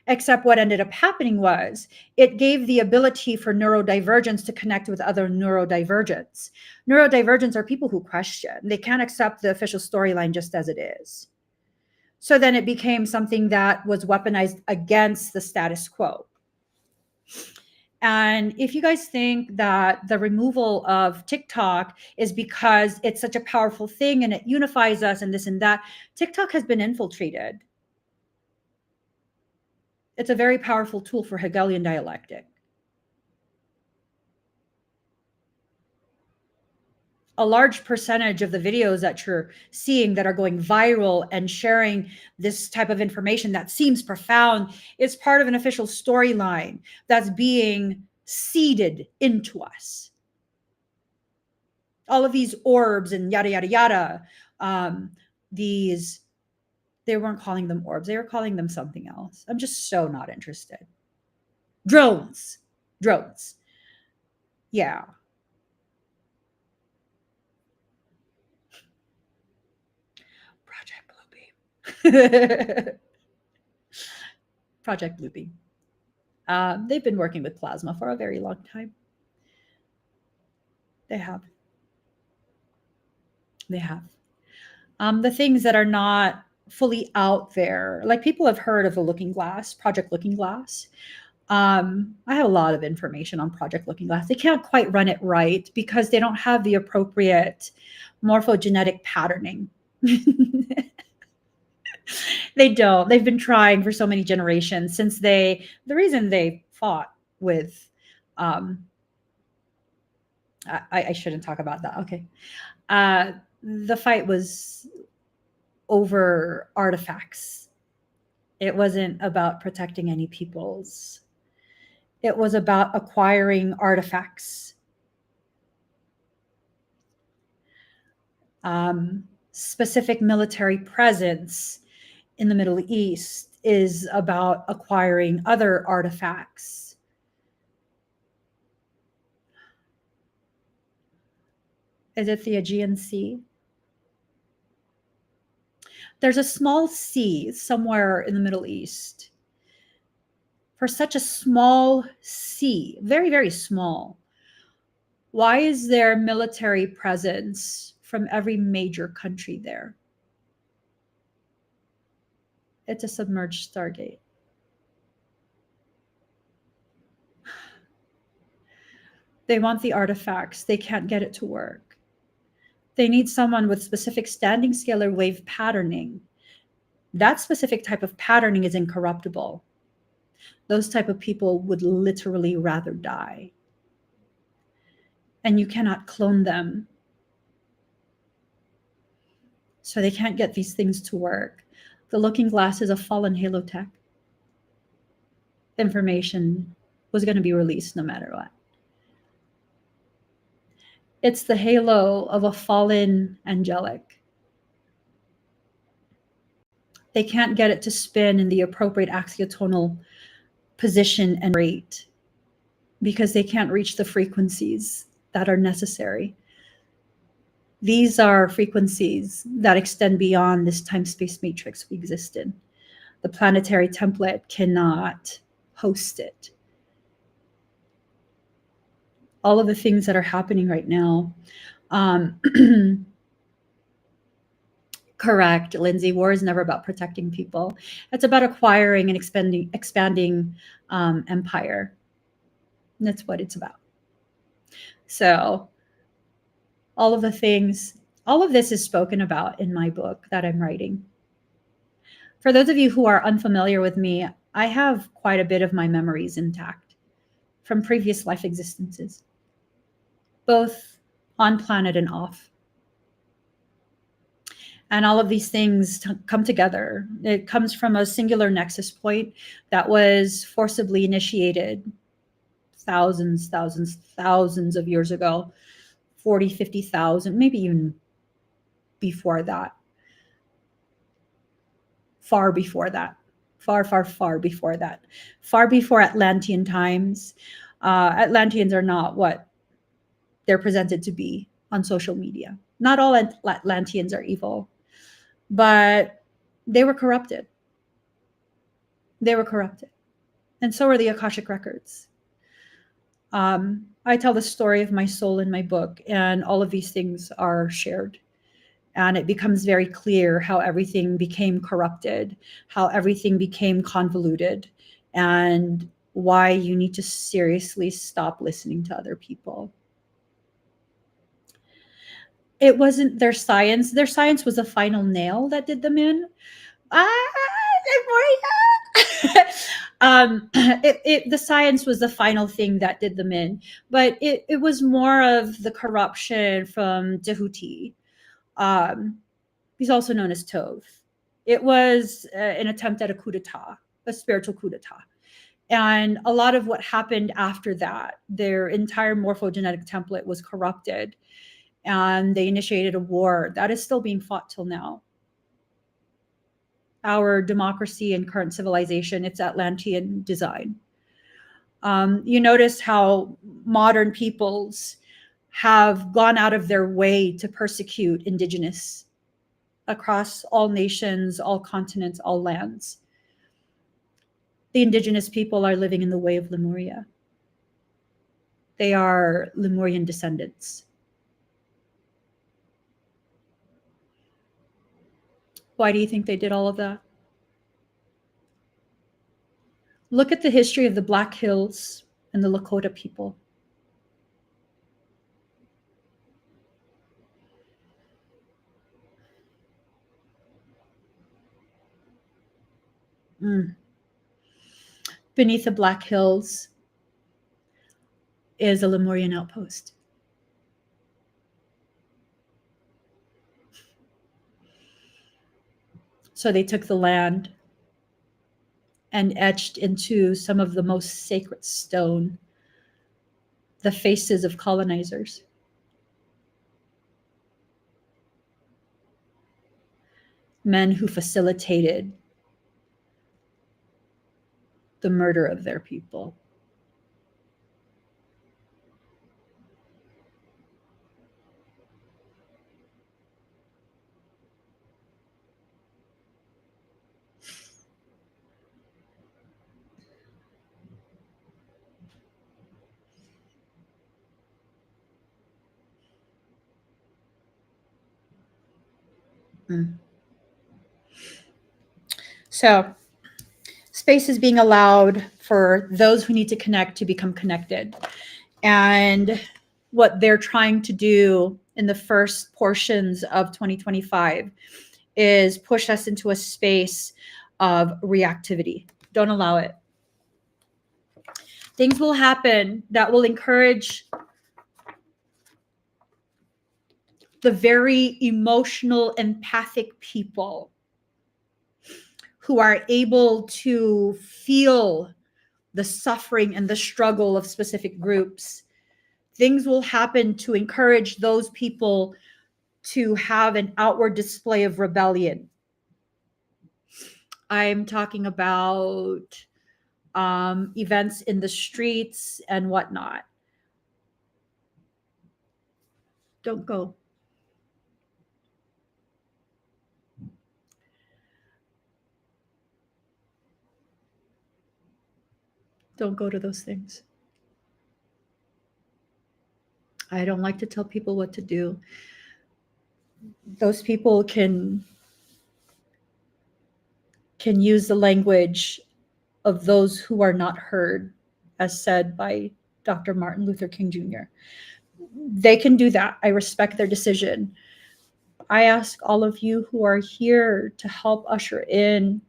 Except what ended up happening was it gave the ability for neurodivergents to connect with other neurodivergents. Neurodivergents are people who question. They can't accept the official storyline just as it is. So then it became something that was weaponized against the status quo. And if you guys think that the removal of TikTok is because it's such a powerful thing and it unifies us and this and that, TikTok has been infiltrated. It's a very powerful tool for Hegelian dialectic. A large percentage of the videos that you're seeing that are going viral and sharing this type of information that seems profound is part of an official storyline that's being seeded into us. All of these orbs and yada, yada, yada. They weren't calling them orbs. They were calling them something else. I'm just so not interested. Drones. Yeah. Project Bluebeam. They've been working with plasma for a very long time. They have. The things that are not fully out there, like people have heard of the Looking Glass, Project Looking Glass. I have a lot of information on Project Looking Glass. They can't quite run it right because they don't have the appropriate morphogenetic patterning. They don't. They've been trying for so many generations since the reason they fought with, I shouldn't talk about that. Okay. The fight was over artifacts. It wasn't about protecting any peoples. It was about acquiring artifacts. Specific military presence in the Middle East is about acquiring other artifacts. Is it the Aegean Sea? There's a small sea somewhere in the Middle East. For such a small sea, very, very small, why is there military presence from every major country there? It's a submerged Stargate. They want the artifacts. They can't get it to work. They need someone with specific standing scalar wave patterning. That specific type of patterning is incorruptible. Those type of people would literally rather die. And you cannot clone them. So they can't get these things to work. The looking glass is a fallen halo tech. Information was going to be released no matter what. It's the halo of a fallen angelic. They can't get it to spin in the appropriate axiotonal position and rate because they can't reach the frequencies that are necessary. These are frequencies that extend beyond this time-space matrix we exist in. The planetary template cannot host it. All of the things that are happening right now, correct, Lindsay, war is never about protecting people. It's about acquiring and expanding empire. And that's what it's about. So all of the things, all of this is spoken about in my book that I'm writing. For those of you who are unfamiliar with me, I have quite a bit of my memories intact from previous life existences, both on planet and off. And all of these things come together. It comes from a singular nexus point that was forcibly initiated thousands of years ago, 40, 50,000, maybe even before that. Far before that. Far before that. Far before Atlantean times. Atlanteans are not what they're presented to be on social media. Not all Atlanteans are evil, but they were corrupted. They were corrupted. And so are the Akashic records. I tell the story of my soul in my book, and all of these things are shared. And it becomes very clear how everything became corrupted, how everything became convoluted, and why you need to seriously stop listening to other people. It wasn't their science. Their science was the final nail that did them in. The science was the final thing that did them in, but it was more of the corruption from Jehuti. He's also known as Tov. It was an attempt at a coup d'etat, a spiritual coup d'etat. And a lot of what happened after that, their entire morphogenetic template was corrupted, and they initiated a war that is still being fought till now. Our democracy and current civilization, it's Atlantean design. You notice how modern peoples have gone out of their way to persecute indigenous across all nations, all continents, all lands. The indigenous people are living in the way of Lemuria. They are Lemurian descendants. Why do you think they did all of that? Look at the history of the Black Hills and the Lakota people. Beneath the Black Hills, is a Lemurian outpost. So they took the land and etched into some of the most sacred stone the faces of colonizers. Men who facilitated the murder of their people. So space is being allowed for those who need to connect to become connected. And what they're trying to do in the first portions of 2025 is push us into a space of reactivity. Don't allow it. Things will happen that will encourage the very emotional, empathic people who are able to feel the suffering and the struggle of specific groups. Things will happen to encourage those people to have an outward display of rebellion. I'm talking about events in the streets and whatnot. Don't go. Don't go to those things. I don't like to tell people what to do. Those people can use the language of those who are not heard, as said by Dr. Martin Luther King Jr. They can do that. I respect their decision. I ask all of you who are here to help usher in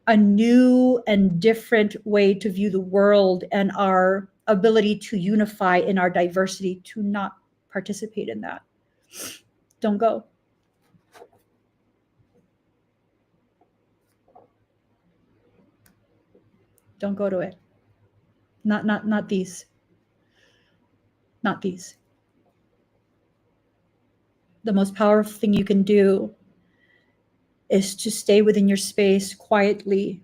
a new and different way to view the world and our ability to unify in our diversity, to not participate in that. Don't go. Don't go to it. Not these. Not these. The most powerful thing you can do is to stay within your space quietly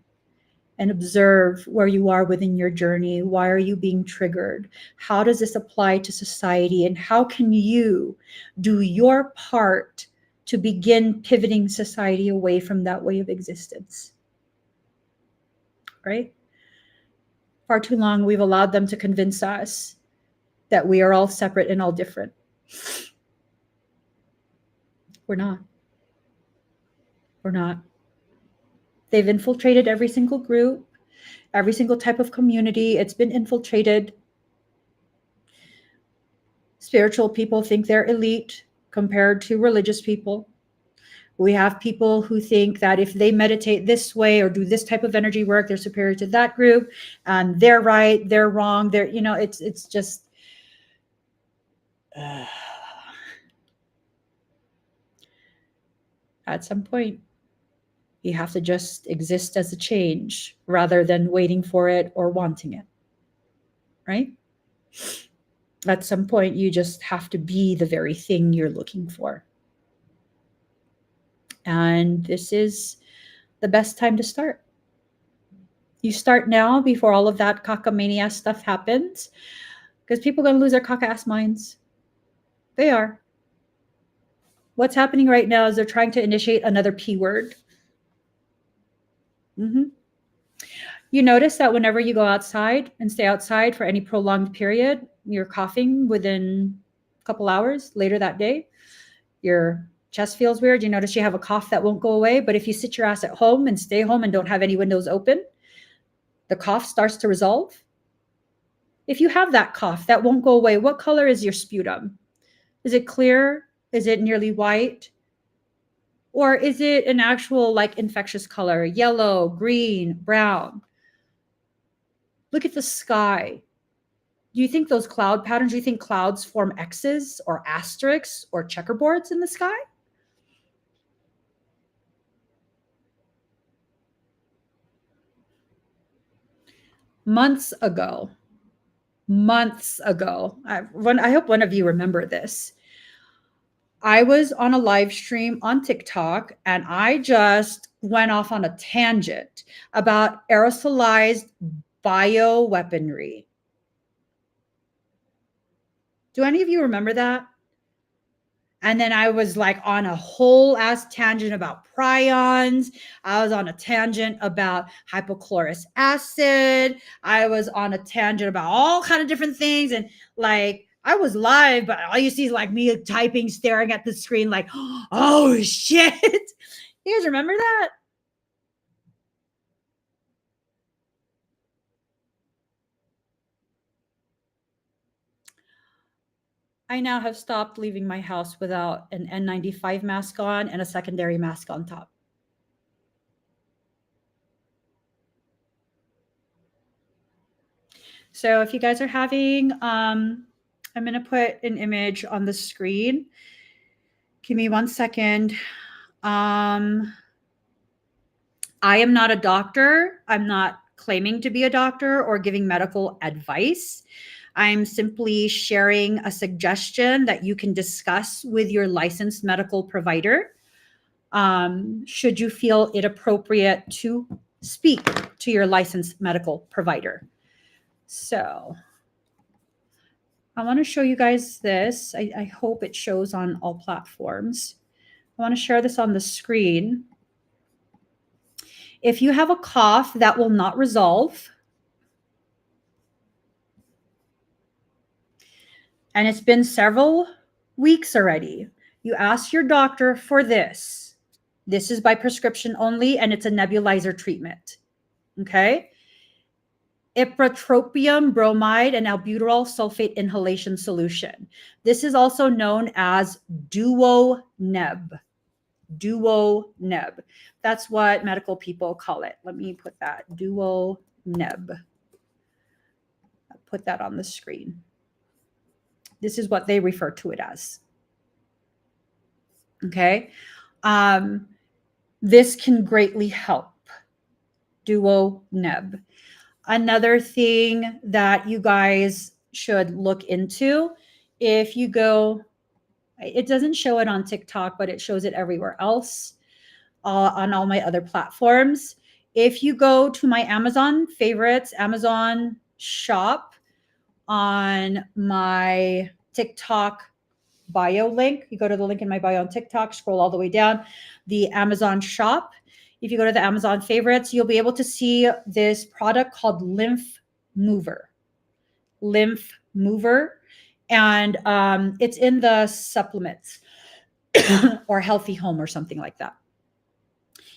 and observe where you are within your journey. Why are you being triggered? How does this apply to society? And how can you do your part to begin pivoting society away from that way of existence? Right? Far too long, we've allowed them to convince us that we are all separate and all different. We're not. We're not. They've infiltrated every single group, every single type of community. It's been infiltrated. Spiritual people think they're elite compared to religious people. We have people who think that if they meditate this way or do this type of energy work, they're superior to that group, and they're right, they're wrong. They're, it's just. At some point, you have to just exist as a change rather than waiting for it or wanting it, right? At some point, you just have to be the very thing you're looking for. And this is the best time to start. You start now before all of that cockamania stuff happens, because people are going to lose their cock-ass minds. They are. What's happening right now is they're trying to initiate another P word. You notice that whenever you go outside and stay outside for any prolonged period, you're coughing within a couple hours later that day. Your chest feels weird. You notice you have a cough that won't go away. But if you sit your ass at home and stay home and don't have any windows open, the cough starts to resolve. If you have that cough that won't go away, what color is your sputum? Is it clear? Is it nearly white? Or is it an actual infectious color? Yellow, green, brown? Look at the sky. Do you think those cloud patterns, do you think clouds form X's or asterisks or checkerboards in the sky? Months ago, I hope one of you remember this. I was on a live stream on TikTok and I just went off on a tangent about aerosolized bioweaponry. Do any of you remember that? And then I was like on a whole ass tangent about prions. I was on a tangent about hypochlorous acid. I was on a tangent about all kind of different things. And like, I was live, but all you see is like me typing, staring at the screen like, oh shit. You guys remember that? I now have stopped leaving my house without an N95 mask on and a secondary mask on top. So if you guys are having, I'm going to put an image on the screen. Give me 1 second. I am not a doctor. I'm not claiming to be a doctor or giving medical advice. I'm simply sharing a suggestion that you can discuss with your licensed medical provider. Should you feel it appropriate to speak to your licensed medical provider. So I want to show you guys this. I hope it shows on all platforms. I want to share this on the screen. If you have a cough that will not resolve, and it's been several weeks already, you ask your doctor for this. This is by prescription only, and it's a nebulizer treatment. Okay? Ipratropium bromide and albuterol sulfate inhalation solution. This is also known as Duo-Neb. Duo-Neb. That's what medical people call it. Let me put that. Duo-Neb. I'll put that on the screen. This is what they refer to it as. Okay. This can greatly help. Duo-Neb. Another thing that you guys should look into, if you go, it doesn't show it on TikTok, but it shows it everywhere else on all my other platforms. If you go to my Amazon favorites, Amazon shop on my TikTok bio link, you go to the link in my bio on TikTok, scroll all the way down, the Amazon shop. If you go to the Amazon favorites, you'll be able to see this product called Lymph Mover. Lymph Mover. And it's in the supplements or Healthy Home or something like that.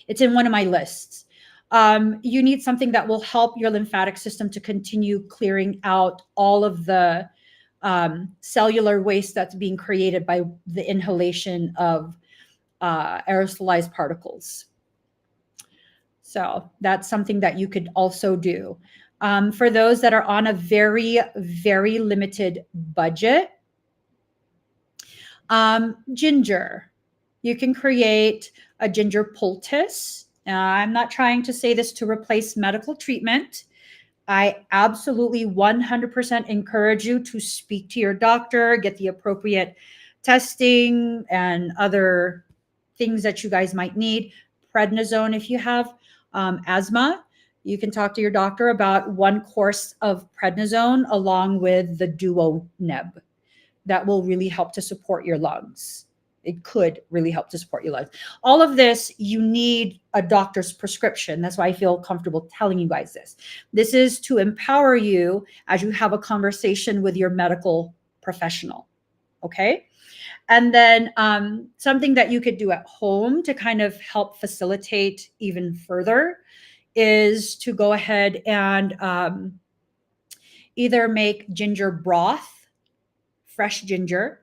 It's in one of my lists. You need something that will help your lymphatic system to continue clearing out all of the cellular waste that's being created by the inhalation of aerosolized particles. So that's something that you could also do. For those that are on a very, very limited budget, ginger. You can create a ginger poultice. I'm not trying to say this to replace medical treatment. I absolutely 100% encourage you to speak to your doctor, get the appropriate testing and other things that you guys might need. Prednisone if you have asthma. You can talk to your doctor about 1 course of prednisone along with the Duo-Neb. That will really help to support your lungs. It could really help to support your lungs. All of this, you need a doctor's prescription. That's why I feel comfortable telling you guys this. This is to empower you as you have a conversation with your medical professional. Okay? And then something that you could do at home to kind of help facilitate even further is to go ahead and either make ginger broth, fresh ginger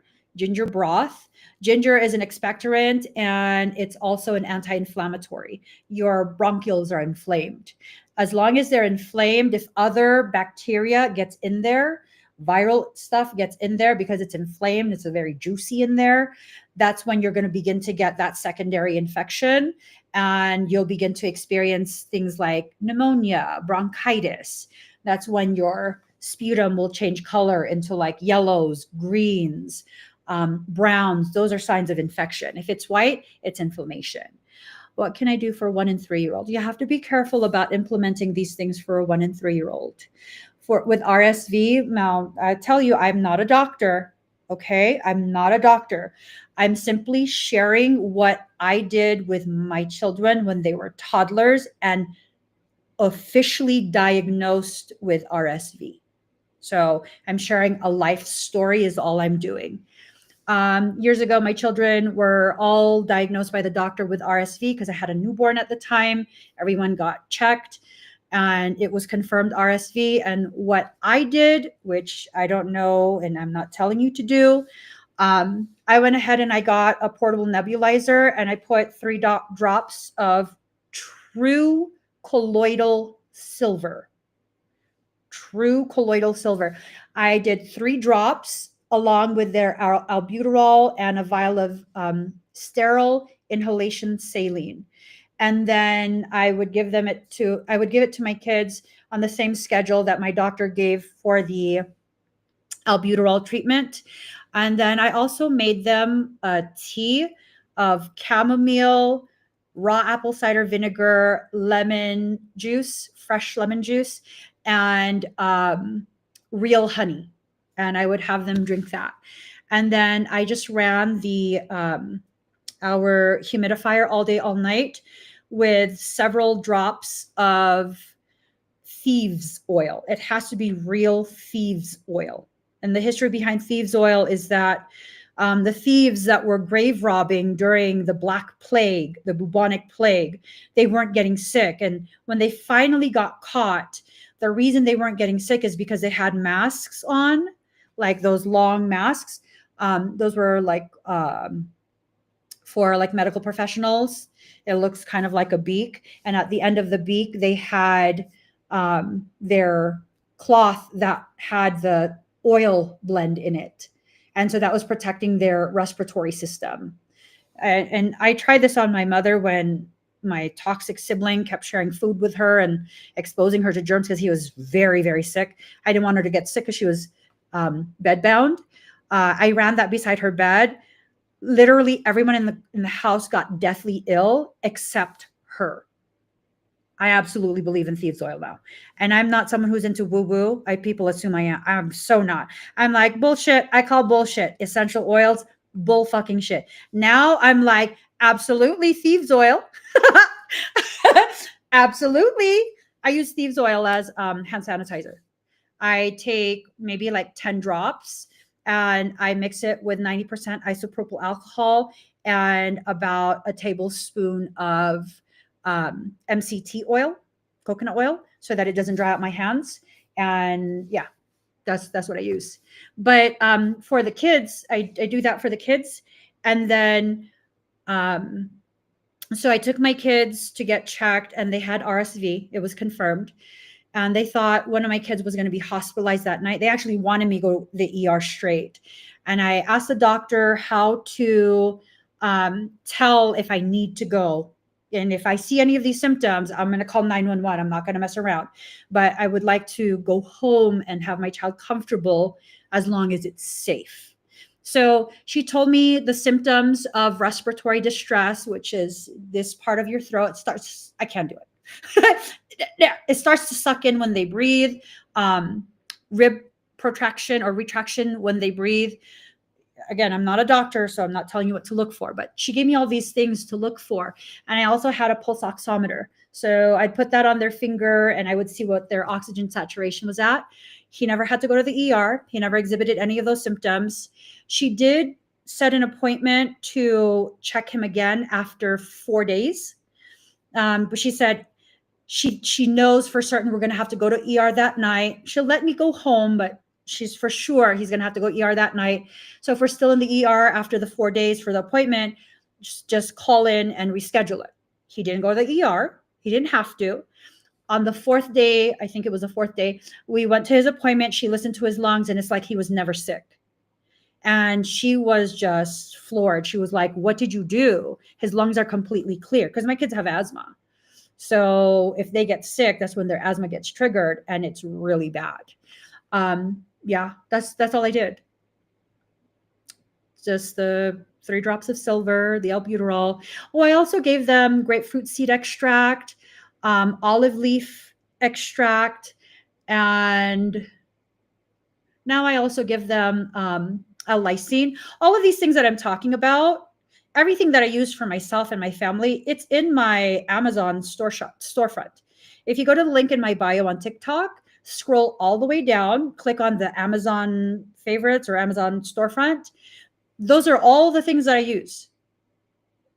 broth. Ginger is an expectorant and it's also an anti-inflammatory. Your bronchioles are inflamed. As long as they're inflamed, if other bacteria gets in there, viral stuff gets in there because it's inflamed, it's a very juicy in there, that's when you're going to begin to get that secondary infection, and you'll begin to experience things like pneumonia, bronchitis. That's when your sputum will change color into like yellows, greens, browns. Those are signs of infection. If it's white, it's inflammation. What can I do for 1 and 3-year-old? You have to be careful about implementing these things for a 1 and 3-year-old. With RSV, now I tell you, I'm not a doctor. Okay, I'm not a doctor. I'm simply sharing what I did with my children when they were toddlers and officially diagnosed with RSV. So I'm sharing a life story is all I'm doing. Years ago, my children were all diagnosed by the doctor with RSV because I had a newborn at the time. Everyone got checked and it was confirmed RSV. And what I did, which I don't know and I'm not telling you to do, I went ahead and I got a portable nebulizer and I put 3 drops of true colloidal silver. True colloidal silver. I did 3 drops along with their albuterol and a vial of sterile inhalation saline. And then I would give it to my kids on the same schedule that my doctor gave for the albuterol treatment. And then I also made them a tea of chamomile, raw apple cider vinegar, lemon juice, fresh lemon juice, and real honey. And I would have them drink that. And then I just ran the our humidifier all day, all night with several drops of thieves oil. It has to be real thieves oil. And the history behind thieves oil is that the thieves that were grave robbing during the Black Plague, the bubonic plague, they weren't getting sick. And when they finally got caught, the reason they weren't getting sick is because they had masks on, like those long masks. Those were like for like medical professionals. It looks kind of like a beak. And at the end of the beak, they had their cloth that had the oil blend in it. And so that was protecting their respiratory system. And I tried this on my mother when my toxic sibling kept sharing food with her and exposing her to germs because he was very, very sick. I didn't want her to get sick because she was bedbound. I ran that beside her bed. Literally everyone in the house got deathly ill except her. I absolutely believe in thieves oil now. And I'm not someone who's into woo-woo. People assume I am. I'm so not. I'm like, bullshit. I call bullshit. Essential oils, bull fucking shit. Now I'm like, absolutely thieves oil. Absolutely. I use thieves oil as hand sanitizer. I take maybe like 10 drops and I mix it with 90% isopropyl alcohol and about a tablespoon of MCT oil, coconut oil, so that it doesn't dry out my hands. And yeah, that's what I use. But for the kids, I do that for the kids. And then so I took my kids to get checked and they had RSV. It was confirmed. And they thought one of my kids was going to be hospitalized that night. They actually wanted me to go to the ER straight. And I asked the doctor how to tell if I need to go. And if I see any of these symptoms, I'm going to call 911. I'm not going to mess around. But I would like to go home and have my child comfortable as long as it's safe. So she told me the symptoms of respiratory distress, which is this part of your throat. I can't do it. It starts to suck in when they breathe, rib protraction or retraction when they breathe. Again, I'm not a doctor, so I'm not telling you what to look for, but she gave me all these things to look for. And I also had a pulse oximeter. So I'd put that on their finger and I would see what their oxygen saturation was at. He never had to go to the ER. He never exhibited any of those symptoms. She did set an appointment to check him again after 4 days. But she said, she knows for certain we're going to have to go to ER that night. She'll let me go home, but she's for sure he's going to have to go ER that night. So if we're still in the ER after the 4 days for the appointment, just call in and reschedule it. He didn't go to the ER. He didn't have to. On the fourth day, I think it was the fourth day, we went to his appointment. She listened to his lungs, and it's like he was never sick. And she was just floored. She was like, what did you do? His lungs are completely clear, because my kids have asthma. So if they get sick, that's when their asthma gets triggered, and it's really bad. Yeah, that's all I did. Just the 3 drops of silver, the albuterol. Oh, I also gave them grapefruit seed extract, olive leaf extract, and now I also give them a lysine. All of these things that I'm talking about, everything that I use for myself and my family, it's in my Amazon storefront. If you go to the link in my bio on TikTok, scroll all the way down, click on the Amazon favorites or Amazon storefront. Those are all the things that I use.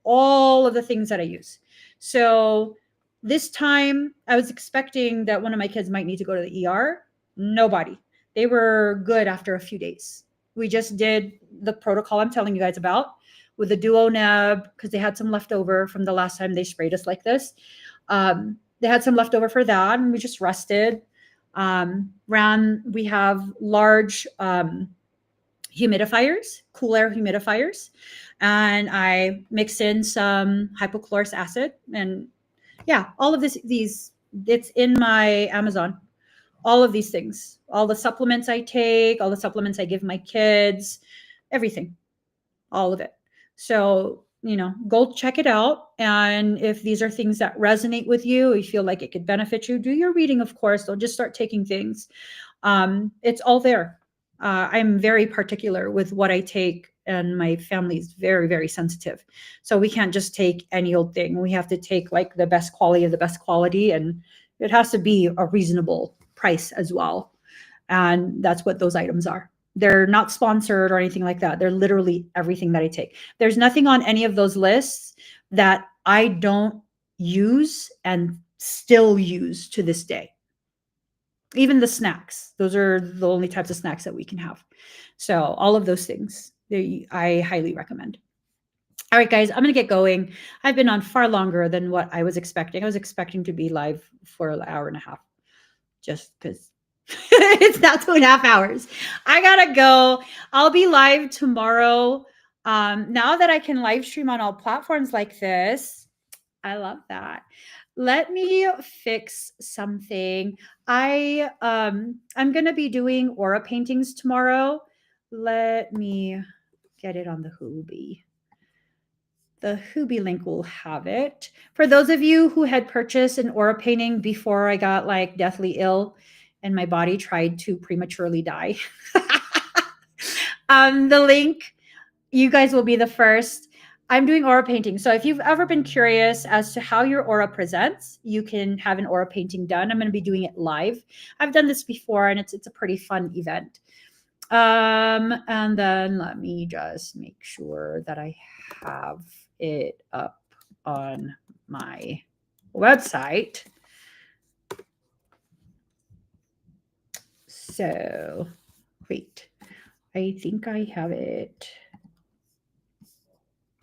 All of the things that I use. So this time I was expecting that one of my kids might need to go to the ER. Nobody. They were good after a few days. We just did the protocol I'm telling you guys about with the duo neb, because they had some leftover from the last time they sprayed us like this. They had some leftover for that, and we just rested. We have large humidifiers, cool air humidifiers, and I mix in some hypochlorous acid, and yeah, all of these, it's in my Amazon. All of these things, all the supplements I take, all the supplements I give my kids, everything, all of it. So, go check it out. And if these are things that resonate with you, you feel like it could benefit you, do your reading, of course. Don't just start taking things. It's all there. I'm very particular with what I take, and my family is very, very sensitive. So we can't just take any old thing. We have to take like the best quality of the best quality, and it has to be a reasonable price as well. And that's what those items are. They're not sponsored or anything like that. They're literally everything that I take. There's nothing on any of those lists that I don't use and still use to this day. Even the snacks, those are the only types of snacks that we can have. So all of those things, I highly recommend. All right, guys, I'm going to get going. I've been on far longer than what I was expecting. I was expecting to be live for an hour and a half, just because it's not 2.5 hours. I got to go. I'll be live tomorrow. Now that I can live stream on all platforms like this, I love that. Let me fix something. I'm going to be doing aura paintings tomorrow. Let me get it on the Hoobie. The Hoobie link will have it. For those of you who had purchased an aura painting before I got like deathly ill and my body tried to prematurely die, the link, you guys will be the first. I'm doing aura painting. So if you've ever been curious as to how your aura presents, you can have an aura painting done. I'm going to be doing it live. I've done this before, and it's a pretty fun event. And then let me just make sure that I have it up on my website. So wait, I think I have it.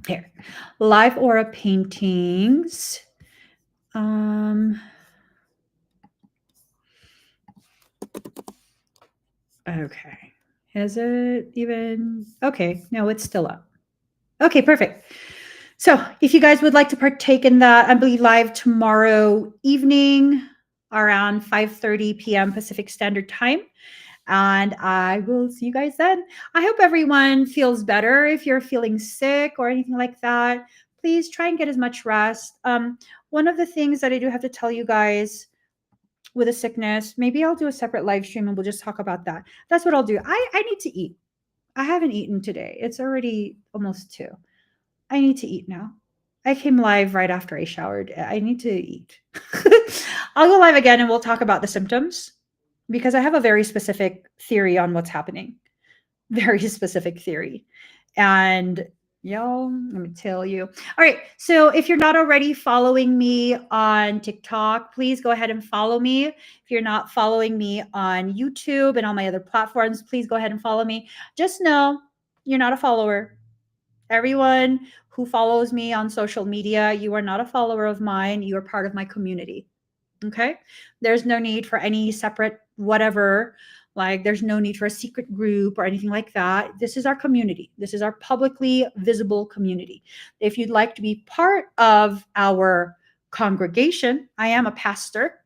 Here, live aura paintings. Okay. Is it even? Okay. No, it's still up. Okay, perfect. So if you guys would like to partake in that, I'll be live tomorrow evening around 5:30 p.m. Pacific Standard Time. And I will see you guys then. I hope everyone feels better. If you're feeling sick or anything like that, please try and get as much rest. One of the things that I do have to tell you guys with a sickness, maybe I'll do a separate live stream and we'll just talk about that. That's what I'll do. I need to eat. I haven't eaten today. It's already almost 2. I need to eat now. I came live right after I showered. I need to eat. I'll go live again and we'll talk about the symptoms, because I have a very specific theory on what's happening. Very specific theory. And y'all, let me tell you. All right. So if you're not already following me on TikTok, please go ahead and follow me. If you're not following me on YouTube and all my other platforms, please go ahead and follow me. Just know you're not a follower. Everyone who follows me on social media, you are not a follower of mine. You are part of my community. Okay. There's no need for any separate whatever. Like there's no need for a secret group or anything like that. This is our community. This is our publicly visible community. If you'd like to be part of our congregation, I am a pastor.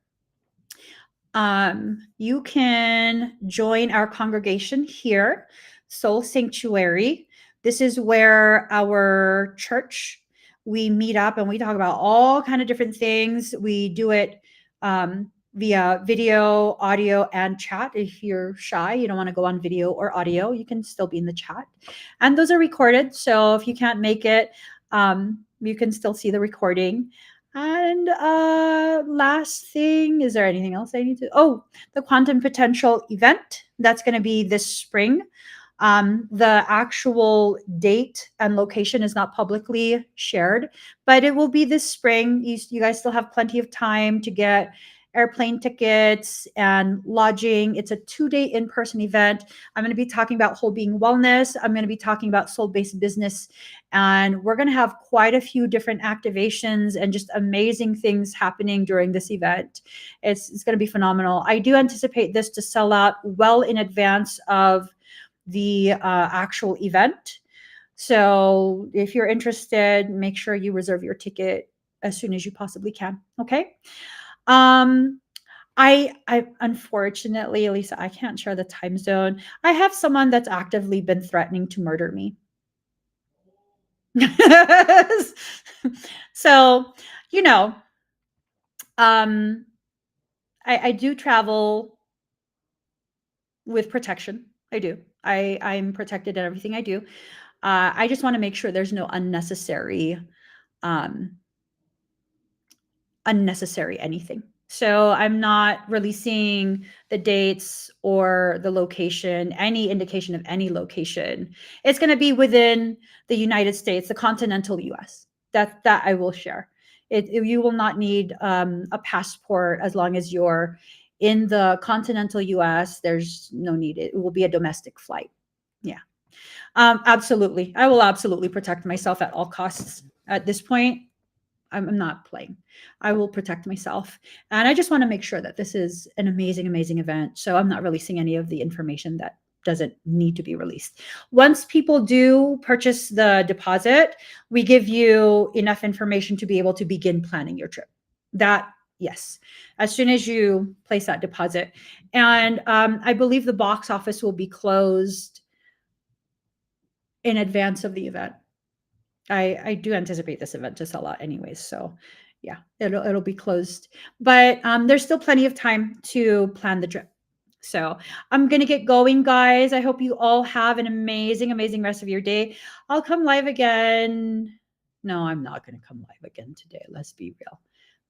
You can join our congregation here, Soul Sanctuary. This is where our church, we meet up and we talk about all kind of different things. We do it via video, audio, and chat. If you're shy, you don't want to go on video or audio, you can still be in the chat. And those are recorded. So if you can't make it, you can still see the recording. And last thing, is there anything else I need to? Oh, the quantum potential event. That's going to be this spring. The actual date and location is not publicly shared, but it will be this spring. You guys still have plenty of time to get airplane tickets and lodging. It's a 2-day in-person event. I'm going to be talking about whole being wellness. I'm going to be talking about soul-based business. And we're going to have quite a few different activations and just amazing things happening during this event. It's going to be phenomenal. I do anticipate this to sell out well in advance of the actual event. So if you're interested, make sure you reserve your ticket as soon as you possibly can. Okay. I unfortunately, Elisa, I can't share the time zone. I have someone that's actively been threatening to murder me. So, you know, I do travel with protection. I do. I'm protected in everything I do. I just want to make sure there's no unnecessary anything. So I'm not releasing the dates or the location, any indication of any location. It's going to be within the United States, the continental US. That I will share. You will not need a passport as long as you're in the continental US. There's no need. It will be a domestic flight. Yeah. Absolutely. I will absolutely protect myself at all costs. At this point, I'm not playing. I will protect myself. And I just want to make sure that this is an amazing, amazing event. So I'm not releasing any of the information that doesn't need to be released. Once people do purchase the deposit, we give you enough information to be able to begin planning your trip. That, yes, as soon as you place that deposit. And I believe the box office will be closed in advance of the event. I do anticipate this event to sell out anyways. So yeah, it'll be closed, but there's still plenty of time to plan the trip. So I'm going to get going, guys. I hope you all have an amazing, amazing rest of your day. I'll come live again. No, I'm not going to come live again today. Let's be real.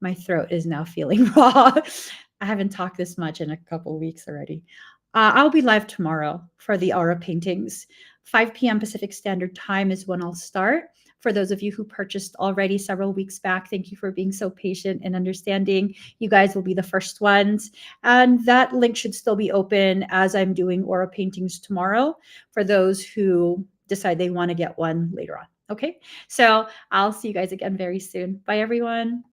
My throat is now feeling raw. I haven't talked this much in a couple weeks already. I'll be live tomorrow for the aura paintings. 5 p.m. Pacific Standard Time is when I'll start. For those of you who purchased already several weeks back, thank you for being so patient and understanding. You guys will be the first ones. And that link should still be open as I'm doing aura paintings tomorrow for those who decide they want to get one later on. Okay, so I'll see you guys again very soon. Bye, everyone.